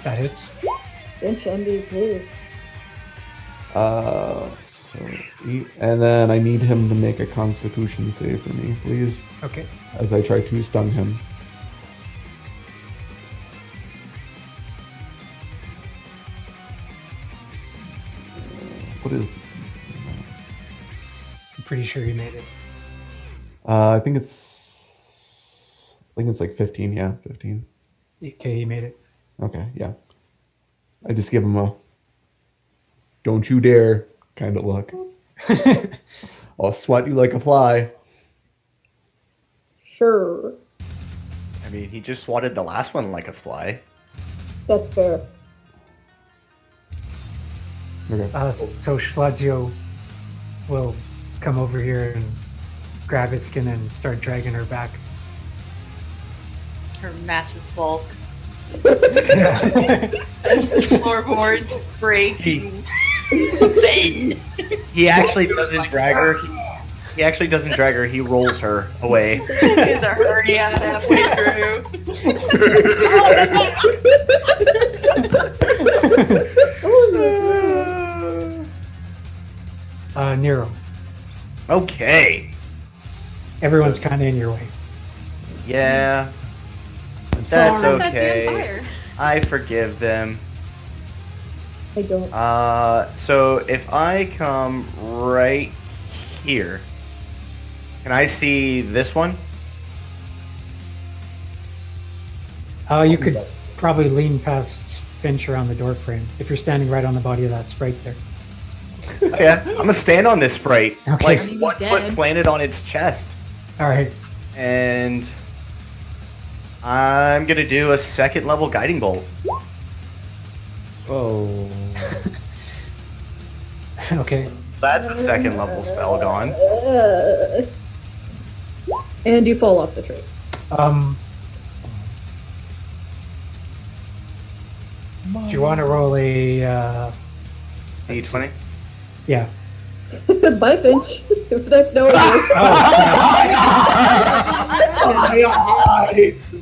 That hits. Finch MVP. So 8, and then I need him to make a Constitution save for me, please, Okay. as I try to stun him. What is this? I'm pretty sure you made it. I think it's like 15. Yeah, 15. Okay, you made it. Okay, yeah. I just give him a don't you dare kind of look. I'll swat you like a fly. Sure. I mean, he just swatted the last one like a fly. That's fair. Okay. So Schladzio will come over here and grab Iskyn and start dragging her back. Her massive bulk. Yeah. Floorboards breaking. He actually doesn't drag her. He actually doesn't drag her. He rolls her away. There's a hernia halfway through. Nero. Okay. Everyone's kind of in your way. Yeah. That's That damn okay. fire. I forgive them. I don't. So if I come right here, can I see this one? You could probably lean past Finch around the door frame if you're standing right on the body of that sprite there. Oh, yeah, I'm gonna stand on this sprite, Okay. like I mean, 1 he's foot dead. planted on its chest, All right. and I'm gonna do a second level guiding bolt. Oh. Okay. That's a second level spell gone. And you fall off the tree. Do you want to roll a? D20. Yeah. Bye, Finch. If that's no you.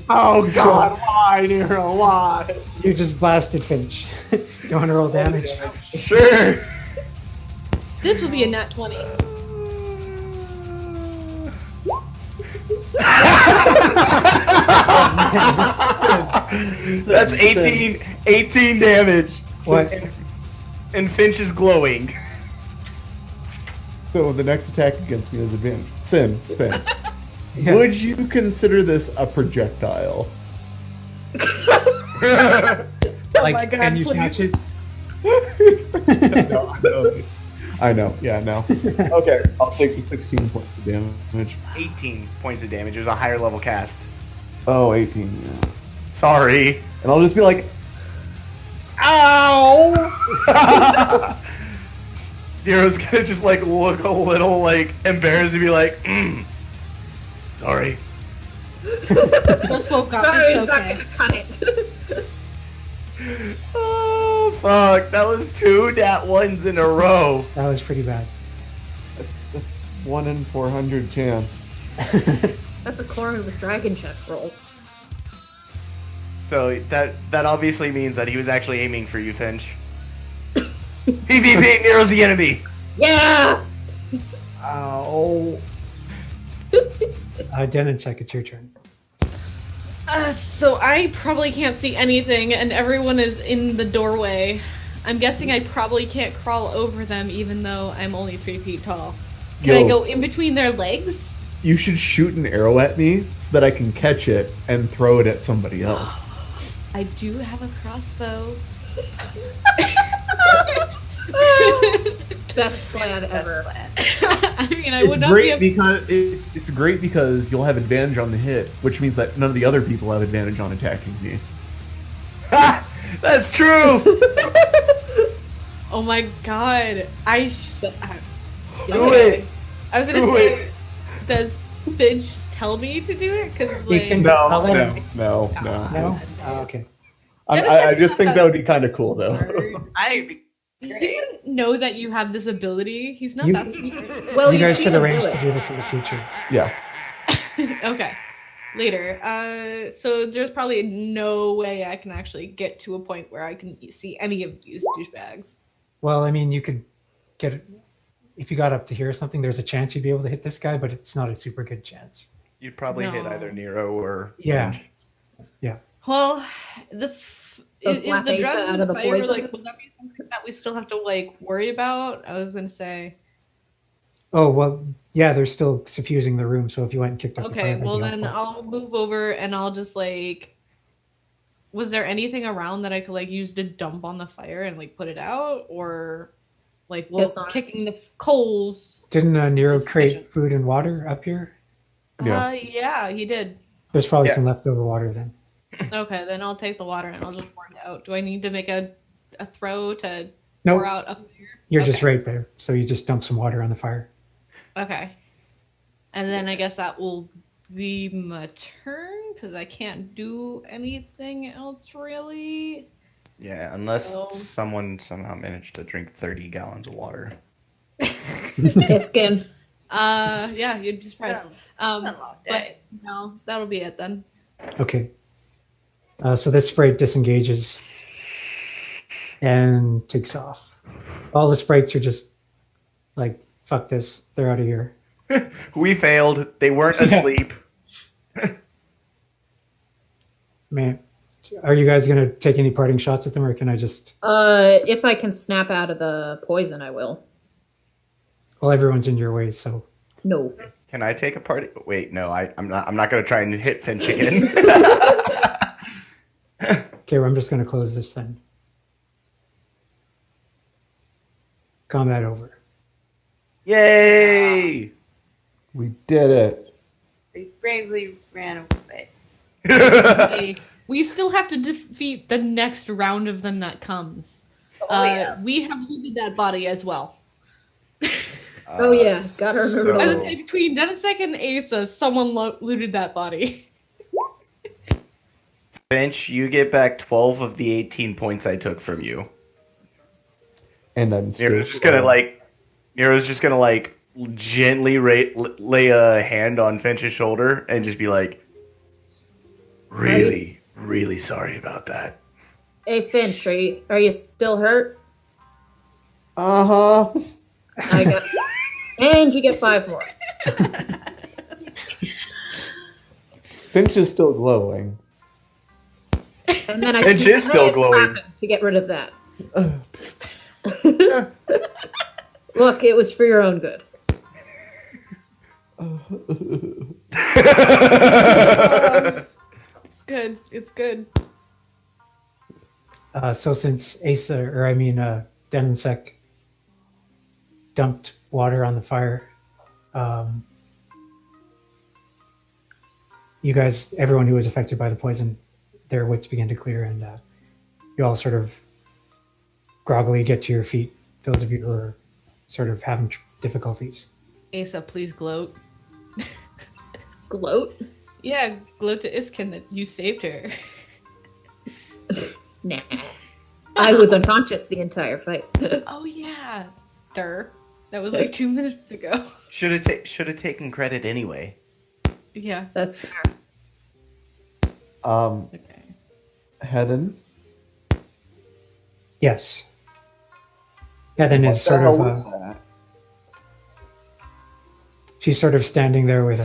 Oh God! Why, Nero? Why? You just blasted Finch. Do you want to roll damage? Sure. This would be a nat 20. That's 18 damage. What? And Finch is glowing. So the next attack against me is advantage. Sin. Yeah. Would you consider this a projectile? Like, my God, can you please. catch it? No, I know. Yeah, no. Okay, I'll take the 16 points of damage. 18 points of damage. It was a higher level cast. Oh, 18. Yeah. Sorry. And I'll just be like, ow! Nero's gonna just like look a little like embarrassed and be like, sorry. Those spoke up. It's okay. cut it. Oh fuck! That was 2 nat 1s in a row. That was pretty bad. That's 1 in 400 chance. That's a corner with dragon chest roll. So that obviously means that he was actually aiming for you, Finch. PvP, Nero's the enemy. Yeah! Ow. Denoncheck, it's your turn. So I probably can't see anything, and everyone is in the doorway. I'm guessing I probably can't crawl over them, even though I'm only 3 feet tall. Can I go in between their legs? You should shoot an arrow at me so that I can catch it and throw it at somebody else. I do have a crossbow. Best plan ever. I mean, I would It's not great be. because it's great because you'll have advantage on the hit, which means that none of the other people have advantage on attacking me. Ha! That's true. Oh my god! Do it. I was gonna Do say, it. does Finch tell me to do it? Because You like, can- No, I'll let him- No. No? Okay. I just think that would be kind of cool, though. I'd be he great. didn't know that you have this ability. He's not You- that smart. Well, you you've guys seen should him arrange do to it. do this in the future. Yeah. Okay. Later. So there's probably no way I can actually get to a point where I can see any of these douchebags. Well, I mean, you could get, if you got up to here or something, there's a chance you'd be able to hit this guy, but it's not a super good chance. You'd probably hit No. either Nero or Yeah. Finch. Well, Don't is slap the Asa drugs out and of the fire poison. like will that be something that we still have to like worry about? I was gonna say. Oh, well, yeah, they're still suffusing the room, so if you went and kicked up the fire, Okay, that'd well be then helpful. I'll move over and I'll just like. Was there anything around that I could like use to dump on the fire and like put it out, or Like, Yes, on it. kicking the coals. Didn't Nero Suspicion. create food and water up here? Yeah. Yeah, he did. There's probably Yeah. some leftover water then. Okay, then I'll take the water and I'll just pour it out. Do I need to make a throw to Nope. pour out up here? You're just Okay. right there. So you just dump some water on the fire. Okay. And then I guess that will be my turn because I can't do anything else really. Yeah, unless Oh. someone somehow managed to drink 30 gallons of water. Iskyn. Yeah, you'd be surprised. Been a long But day. no, that'll be it then. Okay. So this sprite disengages and takes off. All the sprites are just like, fuck this. They're out of here. We failed. They weren't Yeah. asleep. Man, are you guys going to take any parting shots at them or can I just. If I can snap out of the poison, I will. Well, everyone's in your way, so. No. Can I take a party? Wait, no, I'm not. I'm not going to try and hit Finch again. Okay, well, I'm just going to close this then. Combat over. Yay! We did it. They bravely ran away. Hey, we still have to defeat the next round of them that comes. Yeah. We have looted that body as well. Oh, yeah, gotta remember I that. would say between Denisek and Asa, someone looted that body. Finch, you get back 12 of the 18 points I took from you. And I'm still. Nero's just gonna like gently lay a hand on Finch's shoulder and just be like, Really, really sorry about that. Hey, Finch, are you still hurt? Uh huh. I got. And you get 5 more. Finch is still glowing. And then I Finch is still slap glowing. him to get rid of that. Look, it was for your own good. It's good. It's good. So since Denisek dumped water on the fire, you guys, everyone who was affected by the poison, their wits begin to clear and you all sort of groggily get to your feet. Those of you who are sort of having difficulties. Asa, please gloat. Gloat? Yeah, gloat to Iskyn that you saved her. Nah. I was unconscious the entire fight. Oh yeah, that was like 2 minutes ago. Should have taken credit anyway. Yeah. That's fair. Okay. Hedden. Yes. Heathen What is the sort hell of. was that? She's sort of standing there with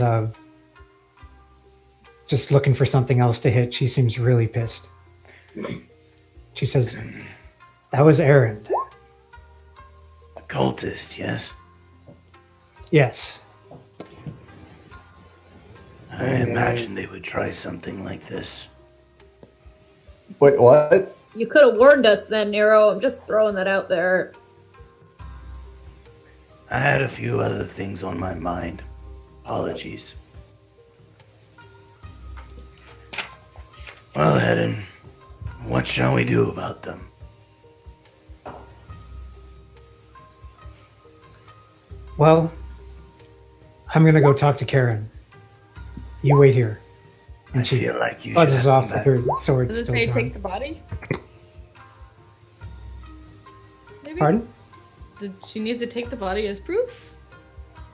just looking for something else to hit. She seems really pissed. She says, "That was Aaron." A cultist, yes? Yes. I imagine they would try something like this. Wait, what? You could have warned us then, Nero. I'm just throwing that out there. I had a few other things on my mind. Apologies. Well, Hedden, what shall we do about them? Well, I'm gonna go talk to Karen. You wait here. I And she feel like you should buzzes have off some with her sword Does it still say drawn. take the body? Maybe? Pardon? Did she need to take the body as proof?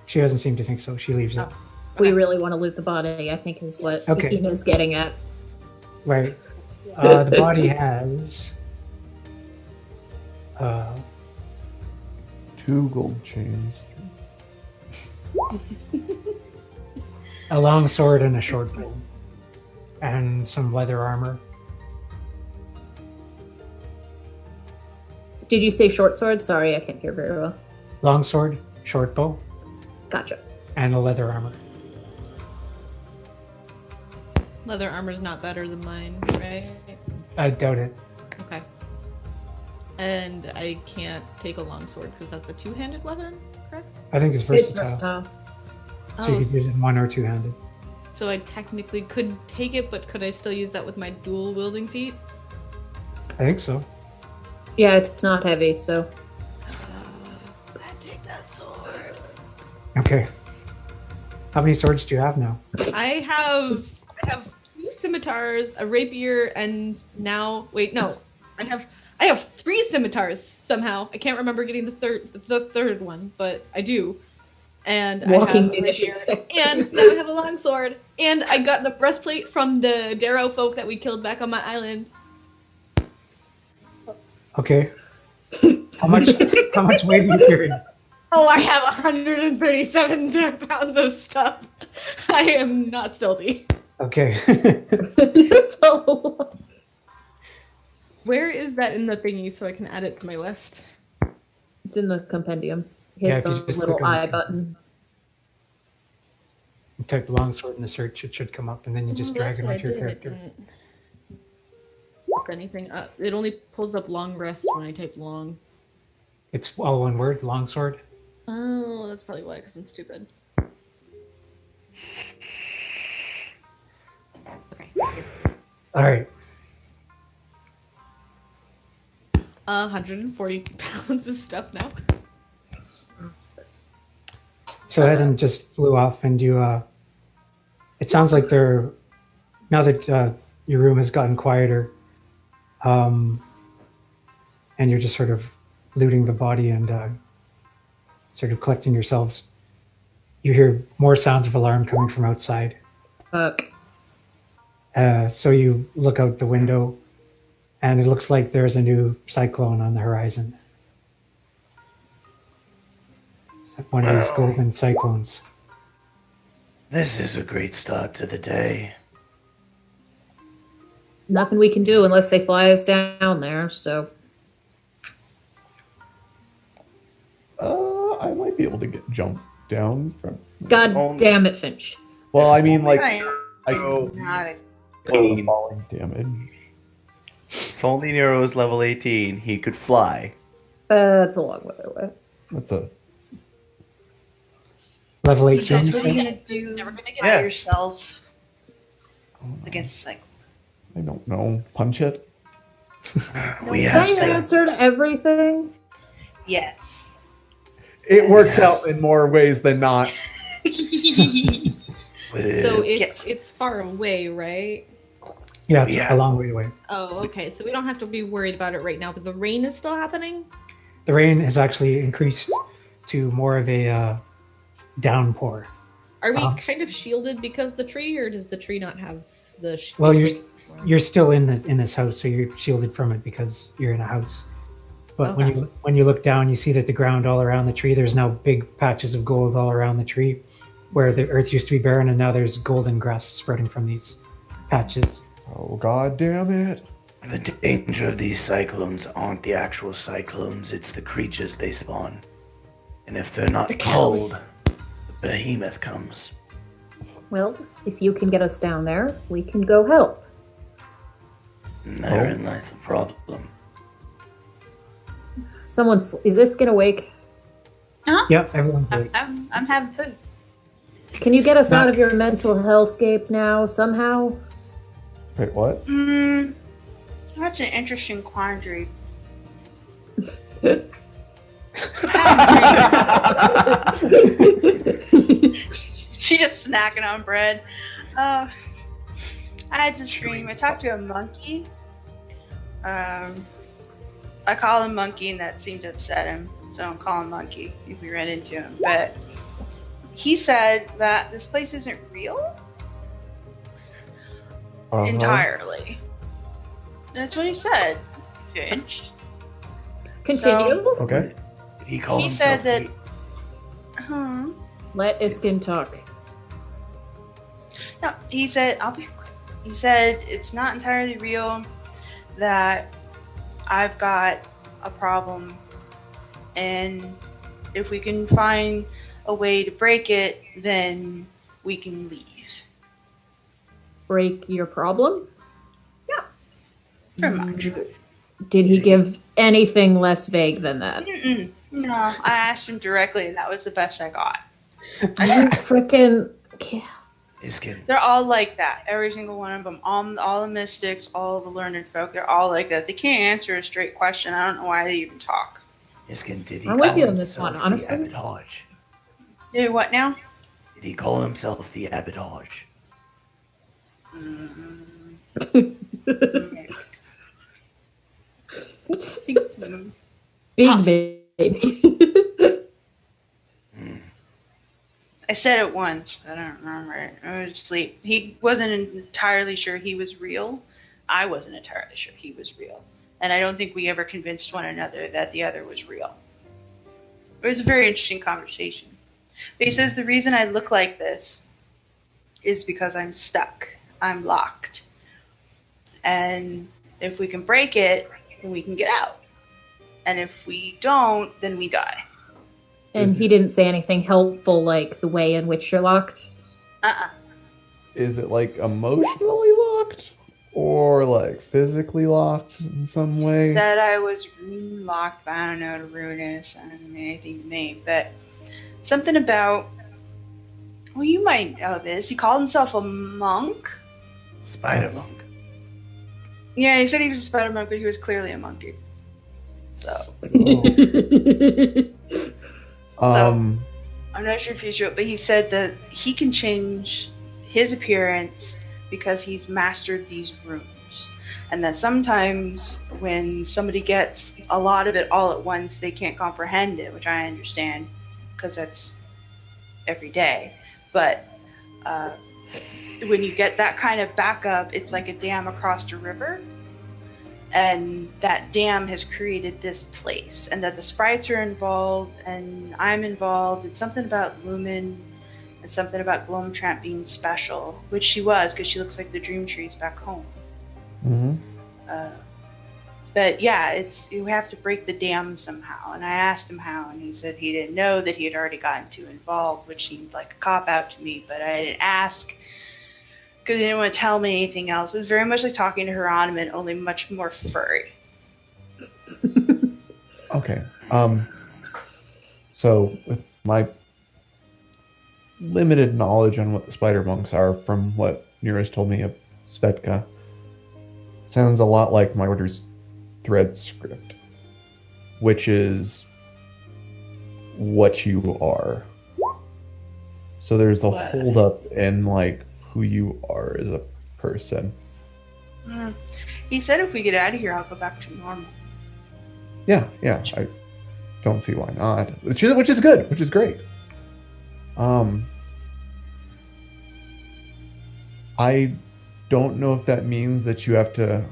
She doesn't seem to think so. She leaves it. Oh. We Okay. really want to loot the body, I think is what Okay. Ina's getting at. Right. The body has 2 gold chains. a long sword and a short bow, and some leather armor. Did you say short sword? Sorry, I can't hear very well. Long sword, short bow, Gotcha. and a leather armor. Leather armor's not better than mine, right? I doubt it. Okay. and I can't take a longsword because that's a two-handed weapon, correct? I think it's It's versatile. versatile. So you could use it one or two-handed. So I technically could take it, but could I still use that with my dual wielding feat? I think so. Yeah, it's not heavy, so. I take that sword. Okay. How many swords do you have now? I have 2 scimitars, a rapier, and now I have 3 scimitars somehow. I can't remember getting the third one, but I do. And Walking I have a rapier, munitions. and now I have a longsword, and I got the breastplate from the derro folk that we killed back on my island. Okay. How much weight are you carrying? Oh, I have 137 pounds of stuff. I am not stealthy. Okay. So, Where is that in the thingy so I can add it to my list? it's in the compendium. Hit Yeah, if you the just little click on I the- button. You type longsword in the search, it should come up, and then you just drag it onto your character. Look anything up. It only pulls up long rest when I type long. It's all one word, longsword. Oh, that's probably why, because I'm stupid. Okay. All right. 140 pounds of stuff now. So Eden just flew off, and you. It sounds like they're now that your room has gotten quieter, and you're just sort of looting the body and sort of collecting yourselves. You hear more sounds of alarm coming from outside. Fuck. So you look out the window, and it looks like there's a new cyclone on the horizon. One of these golden cyclones. This is a great start to the day. Nothing we can do unless they fly us down there, so. I might be able to jump down from. God damn it, Finch. Well, I mean, like, I I know not a go falling damage. If only Nero was level 18, he could fly. That's a long way away. That's a. Level That's 18. what are you gonna do Never gonna get by Yeah. yourself against a cycle. I don't know. Punch it. We Is have that your to. answer to everything? Yes. It works out in more ways than not. So Yes. it's far away, right? Yeah, it's Yeah. a long way away. Oh, okay. So we don't have to be worried about it right now, but the rain is still happening? The rain has actually increased to more of a downpour. Are we Uh-huh. kind of shielded because the tree, or does the tree not have the Well, you're still in this house, so you're shielded from it because you're in a house. But Okay. when you look down, you see that the ground all around the tree, there's now big patches of gold all around the tree, where the earth used to be barren, and now there's golden grass spreading from these patches. Oh, god damn it. The danger of these cyclones aren't the actual cyclones, it's the creatures they spawn. And if they're not culled, the behemoth comes. Well, if you can get us down there, we can go help. And therein lies the problem. Is Iskyn awake? Yep, everyone's awake. I'm having food. Can you get us No. out of your mental hellscape now, somehow? Wait, what? That's an interesting quandary. She just snacking on bread. I had this dream. I talked to a monkey. I call him Monkey, and that seemed to upset him. So I don't call him Monkey if we ran into him. But he said that this place isn't real entirely. That's what he said. Finch. Continue. Okay. Did he call He himself said that. the- Let Iskyn talk. No, he said, I'll be quick. He said it's not entirely real, that I've got a problem, and if we can find a way to break it, then we can leave. Break your problem? Pretty much. Did he give anything less vague than that? Mm-mm. No, I asked him directly, and that was the best I got. You freaking. Iskyn, They're all like that. Every single one of them. All the mystics, all the learned folk, they're all like that. They can't answer a straight question. I don't know why they even talk. Iskyn, did he I'm call with you on this one, himself honestly. the Abaddage? Dude, what now? Did he call himself the Abaddage? Big baby. I said it once, but I don't remember it. I was asleep. He wasn't entirely sure he was real. I wasn't entirely sure he was real. And I don't think we ever convinced one another that the other was real. It was a very interesting conversation. But he says the reason I look like this is because I'm stuck. I'm locked. And if we can break it, then we can get out. And if we don't, then we die. And he didn't say anything helpful, like the way in which you're locked? Is it like emotionally locked? Or like physically locked in some way? Said I was rune locked, but I don't know how to rune is. I don't know anything to me. But something about, well, you might know this. He called himself a monk. Spider monk. Yeah, he said he was a spider monk, but he was clearly a monkey. So, I'm not sure if he's true, but he said that he can change his appearance because he's mastered these runes. And that sometimes when somebody gets a lot of it all at once, they can't comprehend it, which I understand because that's every day. But when you get that kind of backup, it's like a dam across a river. And that dam has created this place, and that the sprites are involved, and I'm involved. It's something about Lumen, and something about Gloamtramp being special, which she was, because she looks like the Dream Trees back home. Mm-hmm. But yeah, you have to break the dam somehow. And I asked him how, and he said he didn't know, that he had already gotten too involved, which seemed like a cop-out to me, but I didn't ask because he didn't want to tell me anything else. It was very much like talking to Hieronymus, only much more furry. Okay. So with my limited knowledge on what the spider monks are from what Nero's told me of Kcht-Chtha, sounds a lot like my order's thread script, which is what you are. So there's a holdup in like who you are as a person. He said if we get out of here, I'll go back to normal. Yeah, I don't see why not. Which is good, which is great. I don't know if that means that you have to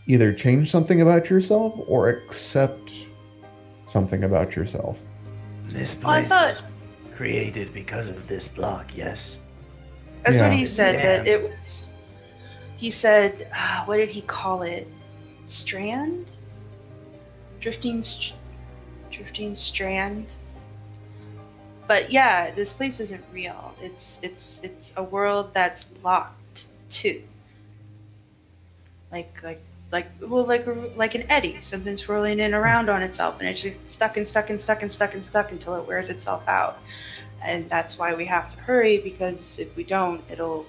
either change something about yourself or accept something about yourself. This Well, I place thought- is created because of this block, yes. That's Yeah. what he said. Yeah. That it was. He said, what did he call it? Strand? Drifting strand. But yeah, this place isn't real. It's a world that's locked too. Like an eddy, something swirling in around on itself, and it's just stuck until it wears itself out. And that's why we have to hurry, because if we don't, it'll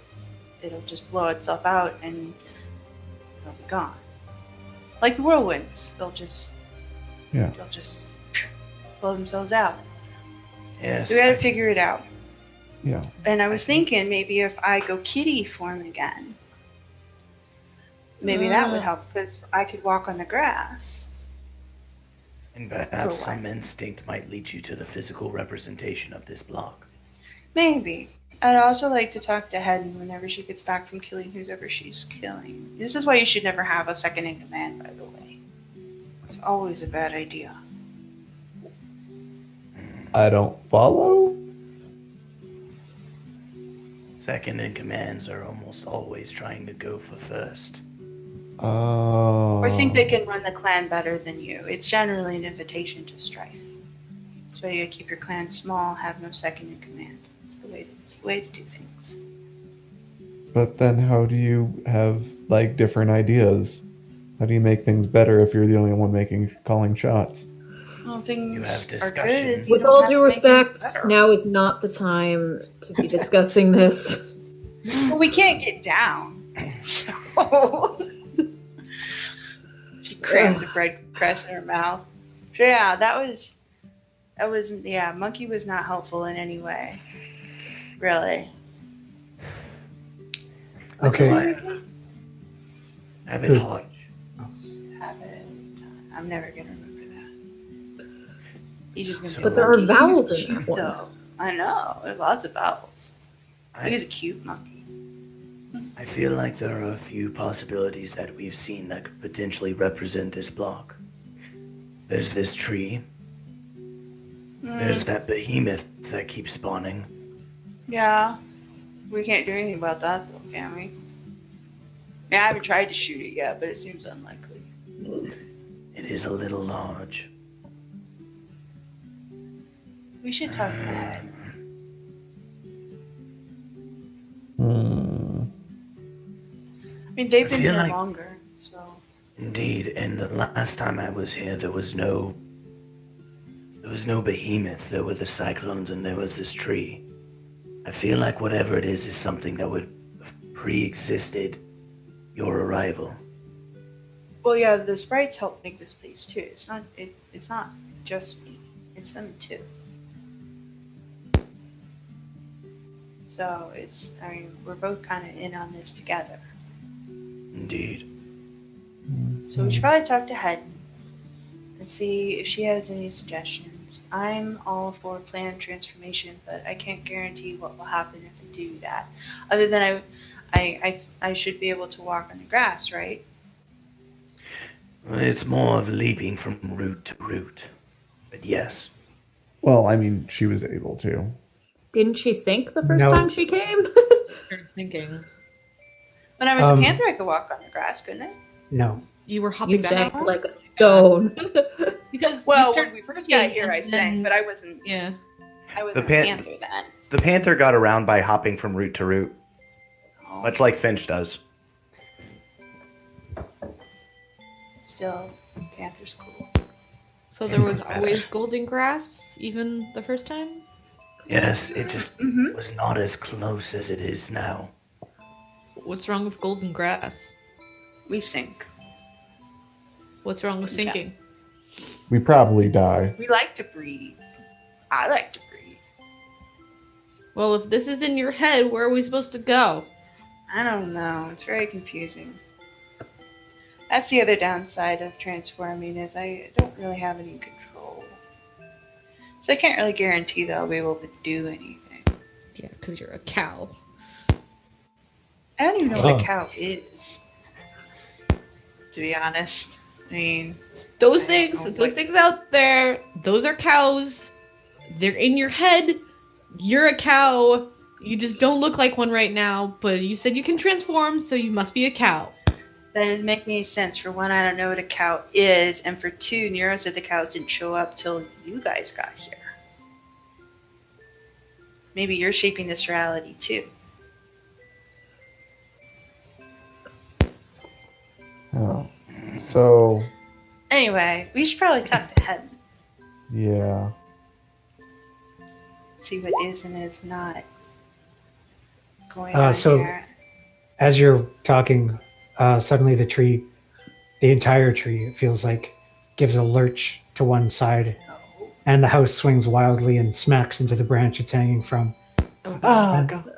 just blow itself out and it'll be gone. Like the whirlwinds, they'll just blow themselves out. Yes. So we gotta figure it out. Yeah. And I was thinking maybe if I go kitty form again, maybe that would help, because I could walk on the grass. And perhaps some instinct might lead you to the physical representation of this block. Maybe. I'd also like to talk to Hedden whenever she gets back from killing whoever she's killing. This is why you should never have a second in command, by the way. It's always a bad idea. I don't follow. Second in commands are almost always trying to go for first. Or think they can run the clan better than you. It's generally an invitation to strife. So you keep your clan small, have no second in command. It's the way to do things. But then how do you have like different ideas How do you make things better if you're the only one calling shots? Well, You things have are discussion. good. You With don't all have due to make them respect, better. now is not the time to be discussing this. Well, we can't get down. So she crams a bread crust in her mouth. So yeah, yeah, monkey was not helpful in any way. Really. What's his Okay. name again? Have it hot. I'm never gonna remember that. He's just gonna be But a there are monkey. vowels He was in that cute, one. though. I know. There's lots of vowels. I, He's a cute monkey. I feel like there are a few possibilities that we've seen that could potentially represent this block. There's this tree. There's that behemoth that keeps spawning. Yeah. We can't do anything about that, though, can we? Yeah, I haven't tried to shoot it yet, but it seems unlikely. It is a little large. We should talk to Ed. I mean, they've been feel here like- longer, so. Indeed, and the last time I was here, there was no behemoth. There were the cyclones, and there was this tree. I feel like whatever it is something that would have pre-existed your arrival. Well, yeah, the sprites help make this place too. It's not just me. It's them too. So we're both kind of in on this together. Indeed. So we should probably talk to Head and see if she has any suggestions. I'm all for planned transformation, but I can't guarantee what will happen if I do that. Other than I should be able to walk on the grass, right? It's more of leaping from root to root. But yes. Well, I mean, she was able to. Didn't she sink the first No. time she came? Started thinking. When I was a panther, I could walk on the grass, couldn't I? No. You were hopping You back. sank like a stone. Because Well, you started when we first got here, I and sang, then- but I wasn't Yeah. a The panther then. The panther got around by hopping from root to root, Oh, much like Finch does. still, panther's cool. So there was always golden grass, even the first time? Yes, it just Mm-hmm. was not as close as it is now. What's wrong with golden grass? We sink. What's wrong with Okay. sinking? We probably die. We like to breathe. I like to breathe. Well, if this is in your head, where are we supposed to go? I don't know. It's very confusing. That's the other downside of transforming is I don't really have any control. So I can't really guarantee that I'll be able to do anything. Yeah, because you're a cow. I don't even know what Oh. a cow is. To be honest. I mean, Those I things, don't know, those like- things out there, those are cows. They're in your head. You're a cow. You just don't look like one right now, but you said you can transform, so you must be a cow. that doesn't make any sense. For one, I don't know what a cow is, and for two, Nero said the cows didn't show up till you guys got here. Maybe you're shaping this reality too. Oh. So, Anyway, we should probably talk to Head. yeah. See what is and is not going on So- here. As you're talking, suddenly the entire tree, it feels like, gives a lurch to one side, Oh. and the house swings wildly and smacks into the branch it's hanging from. Ah, God.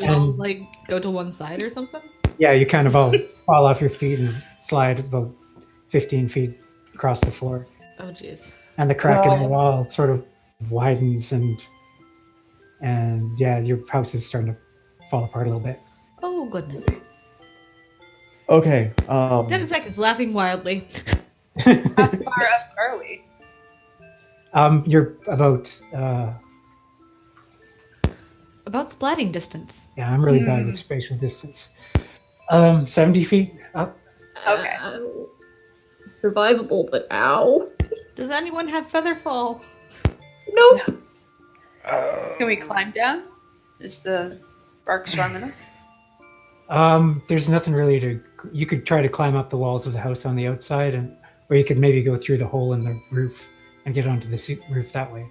You all, like, go to one side or something? Yeah, you kind of all fall off your feet and slide about 15 feet across the floor. Oh, jeez. And the crack in the wall sort of widens, and yeah, your house is starting to fall apart a little bit. Oh, goodness. Okay. Denizek is laughing wildly. How far up are we? You're about About splatting distance. yeah, I'm really bad with spatial distance. 70 feet up. Okay. Survivable, but ow. Does anyone have featherfall? Nope. Can we climb down? Is the bark strong enough? There's nothing really to. You could try to climb up the walls of the house on the outside, or you could maybe go through the hole in the roof and get onto the roof that way,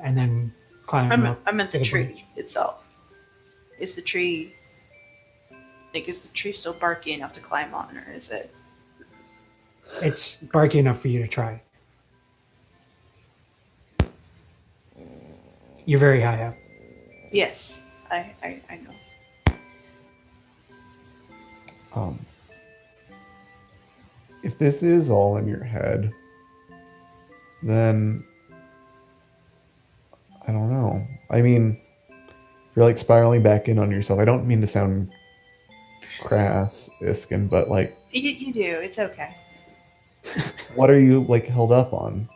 and then climb up. I meant the to tree bridge. itself. Is the tree still barky enough to climb on, or is it? It's barky enough for you to try. You're very high up. Yes, I know. If this is all in your head, then I don't know. I mean, you're like spiraling back in on yourself. I don't mean to sound crass, Iskyn, but like, You do. It's okay. what are you like held up on?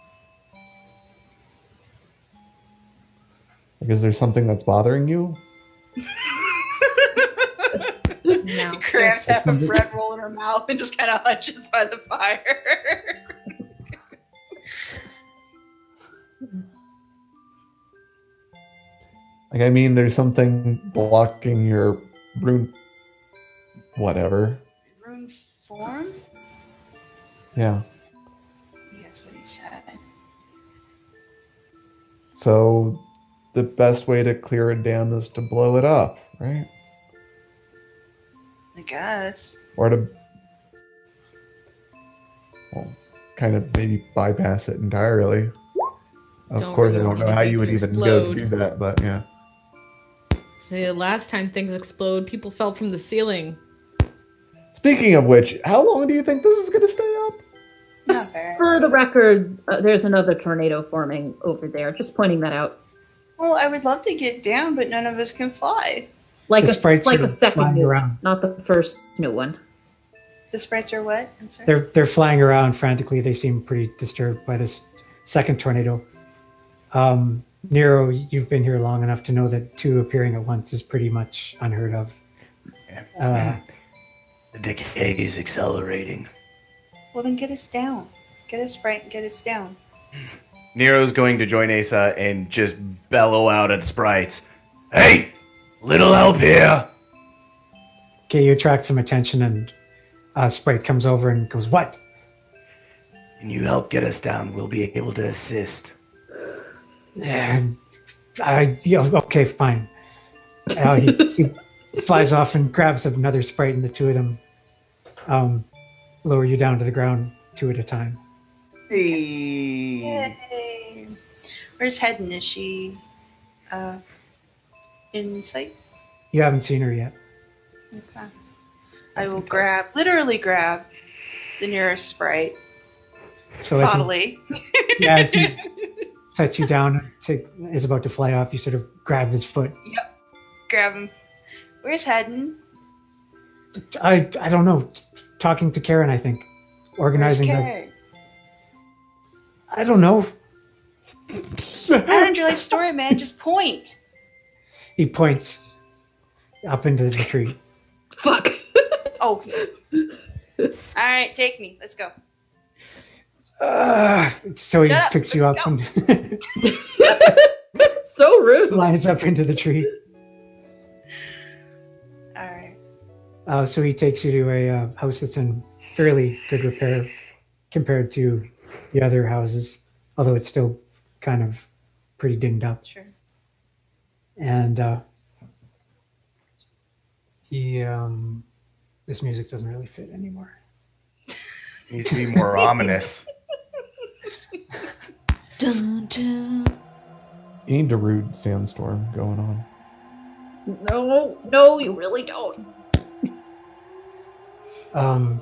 Like, is there something that's bothering you? No. Grabs half a bread roll in her mouth and just kind of hunches by the fire. Like, I mean, there's something blocking your rune, whatever. Rune form? Yeah. That's what he said. So the best way to clear it down is to blow it up, right? I guess. Or to, well, kind of maybe bypass it entirely. Of Don't course, really I don't want know how anything you would to even go to explode. do that, but yeah. See, the last time things explode, people fell from the ceiling. Speaking of which, how long do you think this is going to stay up? Not Just fair. for the record, there's another tornado forming over there. Just pointing that out. Well, I would love to get down, but none of us can fly. Like The sprites like are a second flying new, around. not the first new one. The sprites are what? I'm sorry. They're flying around frantically. They seem pretty disturbed by this second tornado. Nero, you've been here long enough to know that two appearing at once is pretty much unheard of. The decay is accelerating. Well, then get us down. Get a sprite and get us down. Nero's going to join Asa and just bellow out at sprites. Hey! Little help here! Okay, you attract some attention, and Sprite comes over and goes, "What?" Can you help get us down? We'll be able to assist. Yeah, okay, fine. He flies off and grabs another Sprite, and the two of them lower you down to the ground two at a time. Hey. Yay! Where's Hedden? Is she in sight? You haven't seen her yet. Okay. I will literally grab the nearest sprite So as he, bodily. as he sets you down, is about to fly off, you sort of grab his foot. Grab him. Where's Hedden? I don't know. Talking to Karen, I think. Where's Organizing the. Karen? I don't know. I don't your life story, man. Just point. He points up into the tree. Fuck. Okay. All right, take me. Let's go. So he Shut up, picks you up let's and So rude. flies up into the tree. All right. So he takes you to a house that's in fairly good repair compared to the other houses, although it's still kind of pretty dinged up. Sure. And he, this music doesn't really fit anymore. Needs to be more ominous. Dun, dun. You need a rude sandstorm going on. No, you really don't.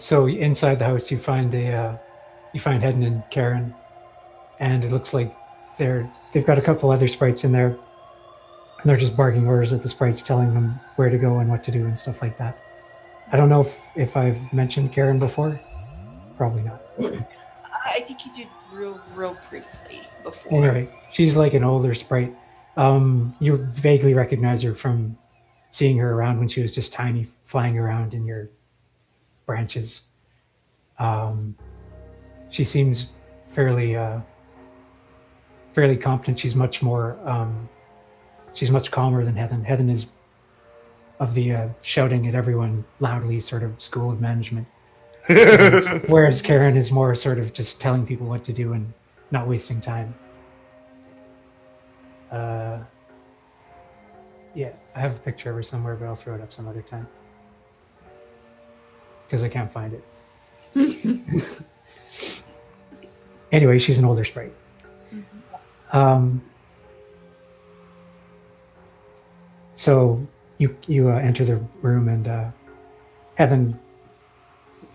So inside the house, you find Hedden and Karen, and it looks like they've got a couple other sprites in there, and they're just barking orders at the sprites, telling them where to go and what to do and stuff like that. I don't know if I've mentioned Karen before. Probably not. I think you did real briefly before. Anyway, she's like an older sprite. You vaguely recognize her from seeing her around when she was just tiny, flying around in your branches. She seems fairly competent. She's much calmer than Hedden. Hedden is of the shouting at everyone loudly sort of school of management. Whereas Karen is more sort of just telling people what to do and not wasting time. Yeah, I have a picture of her somewhere, but I'll throw it up some other time. Because I can't find it. Anyway, she's an older sprite. So you enter the room, and Heaven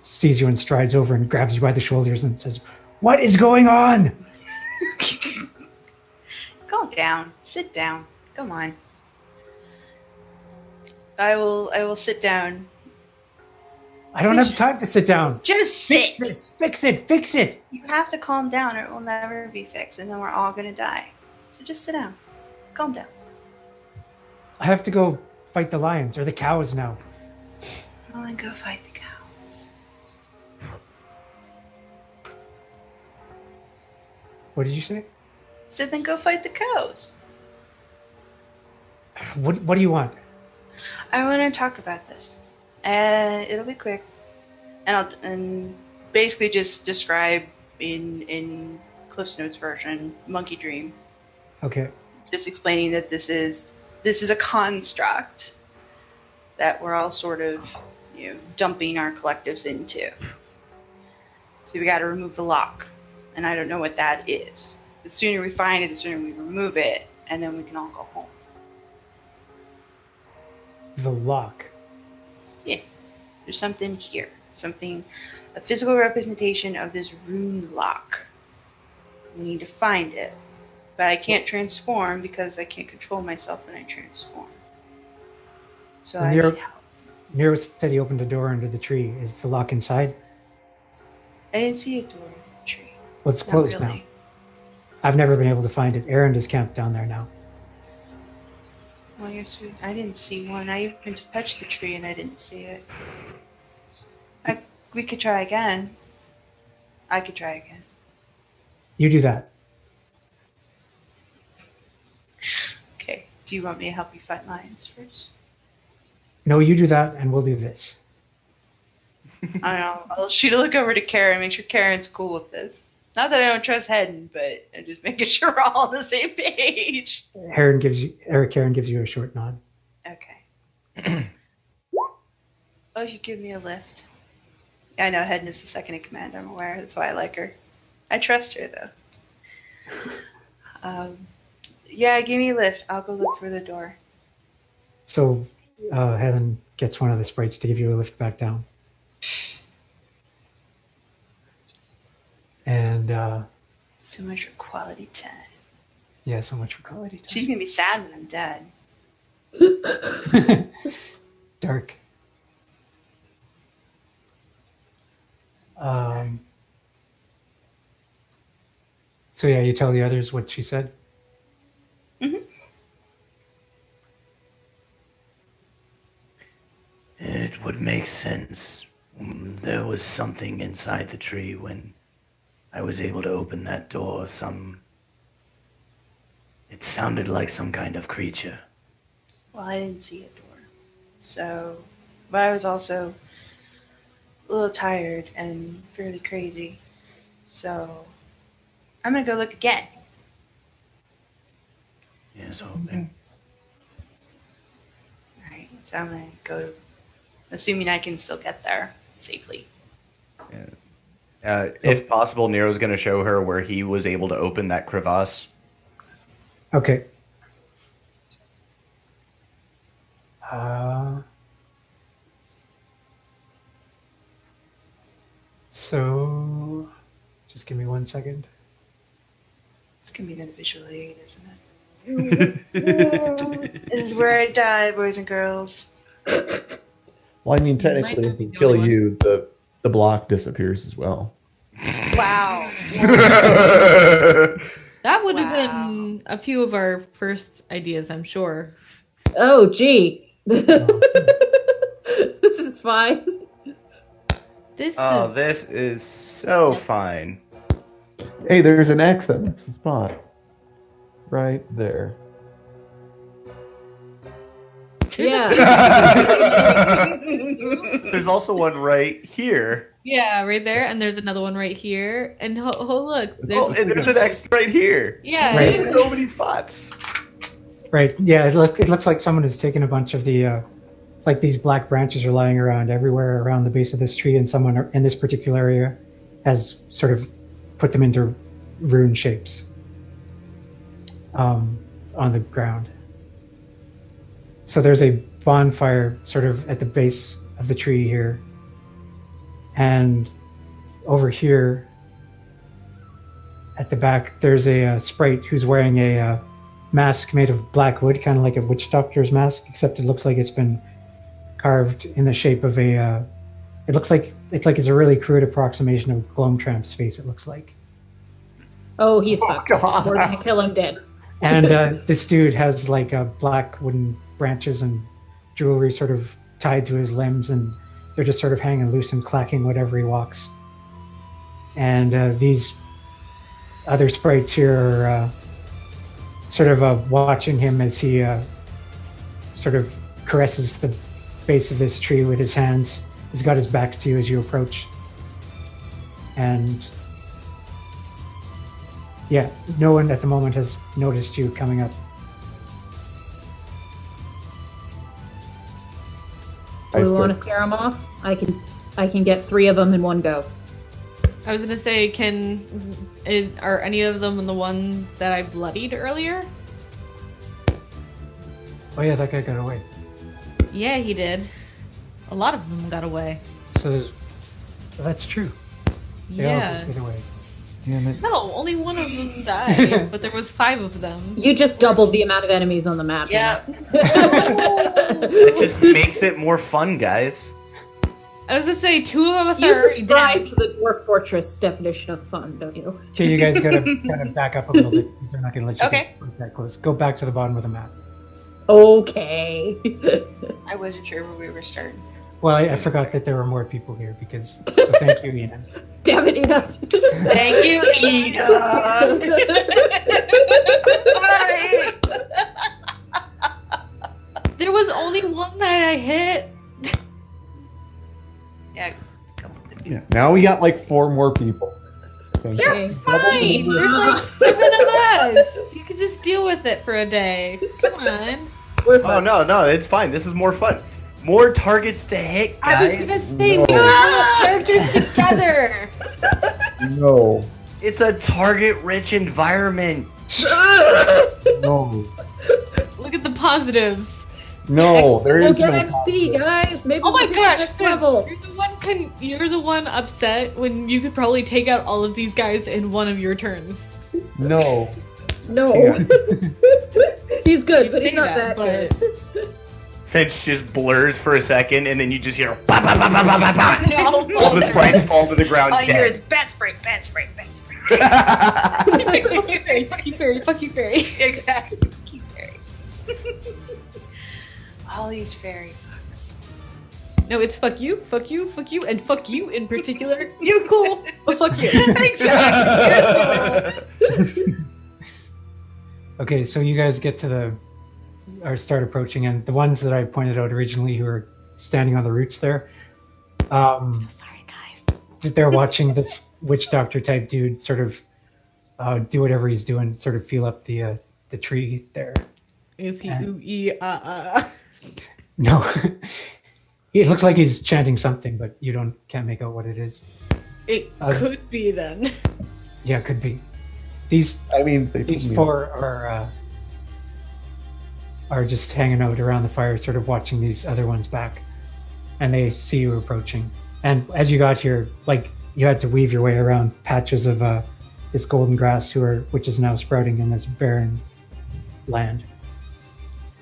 sees you and strides over and grabs you by the shoulders and says, "What is going on?" Calm down. Sit down. Come on. I will sit down. I don't have time to sit down. Just Fix sit. this. Fix it. Fix it. You have to calm down or it will never be fixed and then we're all gonna die. So just sit down. Calm down. I have to go fight the lions or the cows now. Well, then go fight the cows. What did you say? So then go fight the cows. What do you want? I want to talk about this. It'll be quick. And I'll basically just describe in Cliff's Notes version, Monkey Dream. Okay. Just explaining that this is a construct that we're all sort of, dumping our collectives into. So we got to remove the lock, and I don't know what that is. The sooner we find it, the sooner we remove it, and then we can all go home. The lock. Yeah, there's something here, a physical representation of this rune lock. We need to find it. But I can't transform because I can't control myself when I transform. So I need help. Nero said he opened a door under the tree. Is the lock inside? I didn't see a door in the tree. Well, it's Not closed really. now. I've never been able to find it. Aaron is camped down there now. Well, I guess I didn't see one. I even touched the tree and I didn't see it. We could try again. I could try again. You do that. Okay. Do you want me to help you fight lions first? No, you do that, and we'll do this. I don't know. I'll shoot a look over to Karen, make sure Karen's cool with this. Not that I don't trust Hedden, but I'm just making sure we're all on the same page. Karen gives you a short nod. Okay. Oh, you give me a lift. Yeah, I know Hedden is the second in command, I'm aware. That's why I like her. I trust her, though. Yeah, give me a lift. I'll go look for the door. So Helen gets one of the sprites to give you a lift back down. And So much for quality time. yeah, so much for quality time. She's going to be sad when I'm dead. Dark. So yeah, you tell the others what she said? Mm-hmm. It would make sense. There was something inside the tree when I was able to open that door. It sounded like some kind of creature. Well, I didn't see a door. But I was also a little tired and fairly crazy. So I'm going to go look again. Yes, hoping. Alright, so I'm going to go, assuming I can still get there safely. If possible, Nero's going to show her where he was able to open that crevasse. Okay. So just give me 1 second. It's going to be another visual aid, isn't it? This is where I die, boys and girls. Well, I mean, technically, if we be the kill only one. you, the block disappears as well. Wow. That would have Wow. been a few of our first ideas, I'm sure. Oh, gee. This is fine. This is so fine. Hey, there's an X that marks the spot. Right there. Yeah. There's also one right here. Yeah, right there, and there's another one right here. And look, there's And there's an X right here. yeah. Right. There's so many spots. Right. Yeah. It looks like someone has taken a bunch of the like these black branches are lying around everywhere around the base of this tree, and someone in this particular area has sort of put them into rune shapes on the ground. So there's a bonfire sort of at the base of the tree here, and over here at the back there's a sprite who's wearing a mask made of black wood, kind of like a witch doctor's mask, except it looks like it's been carved in the shape of a it looks like it's a really crude approximation of Gloamtramp's face, it looks like. Oh, he's fucked. God. We're gonna kill him dead. And this dude has like black wooden branches and jewelry sort of tied to his limbs, and they're just sort of hanging loose and clacking whatever he walks. And these other sprites here are sort of watching him as he sort of caresses the base of this tree with his hands. He's got his back to you as you approach. And yeah, no one at the moment has noticed you coming up. Do we want to scare him off? I can get 3 of them in one go. I was gonna say, are any of them the ones that I bloodied earlier? Oh yeah, that guy got away. Yeah, he did. A lot of them got away. So that's true. They Yeah. all get away. Damn it. No, only one of them died, but there was 5 of them. You just doubled the amount of enemies on the map. Yeah. It just makes it more fun, guys. I was gonna say 2 of us You are already subscribe dead. to the Dwarf Fortress definition of fun, don't you? Okay, you guys gotta kind of back up a little bit because they're not gonna let you Okay. get that close. Go back to the bottom of the map. Okay. I wasn't sure where we were starting. Well, I forgot that there were more people here because. So thank you, Ian. Damn it, Ina. Thank you, Ina. There was only one that I hit. Yeah. Yeah. Now we got like 4 more people. Thank you. Okay. Fine. There's like 7 of us. You could just deal with it for a day. Come on. We're Oh fine. no, it's fine. This is more fun. More targets to hit, I was guys. gonna say No. more characters together. No. It's a target-rich environment. No. Look at the positives. No. There We'll is get no XP, guys. Maybe Oh my we'll get gosh, next level. You're the one upset when you could probably take out all of these guys in one of your turns. No. No. Yeah. He's good, You but he's say not that that, good. Finch just blurs for a second, and then you just hear bah, bah, bah, bah, bah, bah, bah. No. All the sprites fall to the ground All you hear is dead. bat spray, bat spray, bat spray. Fuck you, fairy. Fuck you, fairy. Fuck you, fairy. Exactly. Keep fairy. All these fairy fucks. No, it's fuck you, and fuck you in particular. You cool, but fuck you. Exactly. Okay, so you guys get to start approaching, and the ones that I pointed out originally who are standing on the roots there, Sorry, guys. they're watching this witch doctor type dude sort of do whatever he's doing, sort of feel up the tree there. Is he And- ooh ee ah? No, it looks like he's chanting something, but you can't make out what it is. It could be then. Yeah, it could be. These I mean, they these put me 4 are just hanging out around the fire, sort of watching these other ones back, and they see you approaching. And as you got here, like you had to weave your way around patches of this golden grass, which is now sprouting in this barren land.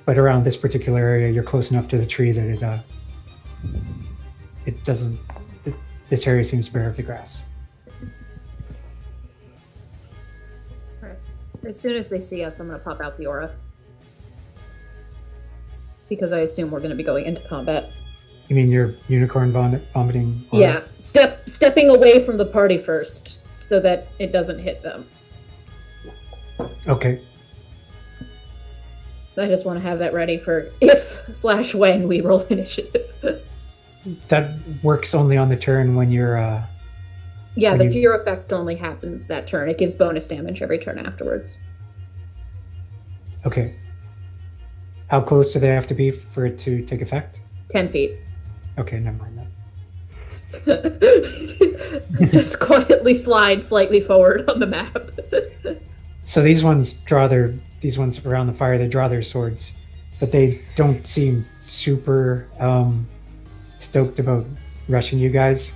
But around this particular area, you're close enough to the tree that it doesn't. This area seems bare of the grass. As soon as they see us, I'm gonna pop out the aura. Because I assume we're gonna be going into combat. You mean your unicorn vomiting? aura? Yeah. Stepping away from the party first, so that it doesn't hit them. Okay. I just want to have that ready for if/when we roll initiative. That works only on the turn when you're. Yeah, When the you- fear effect only happens that turn. It gives bonus damage every turn afterwards. Okay. How close do they have to be for it to take effect? 10 feet. Okay, never mind that. Just quietly slide slightly forward on the map. So these ones around the fire, they draw their swords, but they don't seem super stoked about rushing you guys.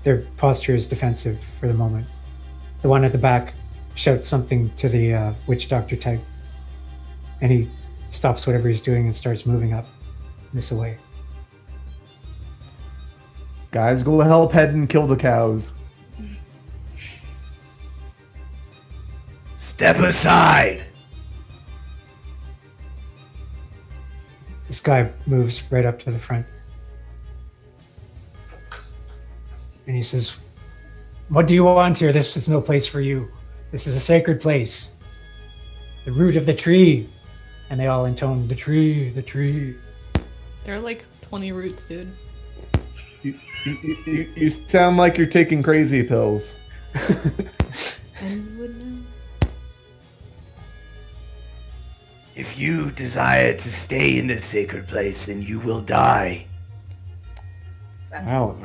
Their posture is defensive for the moment. The one at the back shouts something to the witch doctor type, and he stops whatever he's doing and starts moving up this way. Guys, go help head and kill the cows. Step aside! This guy moves right up to the front. And he says, "What do you want here? This is no place for you. This is a sacred place. The root of the tree." And they all intone, "The tree, the tree." There are like 20 roots, dude. You sound like you're taking crazy pills. And you would know. If you desire to stay in this sacred place, then you will die. Wow.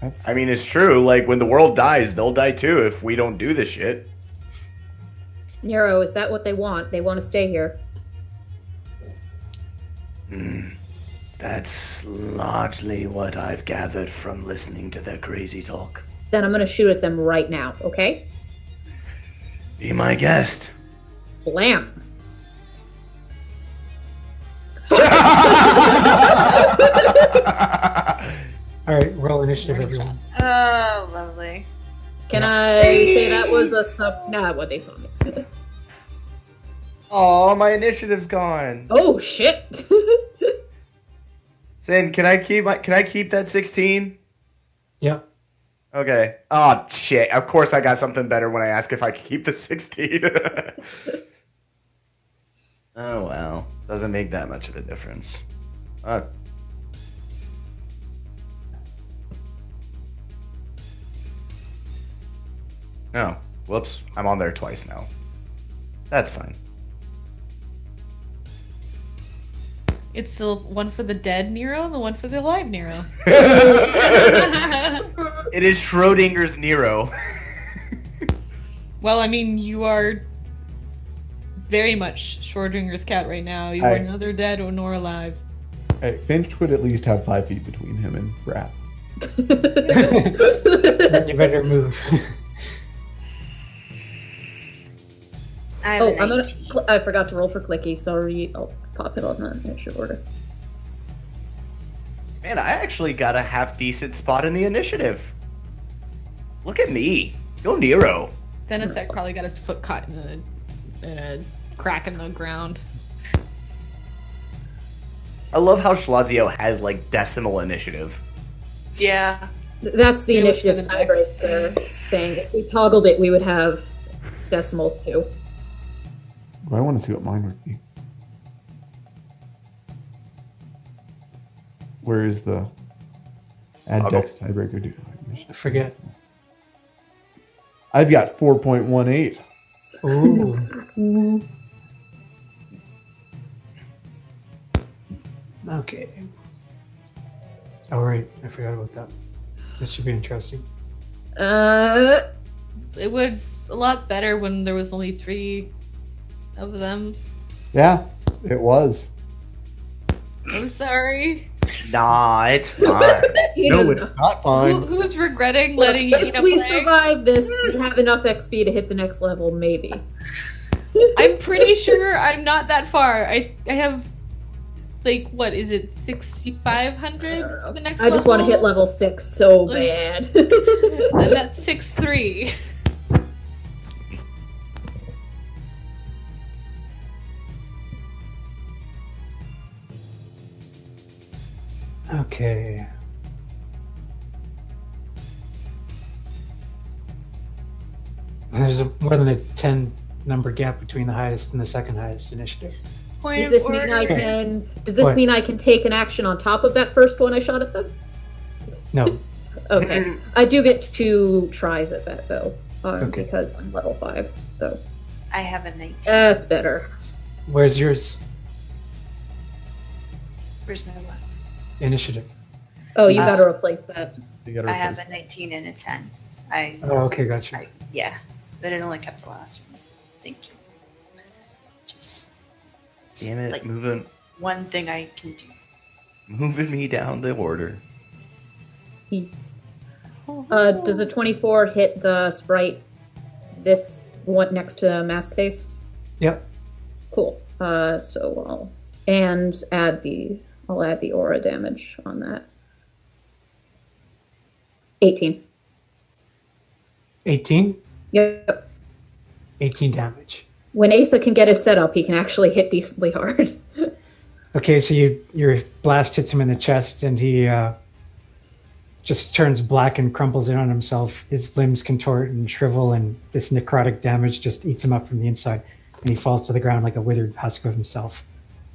That's... I mean, it's true. Like, when the world dies, they'll die too if we don't do this shit. Nero, is that what they want? They want to stay here. That's largely what I've gathered from listening to their crazy talk. Then I'm going to shoot at them right now, okay? Be my guest. Blam! All right, roll initiative, everyone. Oh, lovely. Can I say that was a sub... Nah, what they saw me. Oh, my initiative's gone. Oh, shit! Sin, can I keep that 16? Yeah. Okay. Oh shit. Of course I got something better when I ask if I can keep the 16. Oh well. Doesn't make that much of a difference. No. Whoops. I'm on there twice now. That's fine. It's the one for the dead Nero and the one for the alive Nero. It is Schrodinger's Nero. Well, I mean, you are very much Schrodinger's cat right now. You are neither dead nor alive. Hey, Finch would at least have 5 feet between him and Brat. Then you better move. I have Oh, an I'm gonna. 18. I forgot to roll for Clicky. Sorry, I'll pop it on the initiative order. Man, I actually got a half decent spot in the initiative. Look at me. Go Nero. Denisek probably got his foot caught in a crack in the ground. I love how Schlazio has like decimal initiative. Yeah. That's the It was initiative for the tiebreaker thing. If we toggled it, we would have decimals too. I want to see what mine would be. Where is the add Toggle. dex tiebreaker do? I forget. I've got 4.18. Ooh. Okay. All right, I forgot about that. This should be interesting. It was a lot better when there was only 3 of them. Yeah, it was. I'm sorry. Nah, it's fine. No, it's not fine. Who's regretting letting If Ina we play? survive this, we have enough XP to hit the next level, maybe. I'm pretty sure I'm not that far. I have, like, what is it, 6,500 for the next I just want to hit level 6 so Like- bad. I'm at 6,300. Okay. There's more than a 10 number gap between the highest and the second highest initiative. point Does this of mean I order. can? Does this What? mean I can take an action on top of that first one I shot at them? No. Okay, I do get 2 tries at that though, Okay. because I'm level 5. So I have a 19. that's better. Where's yours? Where's my what? Initiative. Oh, you Uh, got to replace that. You gotta I have replace a 19 and a 10. I Oh, okay, gotcha. yeah, but it only kept the last one. Thank you. Just Damn it, like moving one thing I can do. me down the order. Does a 24 hit the sprite? This one next to mask face. Yep. Cool. So I'll add the aura damage on that. 18. 18? Yep. 18 damage. When Asa can get his setup, he can actually hit decently hard. Okay, so your blast hits him in the chest, and he just turns black and crumples in on himself. His limbs contort and shrivel, and this necrotic damage just eats him up from the inside, and he falls to the ground like a withered husk of himself.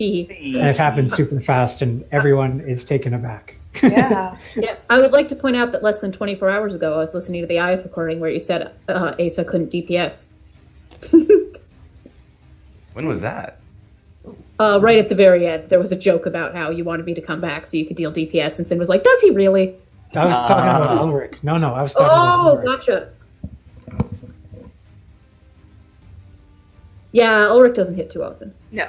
And it happens super fast, and everyone is taken aback. Yeah. Yeah, I would like to point out that less than 24 hours ago, I was listening to the IF recording where you said Asa couldn't DPS. When was that? Right at the very end, there was a joke about how you wanted me to come back so you could deal DPS, and Sin was like, "Does he really?" I was talking about Ulrich. No, I was talking about Oh, Ulrich. gotcha. Yeah, Ulrich doesn't hit too often. No.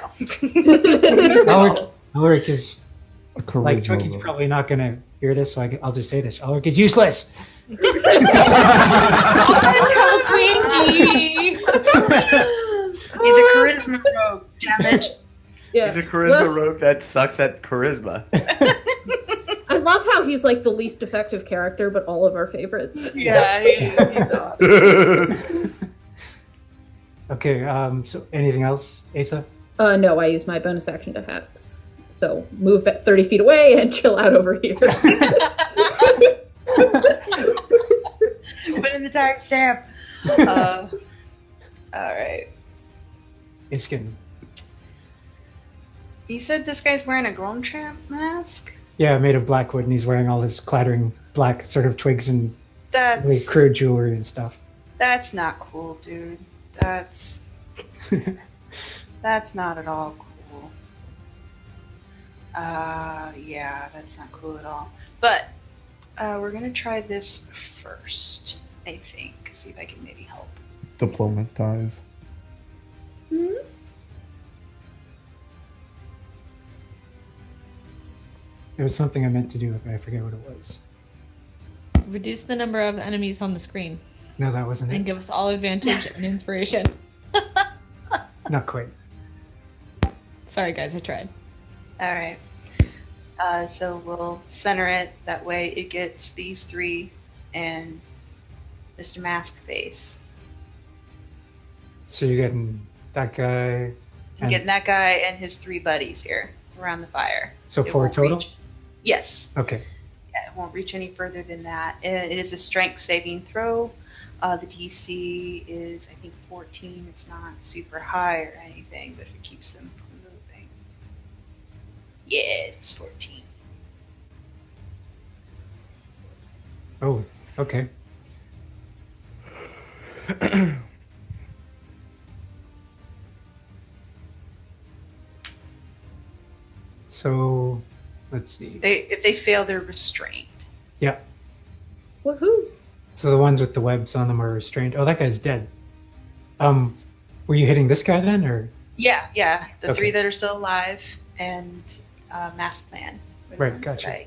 Ulrich is, a charisma like, Clicky's roll. probably not going to hear this, so I'll just say this. Ulrich is useless! Twinkie! He's a charisma rogue, damn it. Yeah. He's a charisma Well, rogue that sucks at charisma. I love how he's like the least effective character, but all of our favorites. Yeah, he's awesome. Okay, so anything else, Asa? No, I use my bonus action to hex. So move back 30 feet away and chill out over here. Put in the timestamp. Alright. Iskyn. You said this guy's wearing a Glom Tramp mask? Yeah, made of black wood, and he's wearing all this clattering black sort of twigs and really That's crude jewelry and stuff. that's not cool, dude. That's not at all cool. Yeah, that's not cool at all. But we're gonna try this first, I think. See if I can maybe help. Diplomatize. There was something I meant to do, but I forget what it was. Reduce the number of enemies on the screen No, that wasn't and it. give us all advantage and inspiration. Not quite. Sorry, guys, I tried. Alright. So we'll center it. That way it gets these 3 and Mr. Mask Face. So you're getting that guy. I'm getting that guy and his 3 buddies here around the fire. So It 4 won't total? reach- Yes. Okay. Yeah, it won't reach any further than that. It is a strength saving throw. The DC is, I think, 14. It's not super high or anything, but it keeps them from moving. Yeah, it's 14. Oh, okay. So, let's see. If they fail, they're restrained. Yeah. Woohoo! So the ones with the webs on them are restrained. Oh, that guy's dead. Were you hitting this guy then, or? Yeah. The Okay. 3 that are still alive and Masked Man. are the Right, ones gotcha.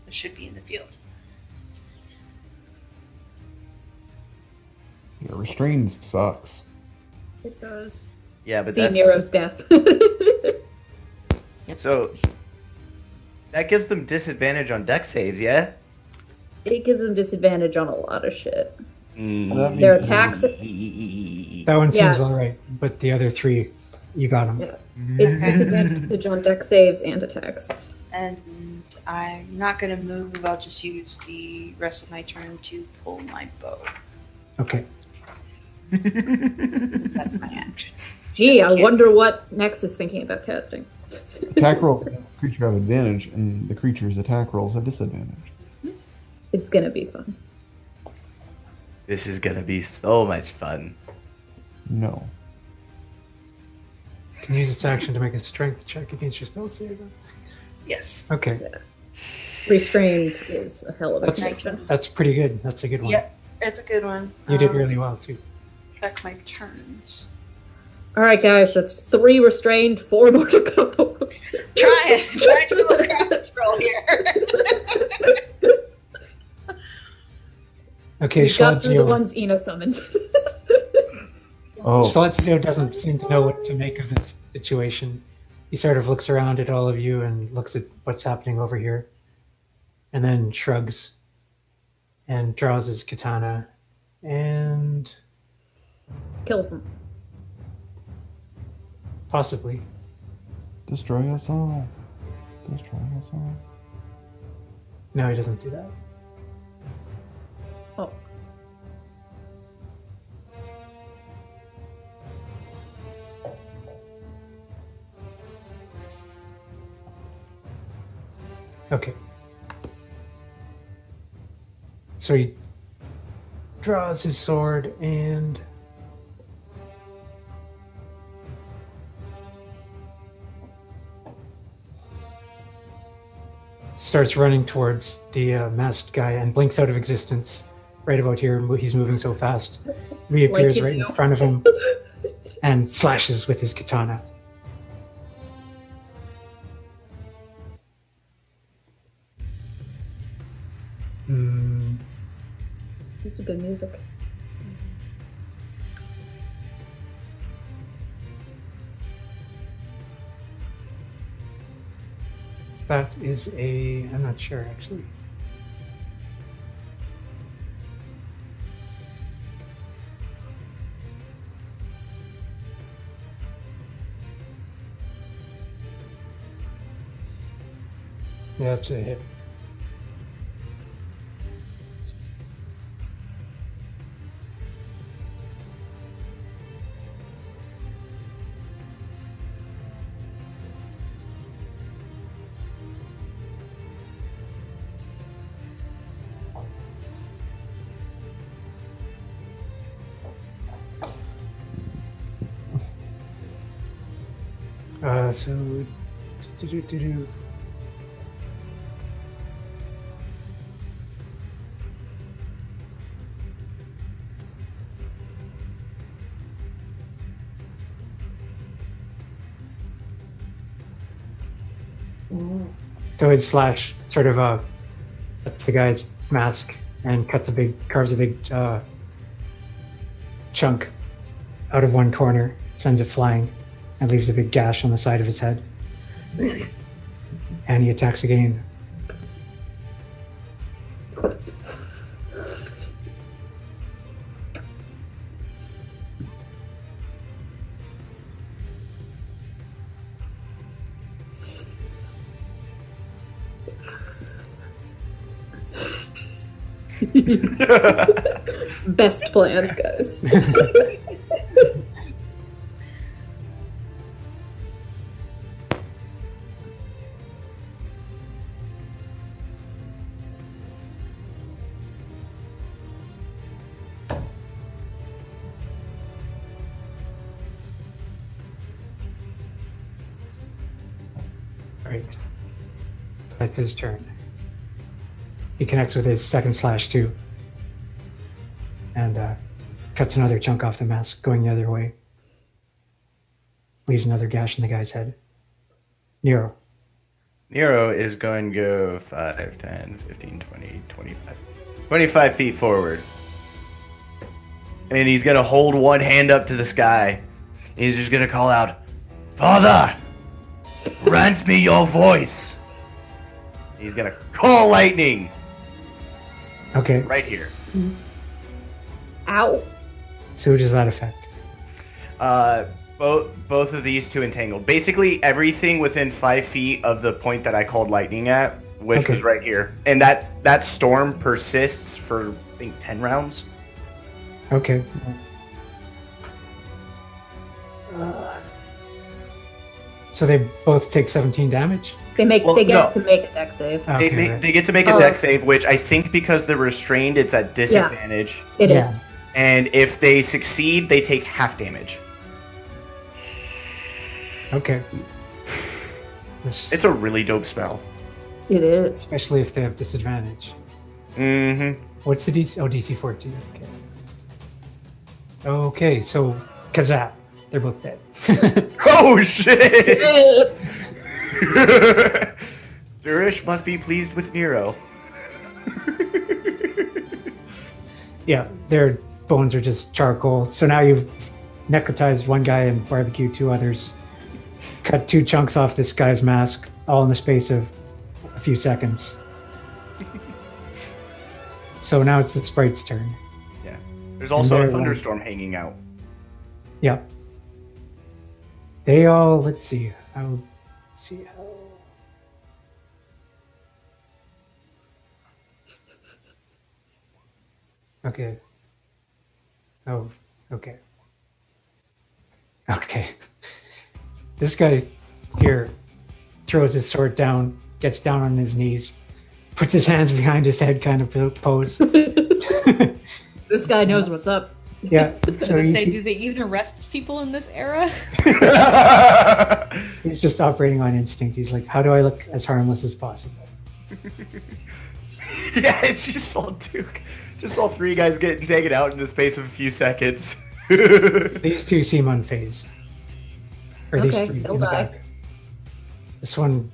that should be in the field. Yeah, restrained sucks. It does. Yeah, but See that's Nero's death. so that gives them disadvantage on deck saves, yeah? It gives them disadvantage on a lot of shit. Mm. Their attacks. That one Yeah. seems alright, but the other 3, you got them. Yeah. It's disadvantage on deck saves and attacks. And I'm not going to move. I'll just use the rest of my turn to pull my bow. Okay. That's my action. Gee, I wonder what Nex is thinking about casting. Attack rolls against the creature have advantage, and the creature's attack rolls have disadvantage. It's gonna be fun. This is gonna be so much fun. No. Can use its action to make a strength check against your spell save. Yes. Okay, Restrained is a hell of a that's connection. that's pretty good. That's a good one. Yep. It's a good one. You did really well too. Check my turns. Alright, guys, that's 3 restrained, 4 more to go. Try to lose crowd control here. Okay, We got through the Schladzio. ones Eno summoned. Oh, Schladzio doesn't seem to know what to make of this situation. He sort of looks around at all of you and looks at what's happening over here, and then shrugs and draws his katana and Kills them. possibly. destroy us all. Destroy us all. No, he doesn't do that. Oh. Okay. So he draws his sword and starts running towards the masked guy and blinks out of existence right about here. He's moving so fast. Reappears you right do. in front of him and slashes with his katana. This is good music. That is a... I'm not sure, actually. Yeah, that's a hit. So... do-do-do-do. So he'd slash sort of at the guy's mask and carves a big chunk out of one corner, sends it flying, and leaves a big gash on the side of his head. And he attacks again. Best plans, guys. Right. That's his turn. He connects with his second slash too. And cuts another chunk off the mask, going the other way. Leaves another gash in the guy's head. Nero. Nero is going to go 5, 10, 15, 20, 25. 25 feet forward. And he's going to hold one hand up to the sky. And he's just going to call out, "Father! Grant me your voice!" He's going to call lightning Okay. right here. Ow. So who does that affect? Both of these two entangled. Basically, everything within 5 feet of the point that I called lightning at, which Okay. was right here. And that storm persists for, I think, 10 rounds. Okay. So they both take 17 damage? They Well, get no. to make a deck save. Okay, right. They get to make a Oh. deck save, which I think because they're restrained, it's at disadvantage. It is. Yeah. And if they succeed, they take half damage. Okay. This, It's a really dope spell. It is. especially if they have disadvantage. Mm-hmm. What's the DC? Oh, DC 14. Okay. Okay, so Kcht-Chtha. They're both dead. Oh shit! Durish must be pleased with Nero. Yeah, their bones are just charcoal. So now you've necrotized one guy and barbecued two others. Cut 2 chunks off this guy's mask, all in the space of a few seconds. So now it's the sprite's turn. Yeah. There's also a they're, thunderstorm hanging out. Yeah. They all, let's see. I'll see how. Okay. Oh, okay. Okay. This guy here throws his sword down, gets down on his knees, puts his hands behind his head kind of pose. This guy knows what's up. Yeah. So Do they even arrest people in this era? he's just operating on instinct. He's like, how do I look as harmless as possible? Yeah, it's just all three guys getting taken out in the space of a few seconds. These two seem unfazed. Or these Okay, three they'll in the die. back. This one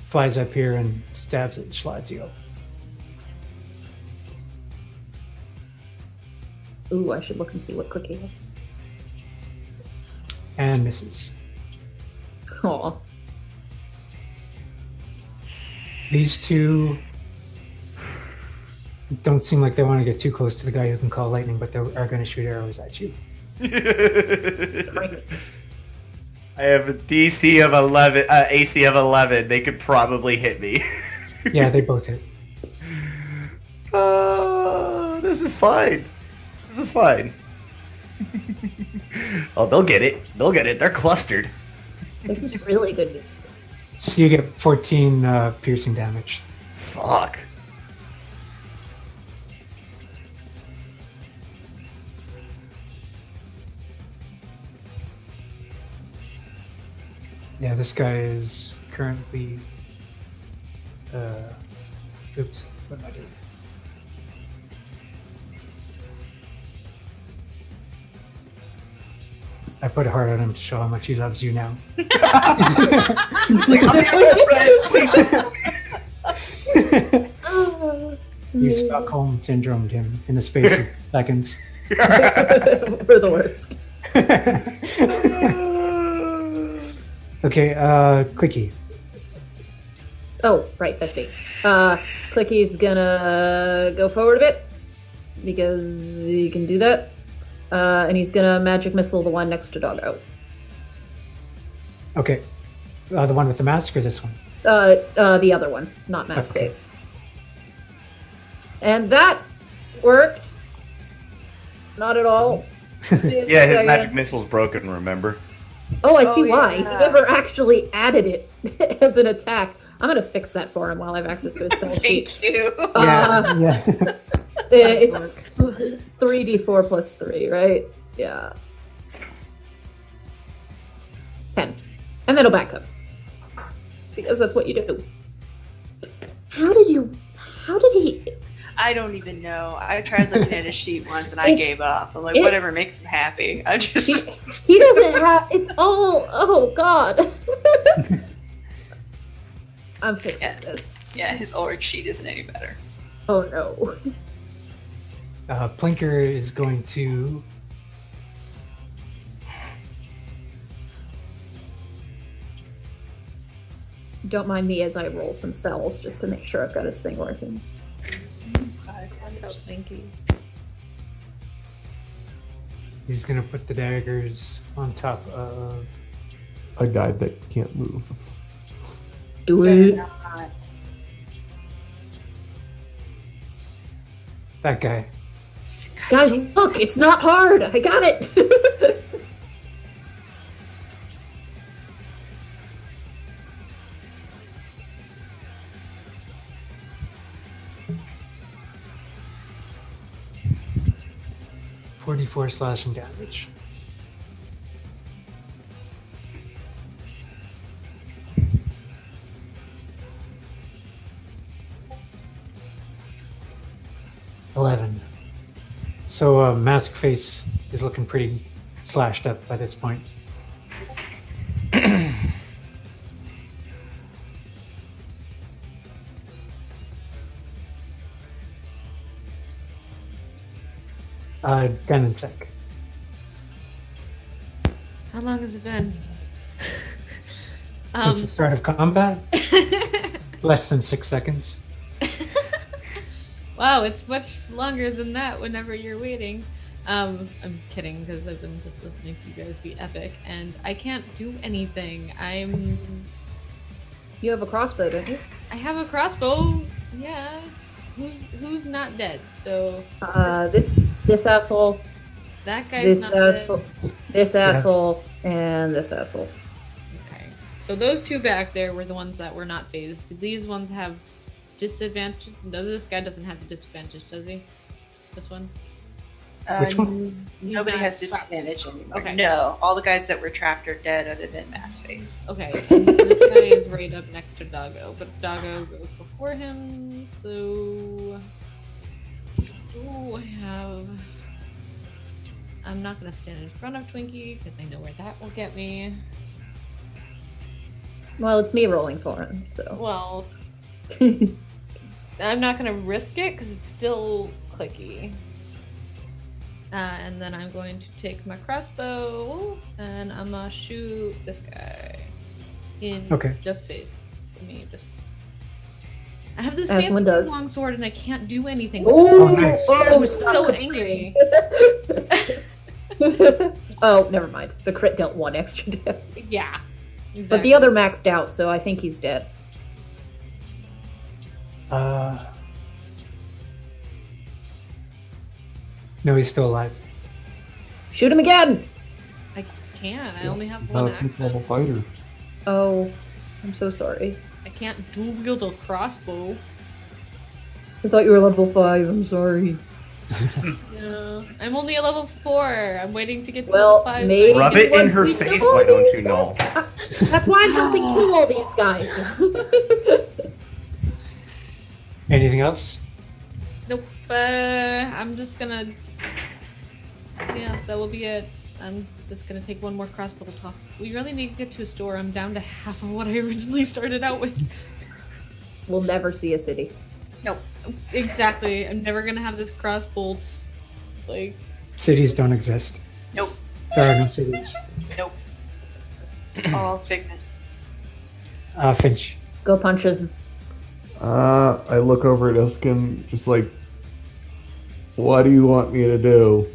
flies up here and stabs at Schlazio. Ooh, I should look and see what Clicky has. And misses. Aw. These two don't seem like they want to get too close to the guy who can call lightning, but they are going to shoot arrows at you. Thanks. I have a DC of 11, AC of 11. They could probably hit me. Yeah, they both hit. This is fine. This is fine. Oh, they'll get it. They'll get it. They're clustered. This is really good news. So you get 14 piercing damage. Fuck. Yeah, this guy is currently. Oops, what am I doing? I put a heart on him to show how much he loves you now. Like, I'm your friend. Please. You Stockholm syndromed him in the space of seconds. We're the worst. Okay, Clicky. Oh, right, that's me. Clicky's gonna go forward a bit because he can do that. And he's gonna magic missile the one next to Doggo. Okay. The one with the mask or this one? The other one, not mask Okay. face. And that worked. Not at all. Yeah, his magic missile's broken, remember? Oh, I see Oh, why. yeah. He never actually added it as an attack. I'm gonna fix that for him while I have access to his spell sheet. Thank you. Yeah. It's 3d4 plus 3, right? Yeah. 10. And then it'll back up. Because that's what you do. How did he... I don't even know. I tried looking at his sheet once and I It- gave up. I'm like, it- whatever makes him happy. I just. He doesn't have... It's all... Oh, God. I'm fixing Yeah. this. Yeah, his org sheet isn't any better. Oh, no. Plinker is going to. Don't mind me as I roll some spells just to make sure I've got his thing working. He's going to put the daggers on top of. A guy that can't move. Do it. That guy. Guys, look, it's not hard. I got it. 4d4 slashing damage. $11. So Mask Face is looking pretty slashed up by this point. Ganonsek. How long has it been? Since the start of combat? Less than 6 seconds. Wow, it's much longer than that whenever you're waiting. I'm kidding because I've been just listening to you guys be epic, and I can't do anything. You have a crossbow, don't you? I have a crossbow. Yeah. Who's not dead? So This asshole, that guy's not dead. this asshole, and this asshole. Okay. So those two back there were the ones that were not phased. Did these ones have disadvantage? No, this guy doesn't have the disadvantage, does he? This one? Which one? Nobody He's not has disadvantage anymore. Okay. No, all the guys that were trapped are dead other than Mass Face. Okay, and this guy is right up next to Doggo, but Doggo goes before him, so... I'm not gonna stand in front of Twinkie, because I know where that will get me. Well, it's me rolling for him, so. Well, I'm not gonna risk it, because it's still Clicky. And then I'm going to take my crossbow, and I'm gonna shoot this guy in the face. Let me just... I have this fancy long sword, and I can't do anything. Oh, nice. I'm so angry. Oh, never mind. The crit dealt 1 extra damage. Yeah. Exactly. But the other maxed out, so I think he's dead. No, he's still alive. Shoot him again! I can't. I only have Not one a level action. fighter. Oh, I'm so sorry. I can't dual wield a crossbow. I thought you were level 5, I'm sorry. Yeah. I'm only a level 4. I'm waiting to get to Well, level 5. maybe Rub it in once her we face, kill all why don't these you know? That's why I'm helping kill all these guys. Anything else? Nope. I'm just gonna... Yeah, that will be it. I'm just gonna take one more crossbow off. We really need to get to a store. I'm down to half of what I originally started out with. We'll never see a city. Nope. Exactly. I'm never gonna have this crossbolts. Like... Cities don't exist. Nope. There are no cities. Nope. It's all figment. Finch. Go punch him. I look over at Iskyn, just like, what do you want me to do?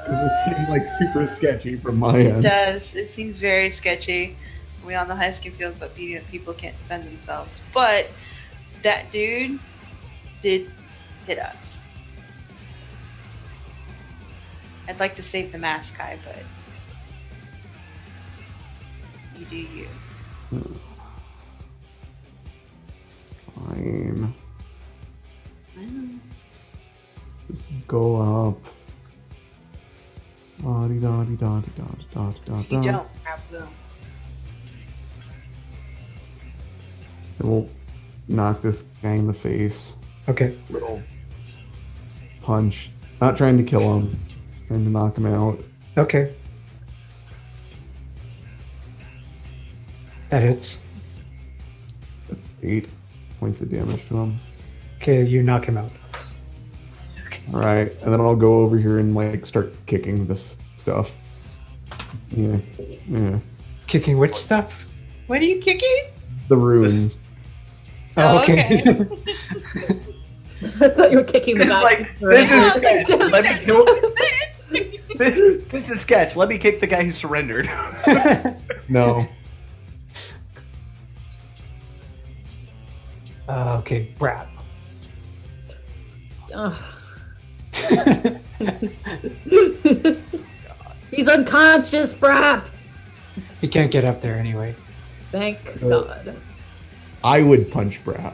Because it seems like super sketchy from my It end. does. It seems very sketchy. We all know how Iskyn feels about people can't defend themselves. But that dude did hit us. I'd like to save the mask guy, but you do you. Fine. I know. Just go up. If you don't, I will. And we'll knock this guy in the face. Okay. Little punch. Not trying to kill him. Trying to knock him out. Okay. That hits. That's 8 points of damage to him. Okay, you knock him out. Alright, and then I'll go over here and like start kicking this stuff. Yeah. Kicking which stuff? What are you kicking? The runes. Oh, okay. I thought you were kicking the It's guy. like, this is sketch. Let me kill... This is sketch. Let me kick the guy who surrendered. No. Okay, Brap. He's unconscious, Brap! He can't get up there anyway. Thank No. God. I would punch Brap.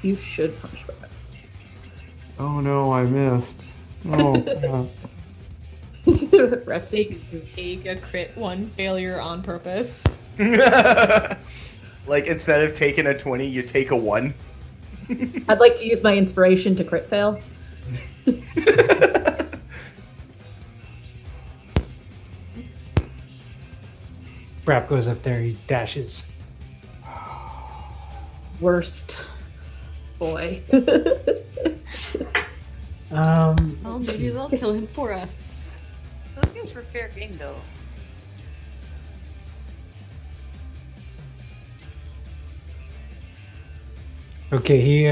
You should punch Brap. Oh no, I missed. Oh, crap. Resting. Take a crit 1 failure on purpose. Like, instead of taking a 20, you take a 1. I'd like to use my inspiration to crit fail. Brap goes up there, he dashes. Worst. Boy. Well, maybe they'll kill him for us. Those games were fair game, though. Okay, he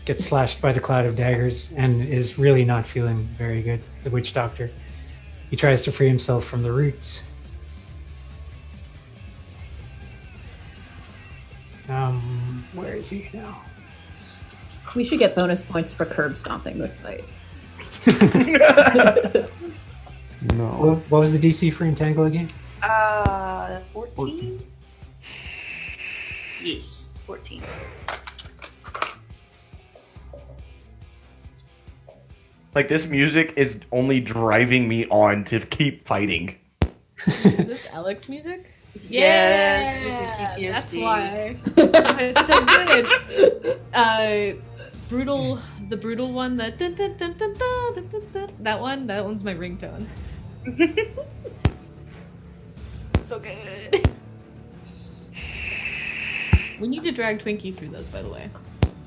gets slashed by the cloud of daggers and is really not feeling very good, the witch doctor. He tries to free himself from the roots. Where is he now? We should get bonus points for curb stomping this fight. No. What was the DC for Entangle again? 14? Yes, 14. Like, this music is only driving me on to keep fighting. Is this Alex music? Yes, Yeah, that's PTSD. why. It's so good. The brutal one, the dun, dun, dun, dun, dun, dun, dun, dun. That one's my ringtone. So good. We need to drag Twinkie through those, by the way.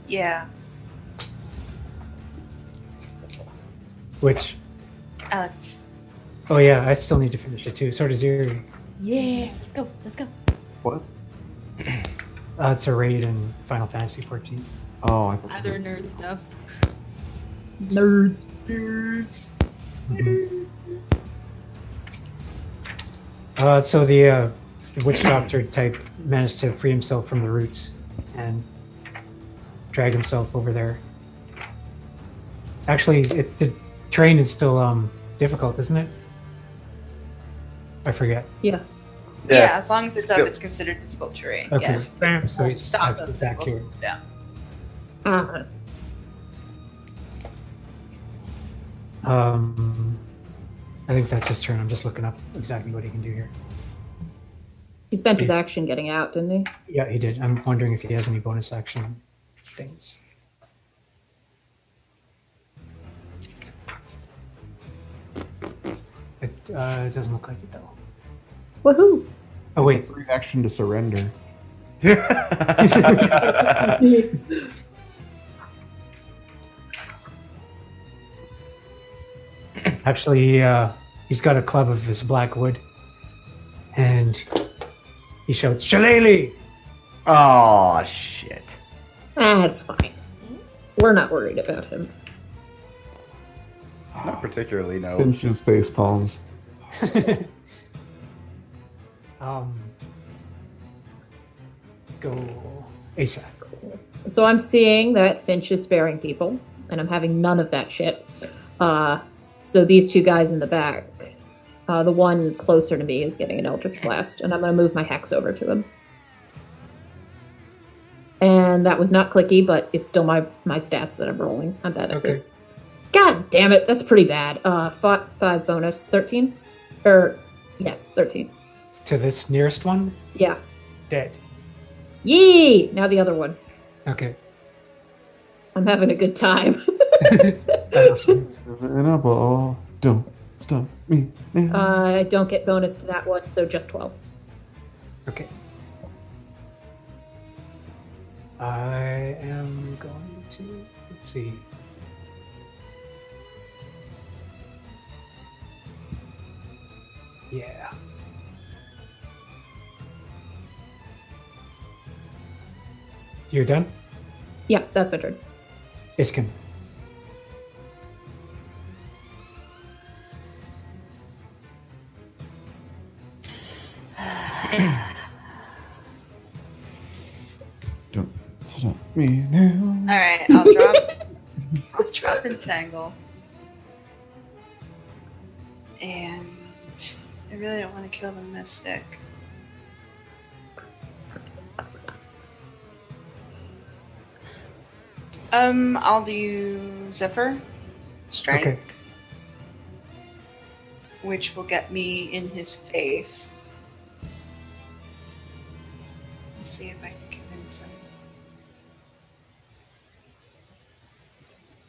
Yeah, Which, Alex. oh yeah, I still need to finish it too. So does Yuri. Yeah, let's go. What? It's a raid in Final Fantasy 14. Oh, I thought. Other nerd stuff. Nerds. So the witch doctor type managed to free himself from the roots and drag himself over there. Actually, the terrain is still difficult, isn't it? I forget. Yeah. Yeah, as long as it's up, Yep. it's considered difficult terrain. Okay, Yeah. bam. So he's Stop actually back here. Yeah. Uh, I think that's his turn. I'm just looking up exactly what he can do here. he spent his action getting out, didn't he? Yeah, he did. I'm wondering if he has any bonus action things. It doesn't look like it though. Woohoo! Oh wait, Free action to surrender. actually, he's got a club of this black wood, and he shouts, "Shillelagh!" Oh, shit. That's fine. We're not worried about him. Not particularly, no. Finch's face palms. Go ASAP. So I'm seeing that Finch is sparing people, and I'm having none of that shit. So these two guys in the back, the one closer to me is getting an Eldritch Blast, and I'm going to move my Hex over to him. And that was not Clicky, but it's still my stats that I'm rolling. I'm bad at Okay. this. God damn it, that's pretty bad. 5 bonus, 13? Yes, 13. To this nearest one, Yeah. dead. Yee! Now the other one. Okay. I'm having a good time. Awesome. And a ball. Don't stop me now. I don't get bonus to that one, so just 12. Okay. I am going to, let's see. Yeah. You're done? Yeah, that's my turn. Iskyn. Don't stop me now. All right, I'll drop. I'll drop Entangle. And I really don't want to kill the Mystic. I'll do Zephyr Strike, Okay. which will get me in his face. Let's see if I can convince him.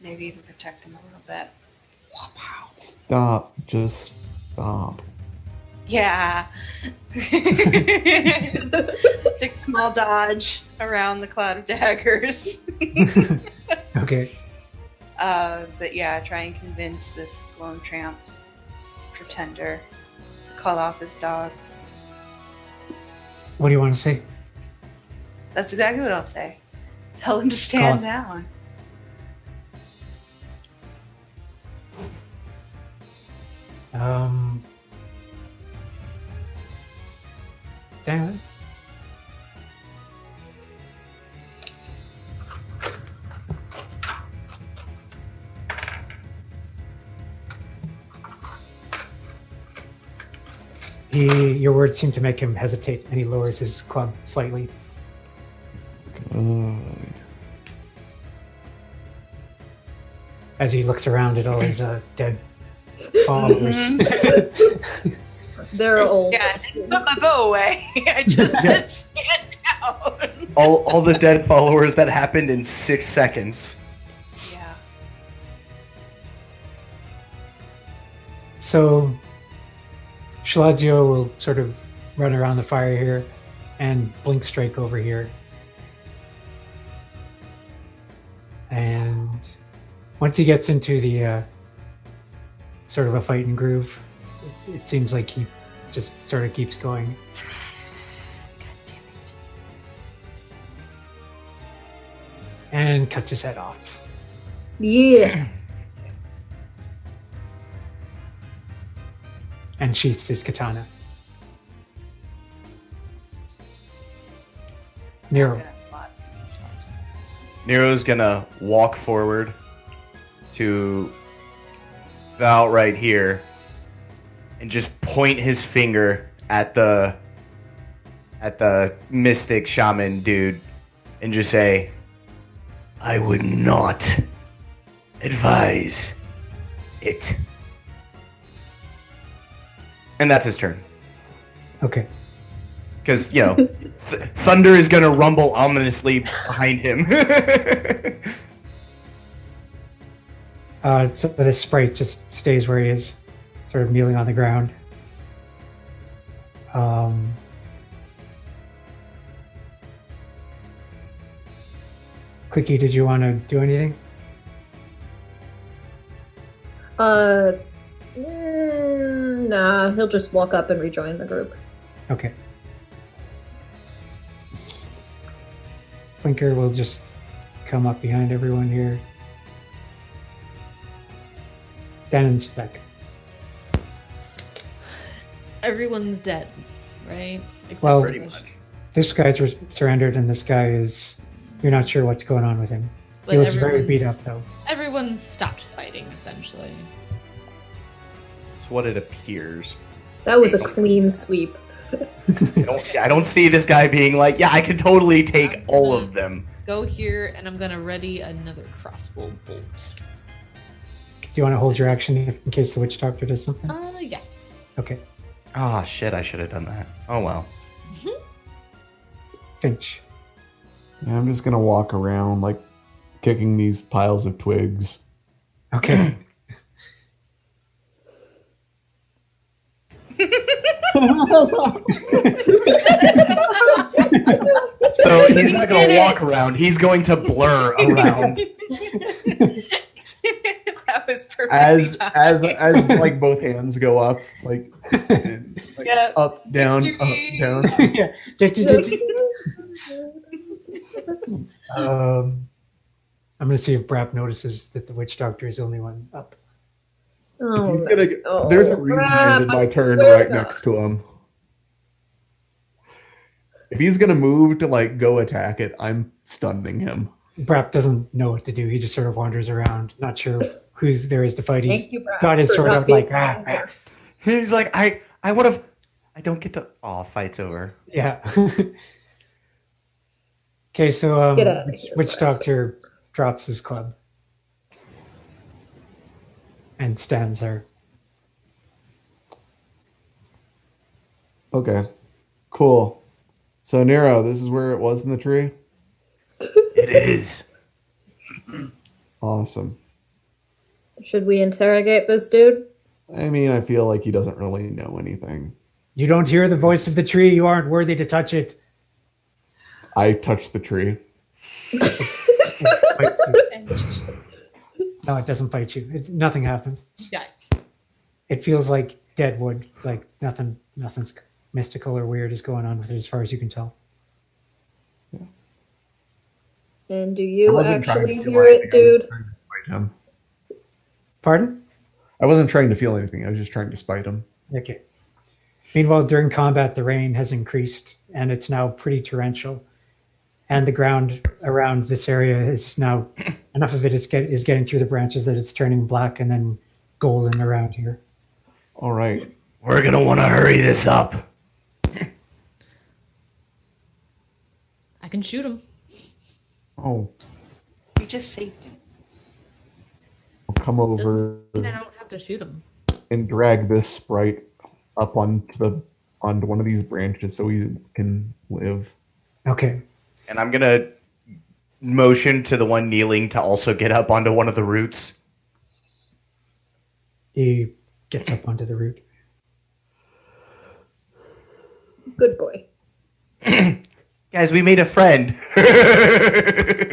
Maybe even protect him a little bit. Wow. Stop. Just stop. Yeah. Take small dodge around the cloud of daggers. Okay. But yeah, try and convince this lone tramp pretender to call off his dogs. What do you want to say? That's exactly what I'll say. Tell him to Call stand it. down. Damn it. Your words seem to make him hesitate, and he lowers his club slightly. God. As he looks around at all his dead followers. They're old. Yeah, I didn't put my bow away. I just said stand down. All the dead followers that happened in 6 seconds. Yeah. So, Shaladzio will sort of run around the fire here and blink strike over here. And once he gets into the sort of a fighting groove, it seems like he just sort of keeps going. God damn it. And cuts his head off. Yeah. And sheaths his katana. Nero. Nero's gonna walk forward to Val right here and just point his finger at the mystic shaman dude and just say, I would not advise it. And that's his turn. Okay. Because, you know, thunder is going to rumble ominously behind him. So this sprite just stays where he is, sort of kneeling on the ground. Clicky, did you want to do anything? Nah, he'll just walk up and rejoin the group. Okay. Blinker will just come up behind everyone here. Danon's back. Everyone's dead, right? Except Well, for Pretty Fish. much. This guy's surrendered, and this guy is. You're not sure what's going on with him. But He looks very beat up, everyone's- though. Everyone's stopped fighting, essentially. That's what it appears. That was a clean sweep. I don't see this guy being like, yeah, I can totally take all of them. Go here, and I'm gonna ready another crossbow bolt. Do you want to hold your action in case the witch doctor does something? Yes. Okay. Ah, shit, I should have done that. Oh well. Finch. Yeah, I'm just gonna walk around like kicking these piles of twigs. Okay. So he's not going to walk around. He's going to blur around. That was perfect. As like both hands go up, like, and, like Yeah. up, down, Victory. up, down. Yeah. I'm going to see if Brap notices that the witch doctor is the only one up. Oh, He's gonna, no. there's a reason I ended my I turn swear right to God. next to him. If he's gonna move to like go attack it, I'm stunning him. Brap doesn't know what to do. He just sort of wanders around, not sure who there is to fight. He's Thank you, Brap, got his for sword not out being like, anger. He's like, I would have. I don't get to. Oh, fight's over. yeah. Okay, so Get outta here, witch Brap. doctor drops his club and stands there. Okay, cool. So Nero, this is where it was in the tree? It is. Awesome. Should we interrogate this dude? I mean, I feel like he doesn't really know anything. You don't hear the voice of the tree. You aren't worthy to touch it. I touched the tree. No, it doesn't bite you. Nothing happens. Yeah. It feels like dead wood. Like nothing's mystical or weird is going on with it as far as you can tell. And do I you wasn't trying actually to feel hear it, anything, I was dude? trying to spite him. Pardon? I wasn't trying to feel anything. I was just trying to spite him. Okay. Meanwhile, during combat, the rain has increased and it's now pretty torrential. And the ground around this area is now, enough of it is getting through the branches that it's turning black and then golden around here. All right. We're gonna want to hurry this up. I can shoot him. Oh, You just saved him. I'll come over I don't have to shoot him. and drag this sprite up onto one of these branches so he can live. Okay. And I'm gonna motion to the one kneeling to also get up onto one of the roots. He gets up onto the root. Good boy. Guys, we made a friend.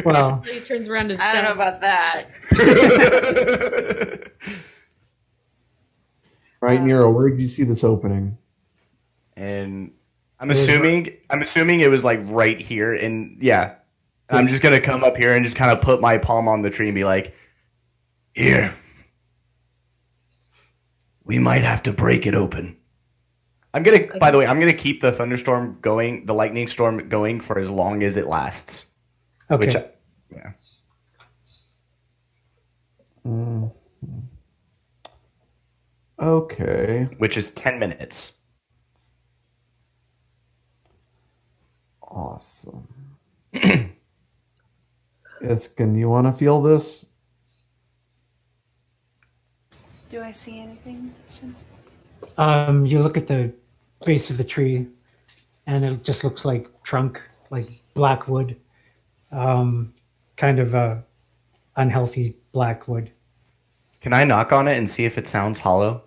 Well, He turns around and I don't know about that. Right, Nero, where did you see this opening? And I'm assuming it was like right here. And yeah, I'm just gonna come up here and just kind of put my palm on the tree and be like, Here. We might have to break it open. by the way, I'm gonna keep the thunderstorm going, the lightning storm going for as long as it lasts. okay. Which, yeah. Mm. Okay. Which is 10 minutes. Awesome. Iskyn, you want to feel this? Do I see anything? You look at the base of the tree, and it just looks like trunk, like black wood, kind of unhealthy black wood. Can I knock on it and see if it sounds hollow?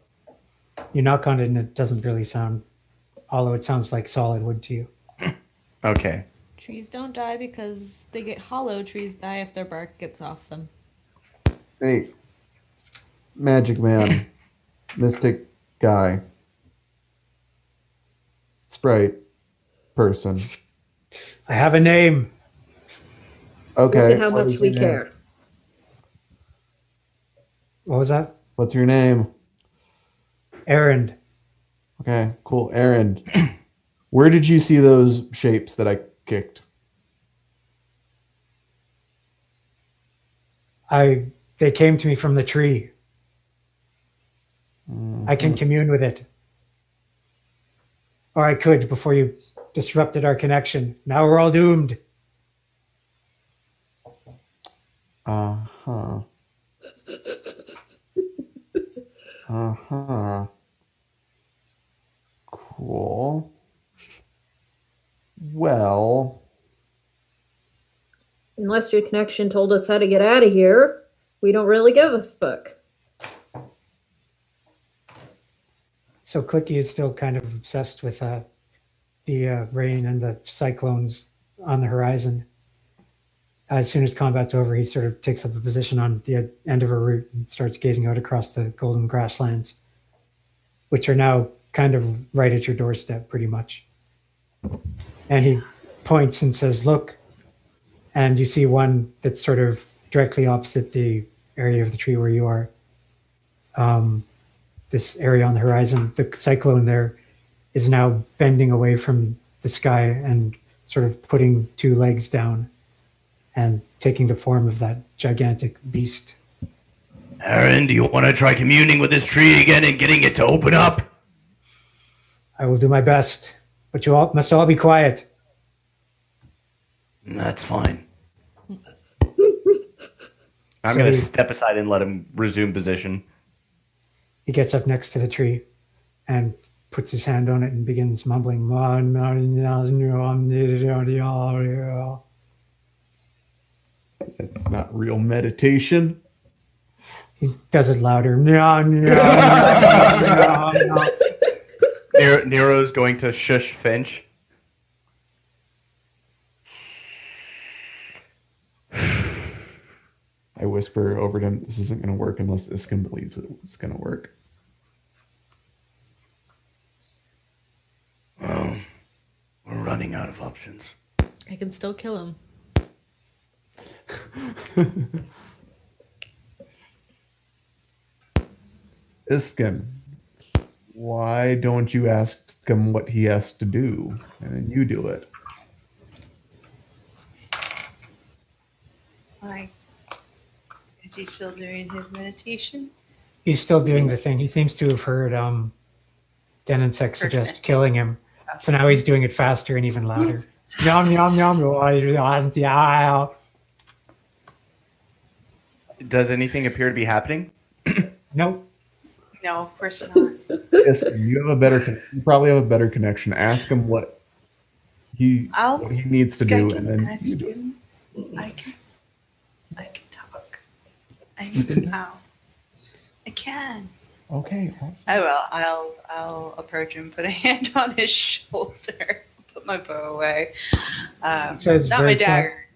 You knock on it, and it doesn't really sound hollow. It sounds like solid wood to you. Okay. Trees don't die because they get hollow. Trees die if their bark gets off them. Hey, magic man, mystic guy, sprite, person. I have a name. Okay. Look at how what much is we your name? care. What was that? What's your name? Errand. Okay, cool. Aaron, where did you see those shapes that I kicked? They came to me from the tree. I can commune with it. Or I could before you disrupted our connection. Now we're all doomed. Uh-huh. Uh-huh. Cool. Well, Unless your connection told us how to get out of here, we don't really give a fuck. So Clicky is still kind of obsessed with the rain and the cyclones on the horizon. As soon as combat's over, he sort of takes up a position on the end of a route and starts gazing out across the golden grasslands, which are now kind of right at your doorstep, pretty much. And he points and says, "Look," and you see one that's sort of directly opposite the area of the tree where you are. This area on the horizon, the cyclone there is now bending away from the sky and sort of putting two legs down and taking the form of that gigantic beast. Aaron, do you want to try communing with this tree again and getting it to open up? I will do my best, but you all must all be quiet. That's fine. I'm So going to he- step aside and let him resume position. He gets up next to the tree and puts his hand on it and begins mumbling. It's not real meditation. He does it louder. Nero's going to shush Finch. I whisper over to him, this isn't going to work unless Iskyn believes it's going to work. Well, we're running out of options. I can still kill him. Iskyn, why don't you ask him what he has to do, and then you do it? Like, is he still doing his meditation? He's still doing the thing. He seems to have heard Denonsek suggest Perfect. killing him. So now he's doing it faster and even louder. Yum, yum, yum. Does anything appear to be happening? Nope. No, of course not. Iskyn, you probably have a better connection. Ask him what he needs to do, and then you do it. I can talk. I can. Okay, awesome. I will. I'll approach him, put a hand on his shoulder, put my bow away. He says Not my very dagger.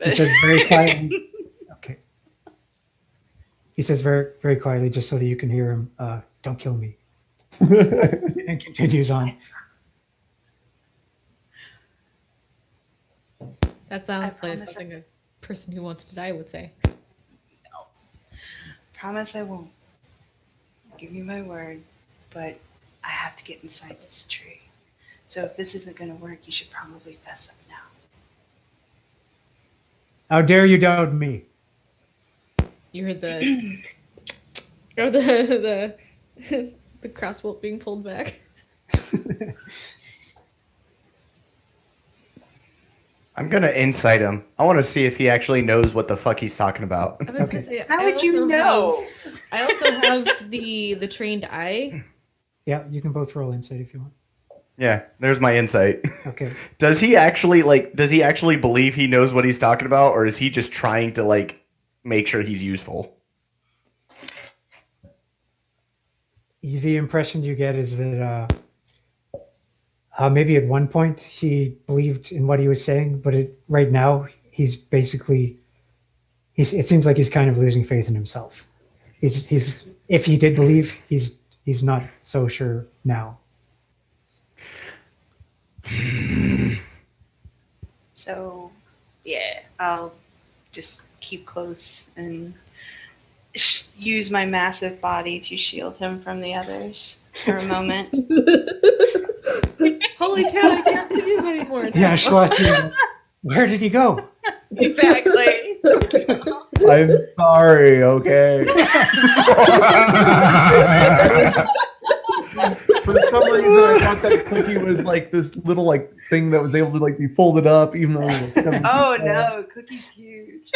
He says very quietly. Okay. He says very, very quietly, just so that you can hear him. Don't kill me. And continues on. That sounds like promise something a person who wants to die would say. Promise I won't. Give you my word, but I have to get inside this tree. So if this isn't going to work, you should probably fess up now. How dare you doubt me? You heard the or the the crossbow being pulled back. I'm going to insight him. I want to see if he actually knows what the fuck he's talking about. I was Okay. gonna say, How I would you also know? I also have the trained eye. Yeah, you can both roll insight if you want. Yeah, there's my insight. Okay. Does he actually believe he knows what he's talking about, or is he just trying to make sure he's useful? The impression you get is that maybe at one point he believed in what he was saying, but right now he's basically it seems like he's kind of losing faith in himself. He's if he did believe, he's not so sure now. So, yeah, I'll just keep close and use my massive body to shield him from the others for a moment. Holy cow! I can't see him anymore. Yeah, Schlotty, where did he go? Exactly. I'm sorry, okay? For some reason, I thought that Clicky was like this little thing that was able to be folded up, even though it was 7 feet Oh tall. no, Cookie's huge.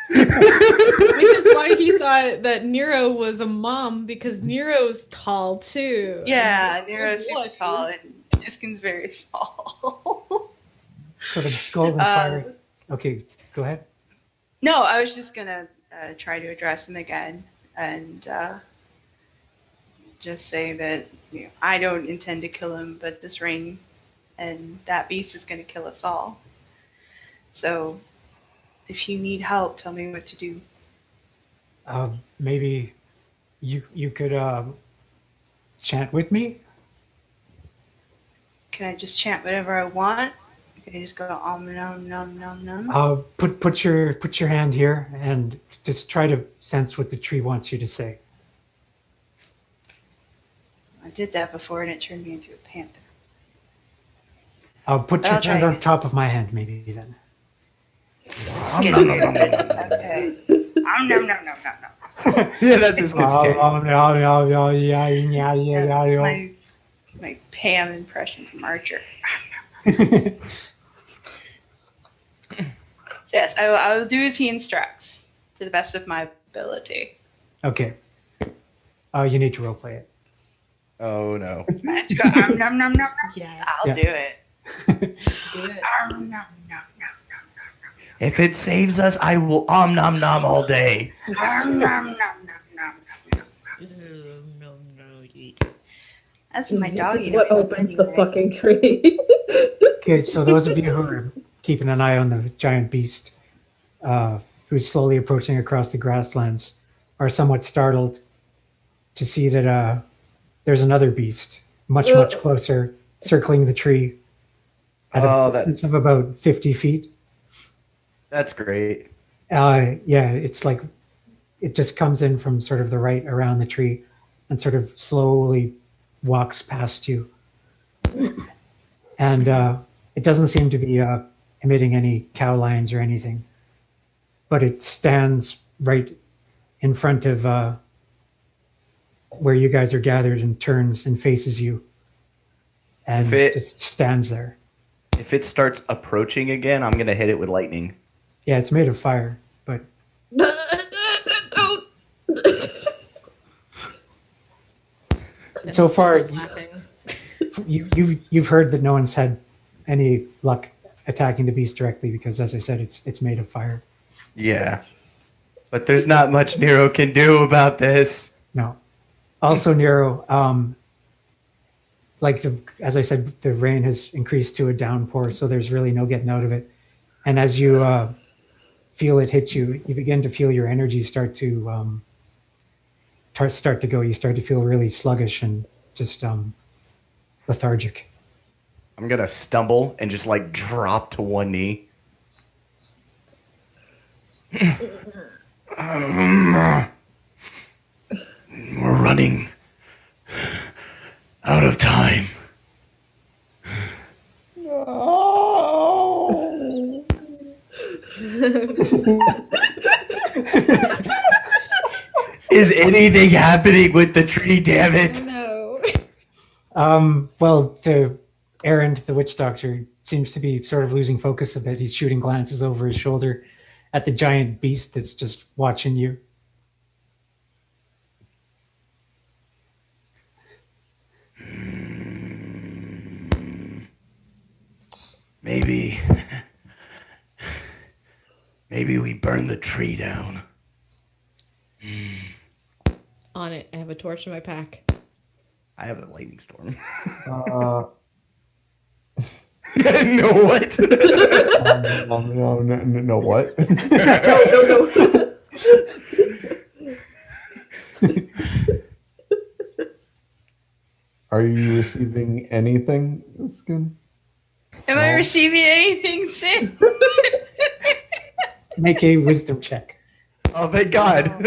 Which is why he thought that Nero was a mom, because Nero's tall too. Yeah, Nero's super What? tall and Iskyn's very small. So the golden fire. Okay, go ahead. No, I was just gonna try to address him again and just say that I don't intend to kill him, but this rain and that beast is gonna kill us all. So, if you need help, tell me what to do. Maybe you could chant with me. Can I just chant whatever I want? Can I just go nom nom nom nom? Put your hand here and just try to sense what the tree wants you to say. I did that before and it turned me into a panther. Put your I'll try hand on it. top of my hand, maybe then. Okay. Nom nom nom nom nom nom. Yeah, that's his good That's my Pam impression from Archer. Yes, I will do as he instructs to the best of my ability. Okay. You need to roleplay it. Oh no. Let's go. Nom, nom, nom, nom. Yeah. I'll Yeah. do it. Do it. Nom, nom, nom, nom, If it saves us, I will nom nom all day. nom, nom, nom, nom, nom. That's my dog. This is what opens the fucking tree. Okay, so those of you who are keeping an eye on the giant beast who's slowly approaching across the grasslands are somewhat startled to see that there's another beast much closer, circling the tree at a distance of about 50 feet. That's great. Yeah, it's like it just comes in from sort of the right around the tree and sort of slowly walks past you. And it doesn't seem to be emitting any cow lines or anything, but it stands right in front of where you guys are gathered and turns and faces you and just stands there. If it starts approaching again, I'm gonna hit it with lightning. Yeah, it's made of fire, but Don't. so far Laughing. you've heard that no one's had any luck attacking the beast directly because, as I said, it's made of fire. Yeah. But there's not much Nero can do about this. No. Also, Nero, as I said, the rain has increased to a downpour, so there's really no getting out of it. And as you feel it hit you, you begin to feel your energy start to go. You start to feel really sluggish and just lethargic. I'm gonna stumble and just like drop to one knee. We're running out of time. No. Is anything happening with the tree, damn it? No. Well, the Errand, the witch doctor, seems to be sort of losing focus a bit. He's shooting glances over his shoulder at the giant beast that's just watching you. Maybe we burn the tree down. On it. I have a torch in my pack. I have a lightning storm. No what? No, what? No. Are you receiving anything, Iskyn? Am I receiving anything, Sin? Make a wisdom check. Oh, thank God.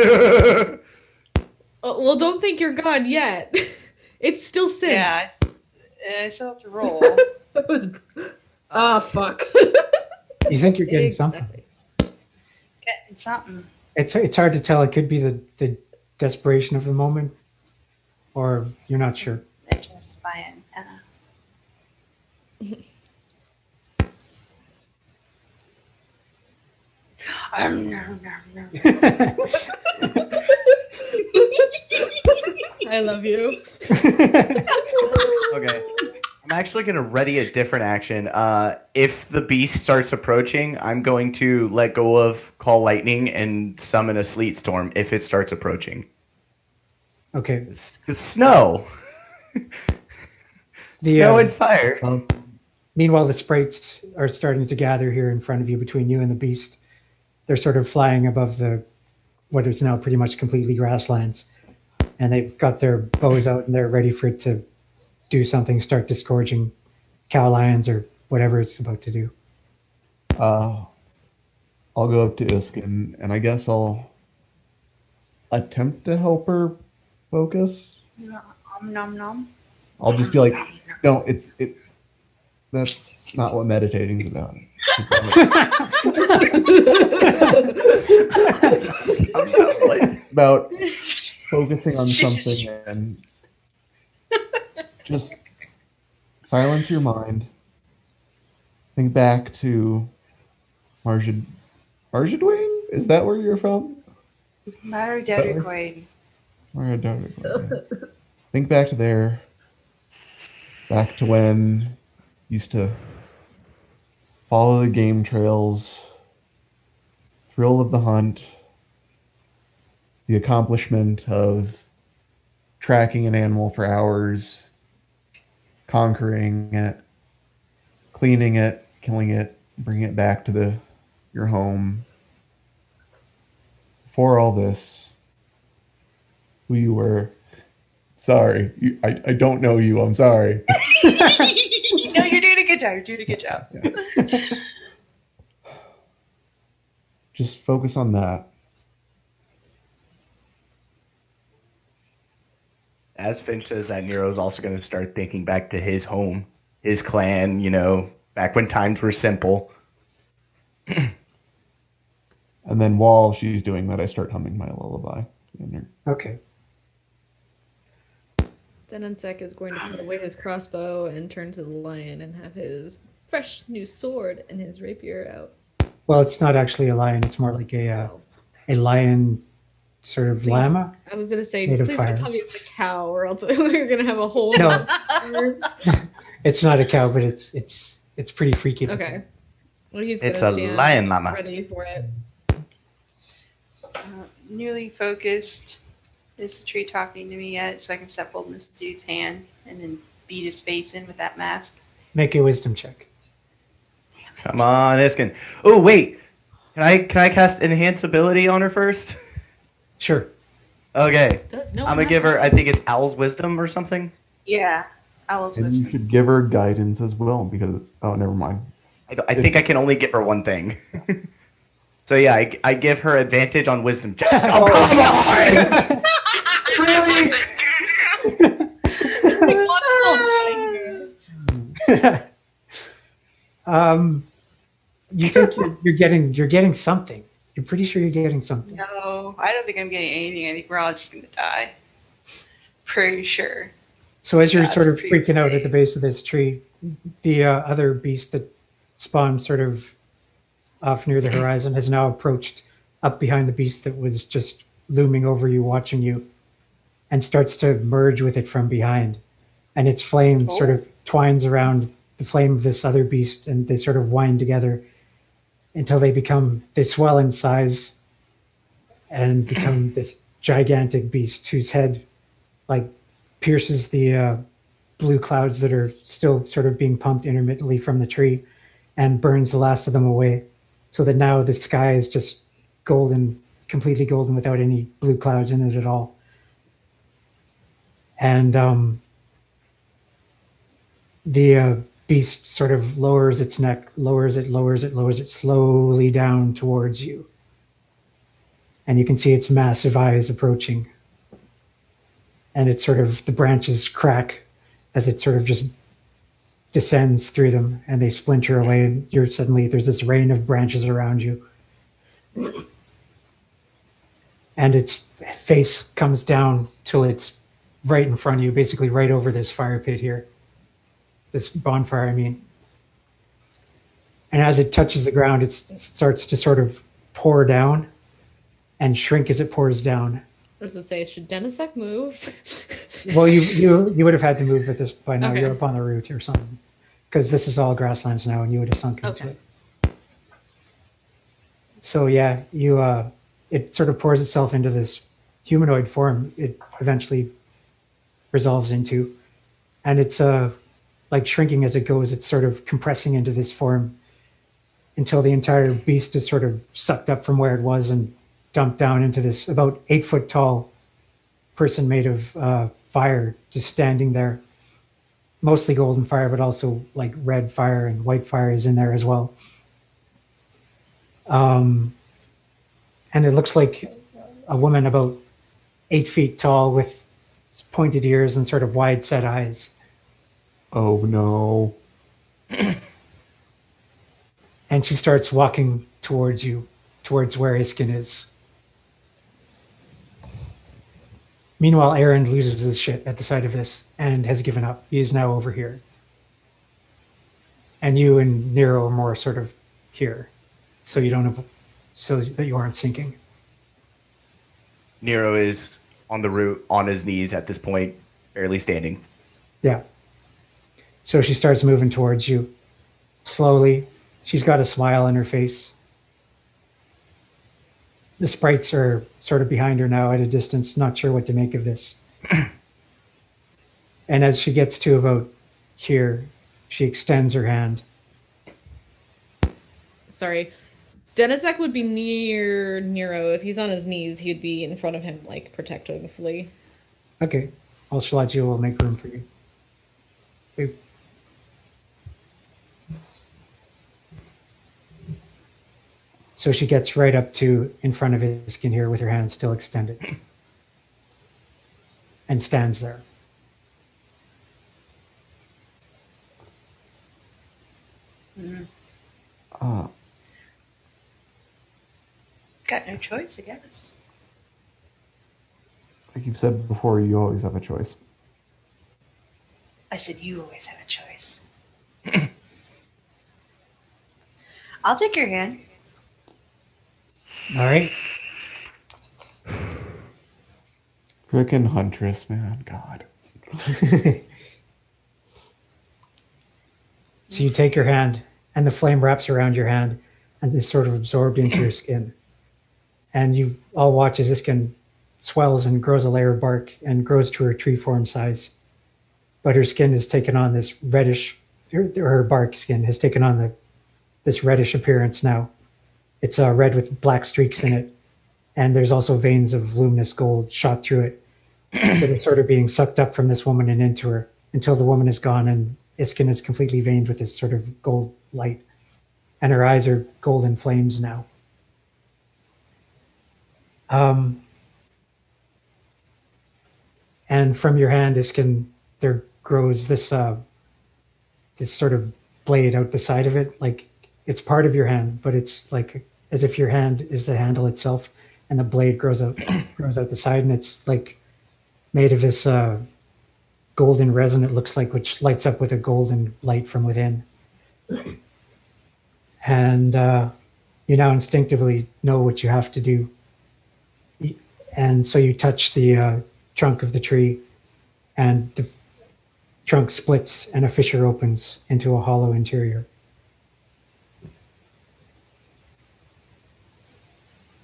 Well, don't think you're God yet. It's still sin. Yeah, I still have to roll. It was. Ah, fuck. You think you're getting something. Getting something. It's hard to tell. It could be the desperation of the moment, or you're not sure. Just by antenna. No. I love you. Okay. I'm actually going to ready a different action. If the beast starts approaching, I'm going to let go of Call Lightning and summon a Sleet Storm if it starts approaching. Okay. It's snow. Snow and fire. Meanwhile, the sprites are starting to gather here in front of you, between you and the beast. They're sort of flying above what is now pretty much completely grasslands. And they've got their bows out and they're ready for it to do something, start disgorging cow lions or whatever it's about to do. I'll go up to Iskyn and I guess I'll attempt to help her focus. Nom. I'll just be like, no, that's not what meditating's about. It's about focusing on something and just silence your mind. Think back to Marjadwain? Is that where you're from? Maru Dedricoid. Think back to there. Back to when you used to follow the game trails, thrill of the hunt, the accomplishment of tracking an animal for hours, conquering it, cleaning it, killing it, bringing it back to your home. Before all this, who you were. Sorry, I don't know you. I'm sorry. No, you're doing a good job. You're doing a good job. Yeah. Just focus on that. As Finch says that, Nero's also going to start thinking back to his home, his clan, back when times were simple. And then while she's doing that, I start humming my lullaby. Okay. Denonsek is going to put away his crossbow and turn to the lion and have his fresh new sword and his rapier out. Well, it's not actually a lion. It's more like a lion sort of llama. I was going to say, made of please fire. don't tell me it's a cow, or else we're going to have a whole... No. It's not a cow, but it's pretty freaky. Okay. Well, he's gonna It's a stand lion llama. ready for it. Newly focused. Is the tree talking to me yet? So I can step hold this dude's hand and then beat his face in with that mask. Make a wisdom check. Come on, Iskyn. Oh, wait. Can I cast enhance ability on her first? Sure. Okay. No, I'm going to give her, I think it's Owl's Wisdom or something. Yeah. Owl's And you wisdom. should give her guidance as well, because... Oh, never mind. I think I can only give her one thing. So yeah, I give her advantage on wisdom checks. Oh, come on! Really? You think you're getting something. You're pretty sure you're getting something. No, I don't think I'm getting anything. I think we're all just going to die. Pretty sure. So as you're That's sort of pretty freaking out at great. the base of this tree, the other beast that spawned sort of off near the horizon has now approached up behind the beast that was just looming over you, watching you, and starts to merge with it from behind. And its flame sort of twines around the flame of this other beast, and they sort of wind together until they swell in size and become this gigantic beast whose head like pierces the blue clouds that are still sort of being pumped intermittently from the tree and burns the last of them away, so that now the sky is just golden, completely golden, without any blue clouds in it at all. And the beast sort of lowers its neck, lowers it slowly down towards you. And you can see its massive eyes approaching. And it sort of, the branches crack as it sort of just descends through them, and they splinter away, and there's this rain of branches around you. And its face comes down till it's right in front of you, basically right over this fire pit here. This bonfire, I mean. And as it touches the ground, it starts to sort of pour down and shrink as it pours down. I was going to say, should Denisek move? Well, you would have had to move at this by now. Okay. You're up on the route or something, because this is all grasslands now, and you would have sunk into Okay. it. So yeah, it sort of pours itself into this humanoid form. It eventually resolves into, and it's like shrinking as it goes. It's sort of compressing into this form until the entire beast is sort of sucked up from where it was and dumped down into this about 8 foot tall person made of fire, just standing there. Mostly golden fire, but also like red fire and white fire is in there as well. And it looks like a woman about 8 feet tall with pointed ears and sort of wide set eyes. Oh no. And she starts walking towards you, towards where Iskyn is. Meanwhile, Aaron loses his shit at the sight of this and has given up. He is now over here. And you and Nero are more sort of here, so you don't have, so that you aren't sinking. Nero is on the root, on his knees at this point, barely standing. Yeah. So she starts moving towards you slowly. She's got a smile on her face. The sprites are sort of behind her now at a distance, not sure what to make of this. And as she gets to about here, she extends her hand. Sorry. Denizek would be near Nero. If he's on his knees, he'd be in front of him, like, protectively. Okay. I'll Shalajio will make room for you. Wait. So she gets right up to in front of Iskyn here with her hand still extended. And stands there. Got no choice, I guess. Like you've said before, you always have a choice. I said you always have a choice. I'll take your hand. All right. Frickin' Huntress, man. God. So you take your hand, and the flame wraps around your hand and is sort of absorbed into your skin. And you all watch as Iskyn swells and grows a layer of bark and grows to her tree form size. But her skin has taken on this reddish, her bark skin has taken on this reddish appearance now. It's red with black streaks in it. And there's also veins of luminous gold shot through it that are sort of being sucked up from this woman and into her until the woman is gone and Iskyn is completely veined with this sort of gold light. And her eyes are golden flames now. And from your hand, Iskyn, there grows this this sort of blade out the side of it. Like it's part of your hand, but it's like as if your hand is the handle itself, and the blade grows out the side, and it's like made of this golden resin. It looks like, which lights up with a golden light from within. And you now instinctively know what you have to do. And so you touch the trunk of the tree, and the trunk splits and a fissure opens into a hollow interior.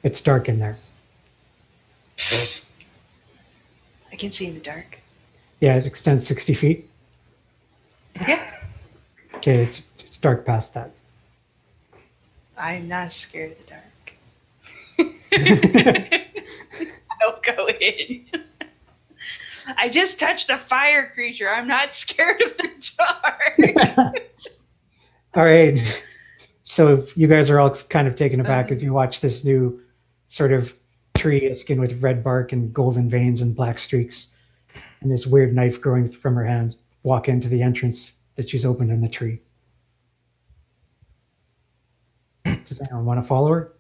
It's dark in there. I can see in the dark. Yeah, it extends 60 feet. Yeah. Okay, it's dark past that. I'm not scared of the dark. I'll go in. I just touched a fire creature. I'm not scared of the dark. All right. So you guys are all kind of taken aback as you watch this new sort of tree skin with red bark and golden veins and black streaks and this weird knife growing from her hand walk into the entrance that she's opened in the tree. Does anyone want to follow her?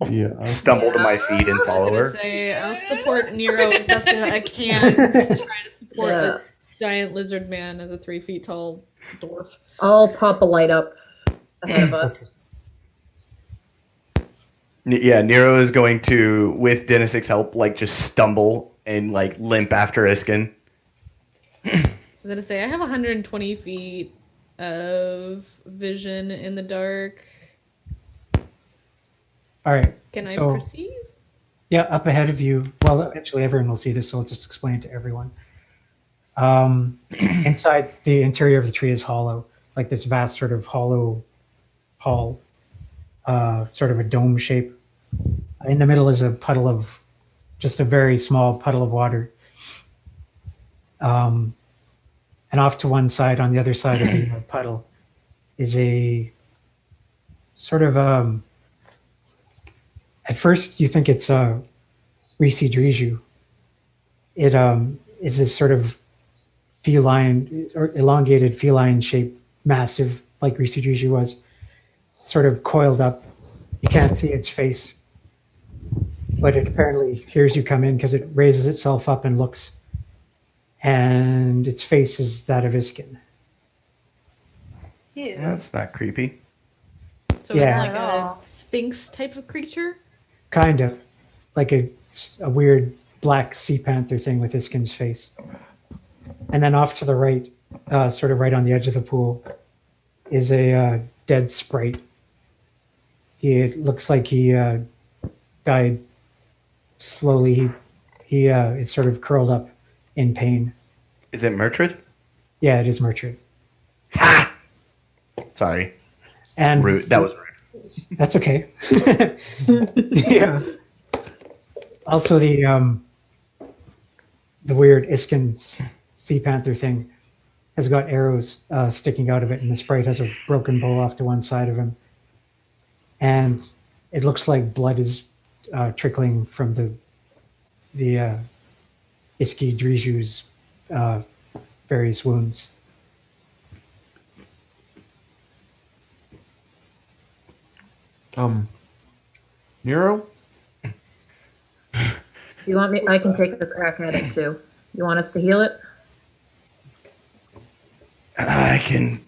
Yeah. Stumble to my feet and follow her. I'll support Nero as best as I can to try to support Yeah. a giant lizard man as a 3 feet tall dwarf. I'll pop a light up ahead of us. Yeah, Nero is going to, with Denisic's help, like just stumble and like limp after Iskyn. I was gonna say I have 120 feet of vision in the dark. All right. Can I So- perceive? Yeah, up ahead of you. Well, eventually everyone will see this, so I'll just explain it to everyone. Inside the interior of the tree is hollow, like this vast sort of hollow hall, sort of a dome shape. In the middle is a puddle of, just a very small puddle of water. And off to one side, on the other side of the puddle, is a sort of at first, you think it's Risi. It is this sort of feline or elongated feline shape, massive, like Risi was, sort of coiled up. You can't see its face, but it apparently hears you come in because it raises itself up and looks, and its face is that of Iskyn. Ew. That's not creepy. So Yeah. it's like a sphinx type of creature. Kind of. like a weird black sea panther thing with Iskyn's face. And then off to the right, sort of right on the edge of the pool, is a dead sprite. It looks like he died slowly. He is sort of curled up in pain. Is it Murtrid? Yeah, it is Murtrid. Ha! Sorry. And Rude. That was rude. That's okay. Yeah. Also, the weird Iskyn sea panther thing has got arrows sticking out of it, and the sprite has a broken bow off to one side of him. And it looks like blood is trickling from the Kcht-Chtha's various wounds. Nero? You want me? I can take a crack at it too. You want us to heal it? I can.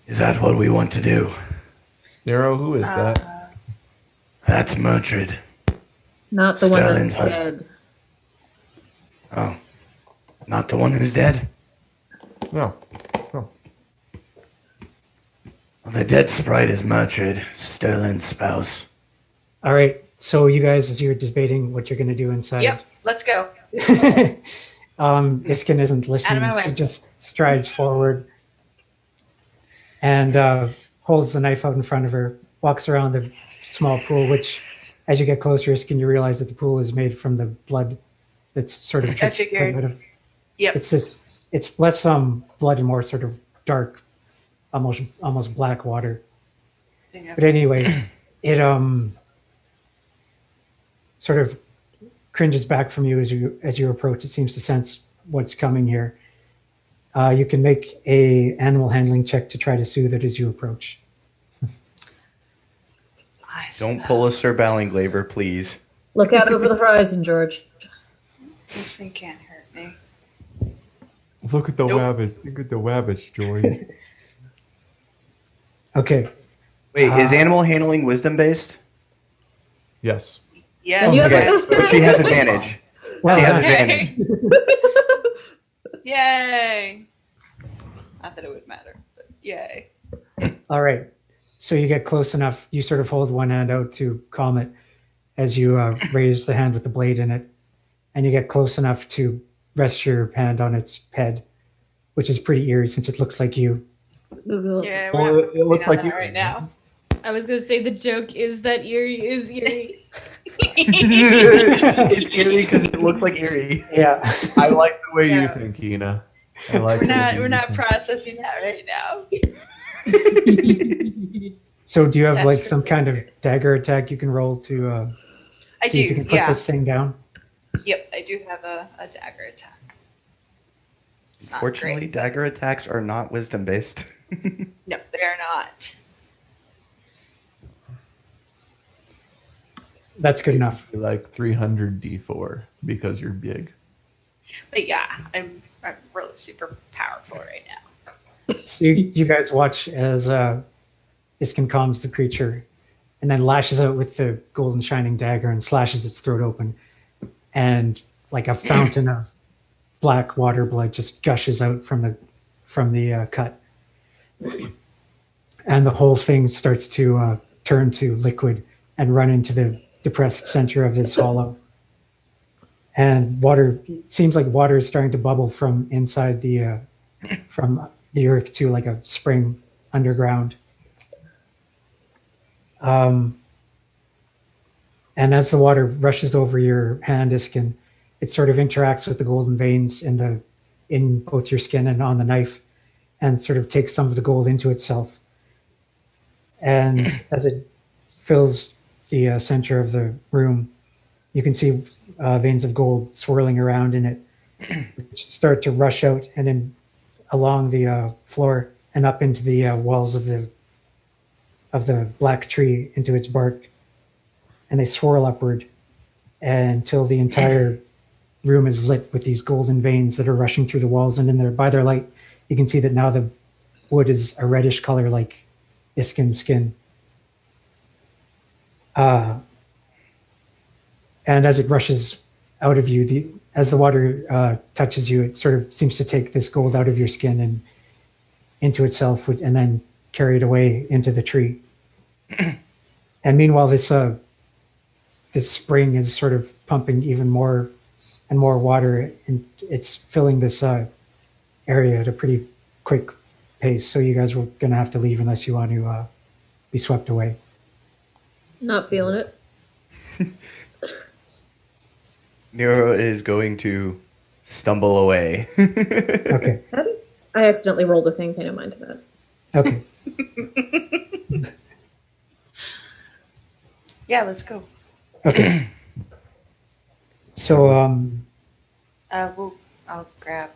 Is that what we want to do? Nero, who is that? That's Murtrid. Not the one that's Sterling's dead. Oh. Not the one who's dead? No. Oh. Well, the dead sprite is Murtrid, Sterling's spouse. All right. So you guys, as you're debating what you're going to do inside, Yep, let's go. Iskyn isn't listening. Out of my way. She just strides forward and holds the knife out in front of her, walks around the small pool, which, as you get closer, Iskyn, you realize that the pool is made from the blood that's sort of I figured. out of. Yep. It's less blood and more sort of dark, almost black water. But anyway, it sort of cringes back from you as you approach. It seems to sense what's coming here. You can make a animal handling check to try to soothe it as you approach. Don't pull a Sir Ballinglaver, please. Look out over the horizon, George. This thing can't hurt me. Look at the Nope. wabbits. Look at the wabbits, Joy. Okay. Wait, is animal handling wisdom based? Yes. Yes. You have Okay, a- but she has advantage. Well She has done. advantage. Yay! Not that it would matter, but yay. All right. So you get close enough. You sort of hold one hand out to calm it as you raise the hand with the blade in it. And you get close enough to rest your hand on its head, which is pretty eerie since it looks like you. Yeah, Well, we're it looks like that you- right now. I was gonna say the joke is that Eerie is Eerie. It's eerie because it looks like Eerie. Yeah. I like the way you Yeah. think, Ina. I like We're the way not. you We're not think. processing that right now. So do you have That's like some really kind of weird. dagger attack you can roll to I see if you do. can put Yeah. this thing down? Yep. I do have a dagger attack. It's not Fortunately, great. dagger attacks are not wisdom based. No, they're not. That's good enough. You like 300 D4 because you're big. But yeah, I'm really super powerful right now. So you guys watch as Iskyn calms the creature and then lashes out with the golden shining dagger and slashes its throat open. And like a fountain of black water blood just gushes out from the cut. And the whole thing starts to turn to liquid and run into the depressed center of this hollow. And water, it seems like water is starting to bubble from inside from the earth to like a spring underground. And as the water rushes over your hand, Iskyn, it sort of interacts with the golden veins in both your skin and on the knife, and sort of takes some of the gold into itself. And as it fills the center of the room, you can see veins of gold swirling around in it, which start to rush out and then along the floor and up into the walls of the black tree into its bark, and they swirl upward until the entire room is lit with these golden veins that are rushing through the walls. And by their light, you can see that now the wood is a reddish color like Iskyn's skin. Uh, and as it rushes out of you, as the water touches you, it sort of seems to take this gold out of your skin and into itself, and then carry it away into the tree. And meanwhile, this spring is sort of pumping even more and more water, and it's filling this area at a pretty quick pace. So you guys were going to have to leave unless you want to be swept away. Not feeling it. Nero is going to stumble away. Okay. I accidentally rolled a thing. Pay no mind to that. Okay. Yeah, let's go. Okay. So, I'll grab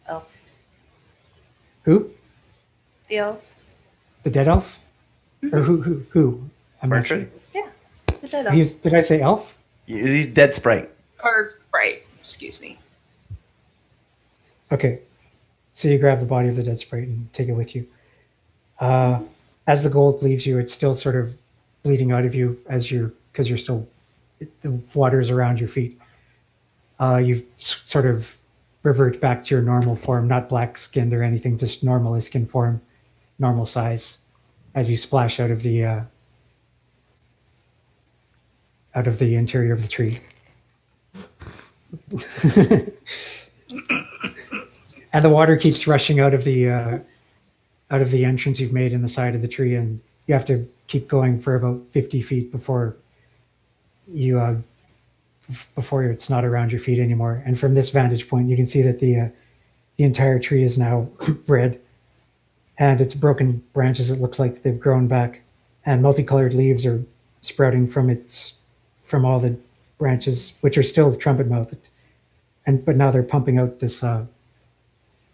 elf. who? The elf. The dead elf? Or who? I'm not sure. Yeah, the dead elf. Did I say elf? He's dead sprite. Or sprite. Excuse me. Okay. So you grab the body of the dead sprite and take it with you. As the gold leaves you, it's still sort of bleeding out of you because you're still, the water is around your feet. You sort of revert back to your normal form, not black skinned or anything, just normal Iskyn form, normal size, as you splash out of the interior of the tree. And the water keeps rushing out of the entrance you've made in the side of the tree, and you have to keep going for about 50 feet before it's not around your feet anymore. And from this vantage point, you can see that the entire tree is now red, and its broken branches, it looks like they've grown back, and multicolored leaves are sprouting from all the branches, which are still trumpet-mouthed, but now they're pumping out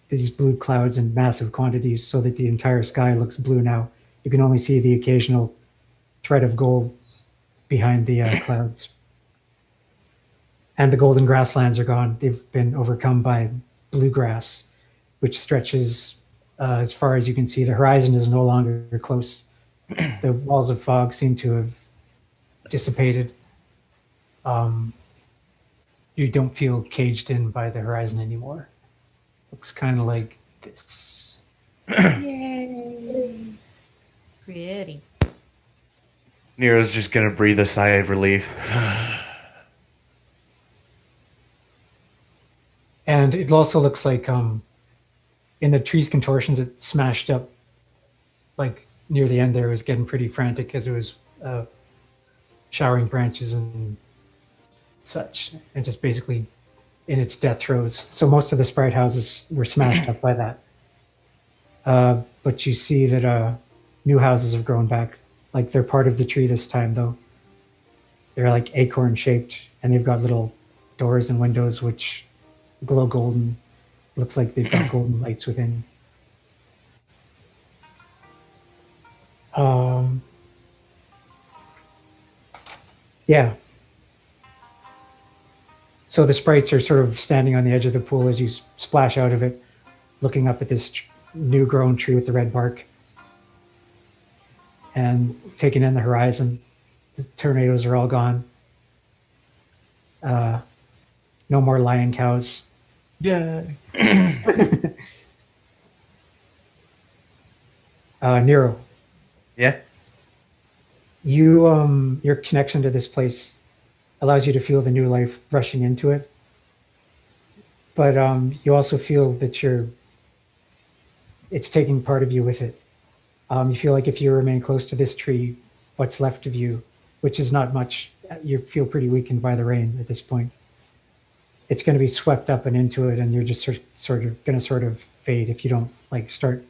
these blue clouds in massive quantities, so that the entire sky looks blue now. You can only see the occasional thread of gold behind the clouds. And the golden grasslands are gone. They've been overcome by bluegrass, which stretches as far as you can see. The horizon is no longer close. The walls of fog seem to have dissipated. You don't feel caged in by the horizon anymore. Looks kind of like this. Yay. Pretty. Nero's just gonna breathe a sigh of relief. And it also looks like in the tree's contortions, it smashed up. Like near the end there, it was getting pretty frantic as it was showering branches and such, and just basically in its death throes. So most of the sprite houses were smashed up by that. But you see that new houses have grown back. Like they're part of the tree this time, though. They're like acorn shaped, and they've got little doors and windows which glow golden. Looks like they've got golden lights within. Yeah. So the sprites are sort of standing on the edge of the pool as you splash out of it, looking up at this new grown tree with the red bark and taking in the horizon. The tornadoes are all gone. No more lion cows. Yay. Nero, Yeah? your connection to this place allows you to feel the new life rushing into it. But you also feel that it's taking part of you with it. You feel like if you remain close to this tree, what's left of you, which is not much, you feel pretty weakened by the rain at this point. It's going to be swept up and into it, and you're just sort of fade if you don't like start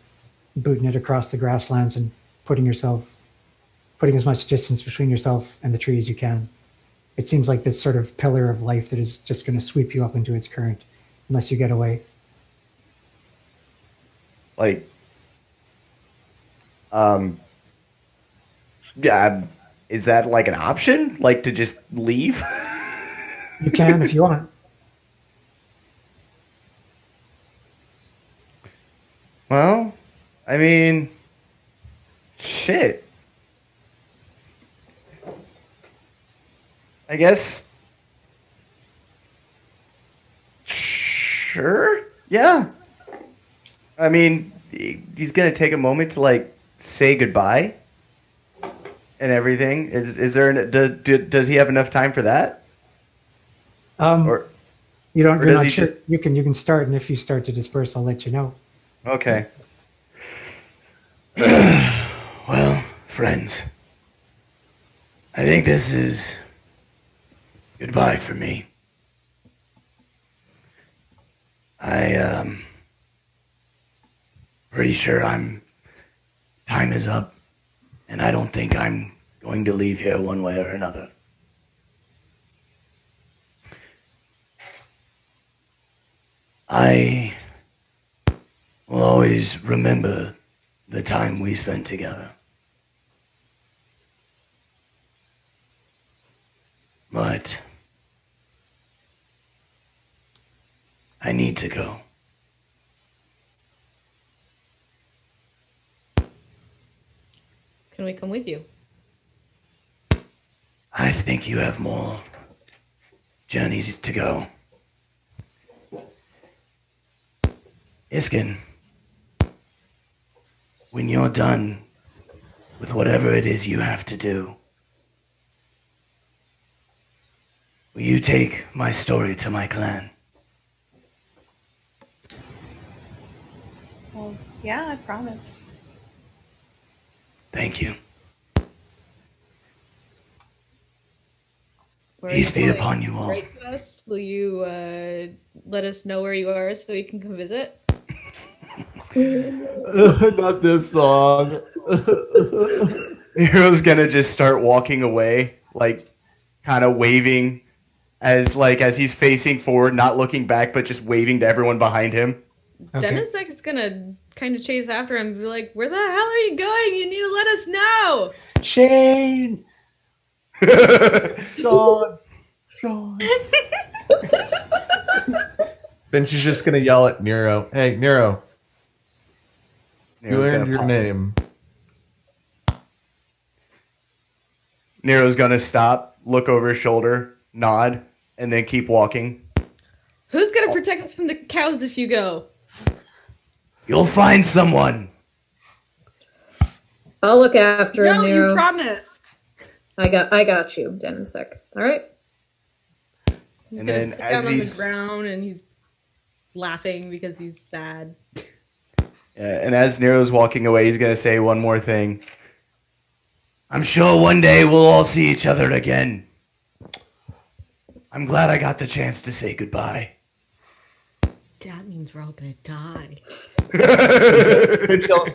booting it across the grasslands and putting as much distance between yourself and the tree as you can. It seems like this sort of pillar of life that is just going to sweep you up into its current unless you get away. Like, yeah, is that like an option? Like to just leave? You can if you want. Well, I mean, shit. I guess. Sure. Yeah. I mean, he's gonna take a moment to like say goodbye and everything. Is there does he have enough time for that? Or You're does not he sure. just- You can start, and if you start to disperse, I'll let you know. Okay. Well, friends, I think this is goodbye for me. Pretty sure time is up, and I don't think I'm going to leave here one way or another. I will always remember the time we spent together. But I need to go. Can we come with you? I think you have more journeys to go. Iskyn, when you're done with whatever it is you have to do, will you take my story to my clan? Well, yeah, I promise. Thank you. Where are Peace you be going? upon you all. Write to us. Will you let us know where you are so we can come visit? Not this song. Nero's gonna just start walking away, like kind of waving as he's facing forward, not looking back, but just waving to everyone behind him. Okay. Denisek is gonna kind of chase after him and be like, "Where the hell are you going? You need to let us know." Shane. Sean. Finch is just gonna yell at Nero. Hey, Nero, you Nero's earned gonna your pop- name. Nero's gonna stop, look over his shoulder, nod, and then keep walking. Who's gonna protect us from the cows if you go? You'll find someone. I'll look after him, No, Nero. you promised. I got you, Denisek. All right. He's And gonna then sit as down on the he's- ground and he's laughing because he's sad. And as Nero's walking away, he's gonna say one more thing. I'm sure one day we'll all see each other again. I'm glad I got the chance to say goodbye. That means we're all gonna die. Finch yells,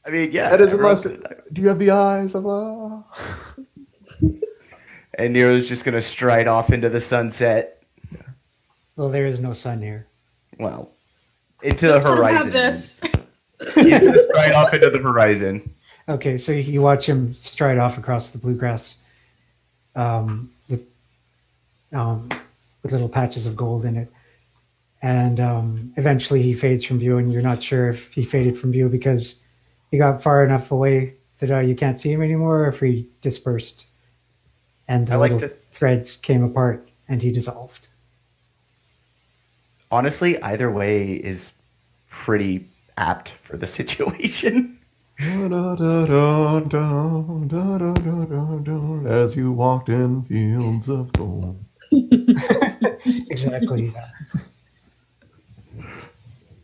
I mean, yeah. that is everyone's unless. gonna die. Do you have the eyes of a? And Nero's just gonna stride off into the sunset. Well, there is no sun here. Well, into the Let him horizon. have this. He's gonna stride off into the horizon. Okay, so you watch him stride off across the bluegrass, with little patches of gold in it, and eventually he fades from view, and you're not sure if he faded from view because he got far enough away that you can't see him anymore, or if he dispersed, and the I like little to- threads came apart, and he dissolved. Honestly, either way is pretty apt for the situation. As you walked in fields of gold. Exactly.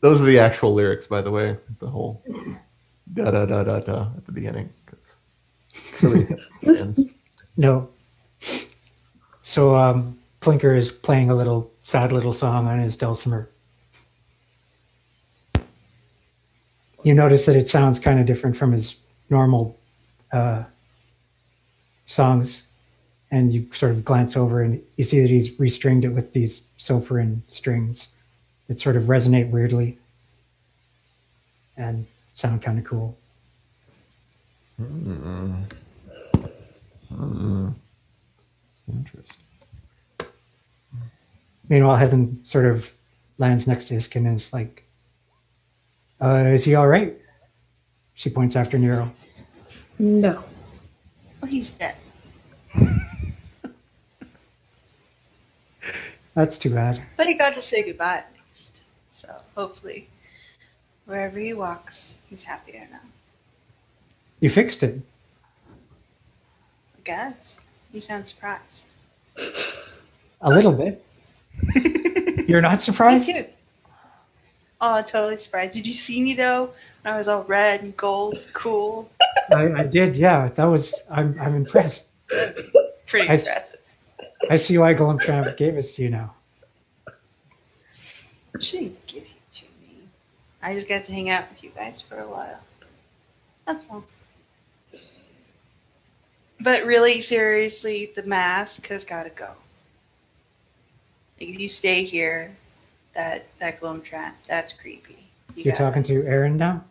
Those are the actual lyrics, by the way. The whole da da da da da at the beginning. 'Cause really ends. No. So Plinker is playing a little sad little song on his dulcimer. You notice that it sounds kind of different from his normal songs, and you sort of glance over and you see that he's restringed it with these sofarin strings that sort of resonate weirdly and sound kind of cool. Interesting. Meanwhile, Heaven sort of lands next to Iskyn and is like, is he all right? She points after Nero. No. Oh, he's dead. That's too bad. But he got to say goodbye at least. So hopefully, wherever he walks, he's happier now. You fixed it. I guess. You sound surprised. A little bit. You're not surprised? Me too. Oh, totally surprised. Did you see me though? When I was all red and gold, cool. I did, yeah. That was. I'm impressed. Pretty I- impressive. I see why Glumtramp gave us to you now. She didn't give you to me. I just got to hang out with you guys for a while. That's all. But really, seriously, the mask has got to go. Like, if you stay here, that Glumtramp, that's creepy. You're talking to Aaron now?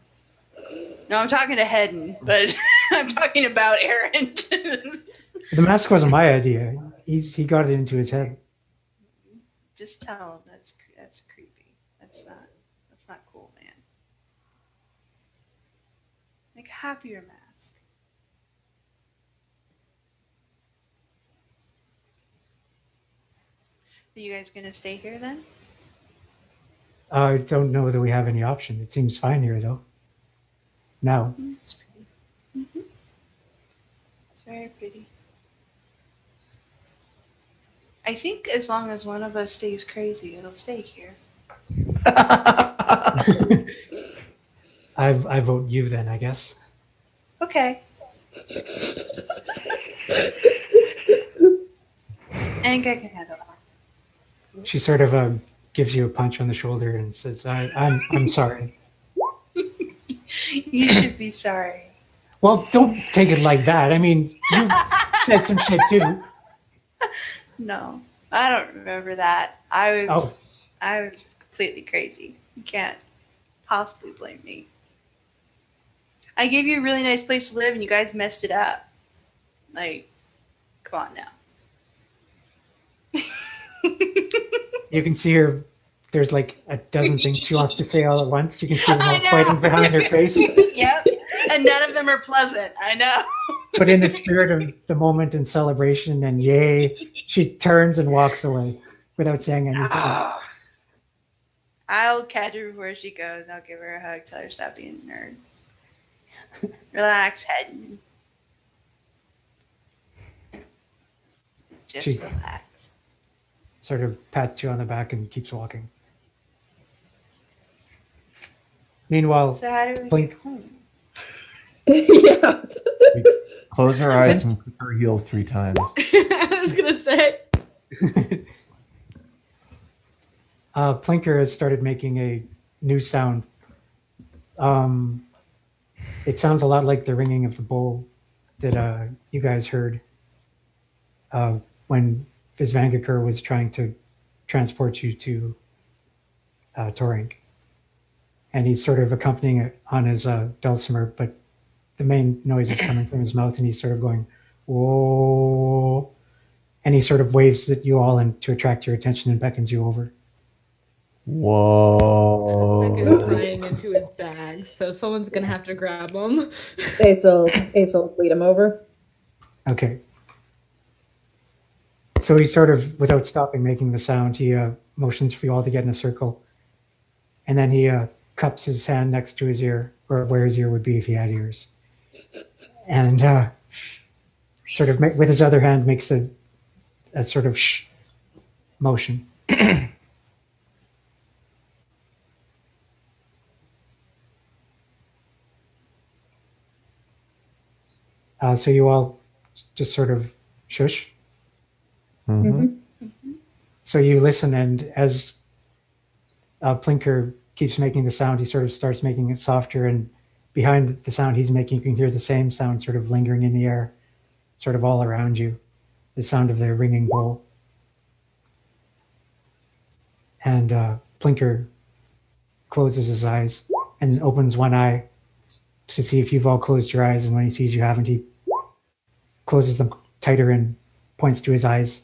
No, I'm talking to Hedden, but I'm talking about Aaron. The mask wasn't my idea. He got it into his head. Just tell him that's creepy. That's not cool, man. Make a happier mask. Are you guys gonna stay here then? I don't know whether we have any option. It seems fine here, though. Now. It's pretty. It's very pretty. I think as long as one of us stays crazy, it'll stay here. I vote you then, I guess. Okay. I think I can handle that. She sort of gives you a punch on the shoulder and says, I'm sorry. You should be sorry. Well, don't take it like that. I mean, you said some shit too. No, I don't remember that. I was completely crazy. You can't possibly blame me. I gave you a really nice place to live and you guys messed it up. Like, come on now. You can see her. There's like a dozen things she wants to say all at once. You can see them all fighting behind her face. Yep. And none of them are pleasant. I know. But in the spirit of the moment and celebration and yay, she turns and walks away without saying anything. I'll catch her before she goes. I'll give her a hug. Tell her stop being a nerd. Relax, head. Just She- relax. Sort of pats you on the back and keeps walking. Meanwhile, So how do we Blink. get home? Yeah. Close her eyes and click her heels 3 times. I was gonna say. Plinker has started making a new sound. It sounds a lot like the ringing of the bowl that you guys heard when Visvangakur was trying to transport you to Torink. And he's sort of accompanying it on his dulcimer, but the main noise is coming from his mouth, and he's sort of going, whoa. And he sort of waves at you all and to attract your attention and beckons you over. Whoa. Second flying into his bag, so someone's gonna have to grab him. Ace will lead him over. Okay. So he sort of, without stopping making the sound, he motions for you all to get in a circle. And then he cups his hand next to his ear, or where his ear would be if he had ears. And sort of with his other hand makes a sort of shh motion. So you all just sort of shush. Mhm. So you listen, and as Plinker keeps making the sound, he sort of starts making it softer, and behind the sound he's making, you can hear the same sound sort of lingering in the air, sort of all around you, the sound of the ringing bowl. And Plinker closes his eyes and opens one eye to see if you've all closed your eyes, and when he sees you haven't, he closes them tighter and points to his eyes.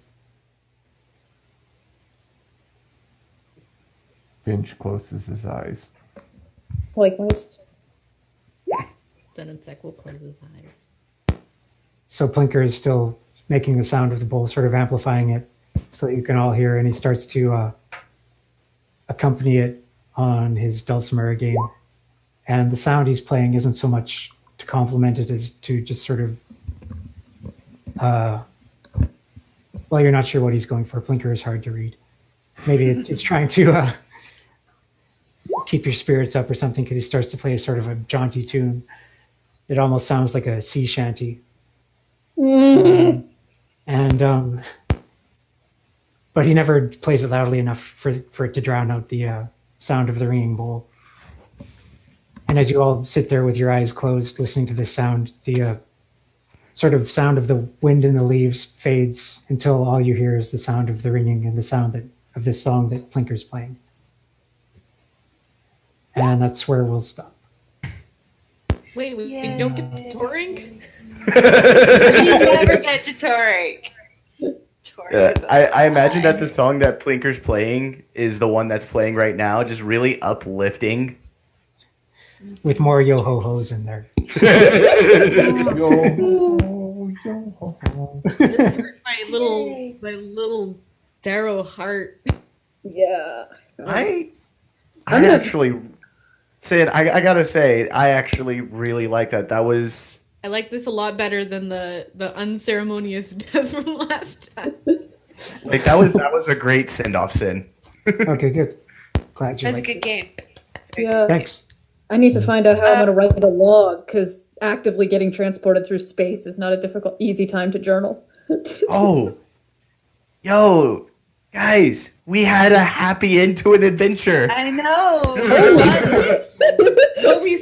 Finch closes his eyes. Likewise. Then Insect will close his eyes. So Plinker is still making the sound of the bowl, sort of amplifying it, so that you can all hear, and he starts to accompany it on his dulcimer again. And the sound he's playing isn't so much to complement it as to just sort of, well, you're not sure what he's going for. Blinker is hard to read. Maybe it's trying to keep your spirits up or something, because he starts to play a sort of a jaunty tune. It almost sounds like a sea shanty. And but he never plays it loudly enough for it to drown out the sound of the ringing bowl. And as you all sit there with your eyes closed, listening to this sound, the sort of sound of the wind in the leaves fades until all you hear is the sound of the ringing and the sound of this song that Plinker's playing. And that's where we'll stop. Wait, we don't get to touring? You never get to touring. I imagine that the song that Plinker's playing is the one that's playing right now, just really uplifting. With more yo-ho-hos in there. This hurt my little derro heart. Yeah. I I'm gonna- actually, Sid, I gotta say, I actually really like that. That was... I like this a lot better than the unceremonious death from last time. Like, that was a great send-off, Sid. Okay, good. Glad you That's a like good it. game. Yeah. Thanks. I need to find out how I'm going to write a log, because actively getting transported through space is not a easy time to journal. Oh. Yo, guys, we had a happy end to an adventure. I know. But we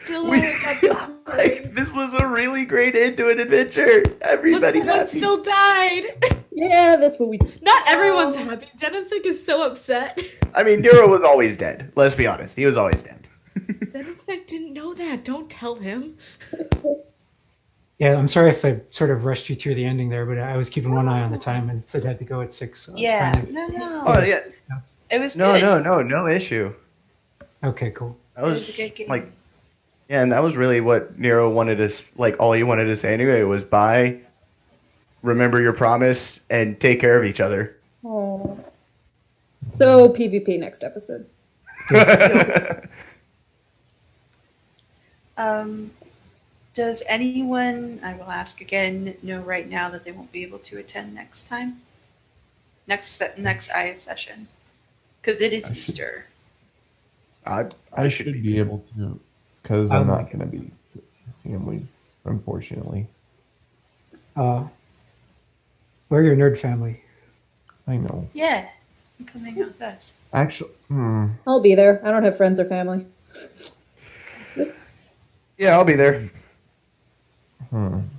still We, haven't got to like, this was a really great end to an adventure. Everybody's someone happy. still died. Yeah, that's what we... Not everyone's happy. Denisik is so upset. I mean, Nero was always dead. Let's be honest. He was always dead. Denisik didn't know that. Don't tell him. Yeah, I'm sorry if I sort of rushed you through the ending there, but I was keeping one eye on the time and said I had to go at 6. So I was Yeah. trying to- No. Oh, yeah. It was good. No issue. Okay, cool. That It was, was a good game. like, yeah, and that was really what Nero wanted to, like, all he wanted to say anyway was bye, remember your promise, and take care of each other. Oh. So, PvP next episode. Does anyone, I will ask again, know right now that they won't be able to attend next time? Next IS session? Because it is I should- Easter. I should be able to, because I'm not going to be with family, unfortunately. We're your nerd family. I know. Yeah. You come hang out with us. Actually, I'll be there. I don't have friends or family. Yeah, I'll be there.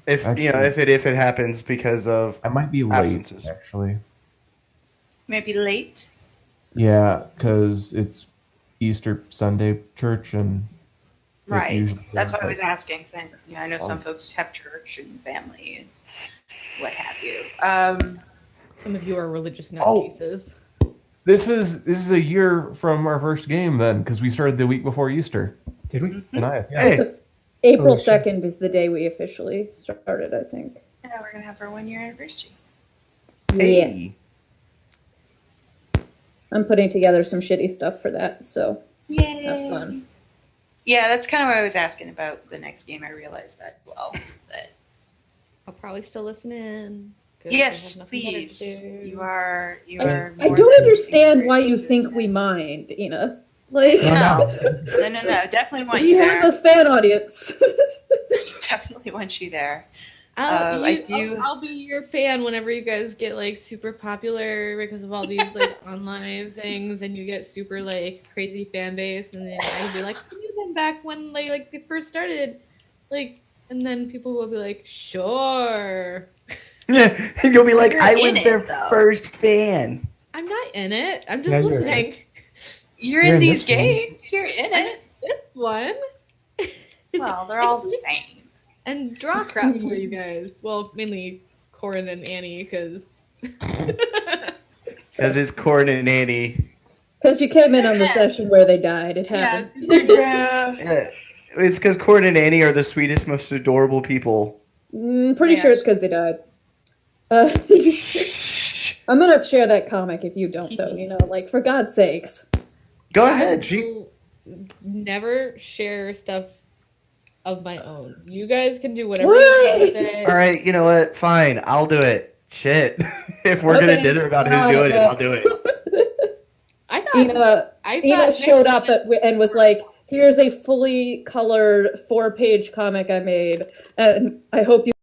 If Actually- if it happens because of I might be late, absences. actually. Maybe late. Yeah, because it's Easter Sunday church, and it Right. usually That's goes what I was like- asking. Saying, I know some Oh. folks have church and family and what have you. Some of you are religious Oh. nutcases. This is a year from our first game then, because we started the week before Easter. Did we? And I Hey, April Oh, shit. 2nd is the day we officially started, I think. Yeah, we're gonna have our 1-year anniversary. Yeah. hey. I'm putting together some shitty stuff for that, so Yay! have fun. Yeah, that's kind of what I was asking about the next game. I realized that that I'll probably still listen in. 'cause I yes, have nothing better to please. do. You are. I more don't than understand why you think we mind, Ina. Like, No. No. Definitely want we you have there. a fan audience. Definitely want you there. I'll be your fan whenever you guys get like super popular because of all these like online things, and you get super like crazy fan base, and then I'll be like, I knew them back when like they first started, like, and then people will be like, sure. Yeah, and you'll be like, You're I in was it, their though. first fan. I'm not in it. I'm just Yeah, you're in listening. You're You're in in these this one. games. You're in it. This one. Well, they're all the same. And draw crap for you guys. Well, mainly Corin and Annie, because. Because it's Corn and Annie. Because you came in on the session where they died. It happens. Yeah. It's because Corn and Annie are the sweetest, most adorable people. Pretty Yeah. sure it's because they died. I'm gonna share that comic if you don't, though. Like, for God's sakes. Go I ahead. will never share stuff of my own. You guys can do whatever you want with it. All right, you know what? Fine, I'll do it. Shit. If we're gonna dither about who's doing it, I'll do it. I thought Ina showed up and was like, "Here's a fully colored 4-page comic I made, and I hope you."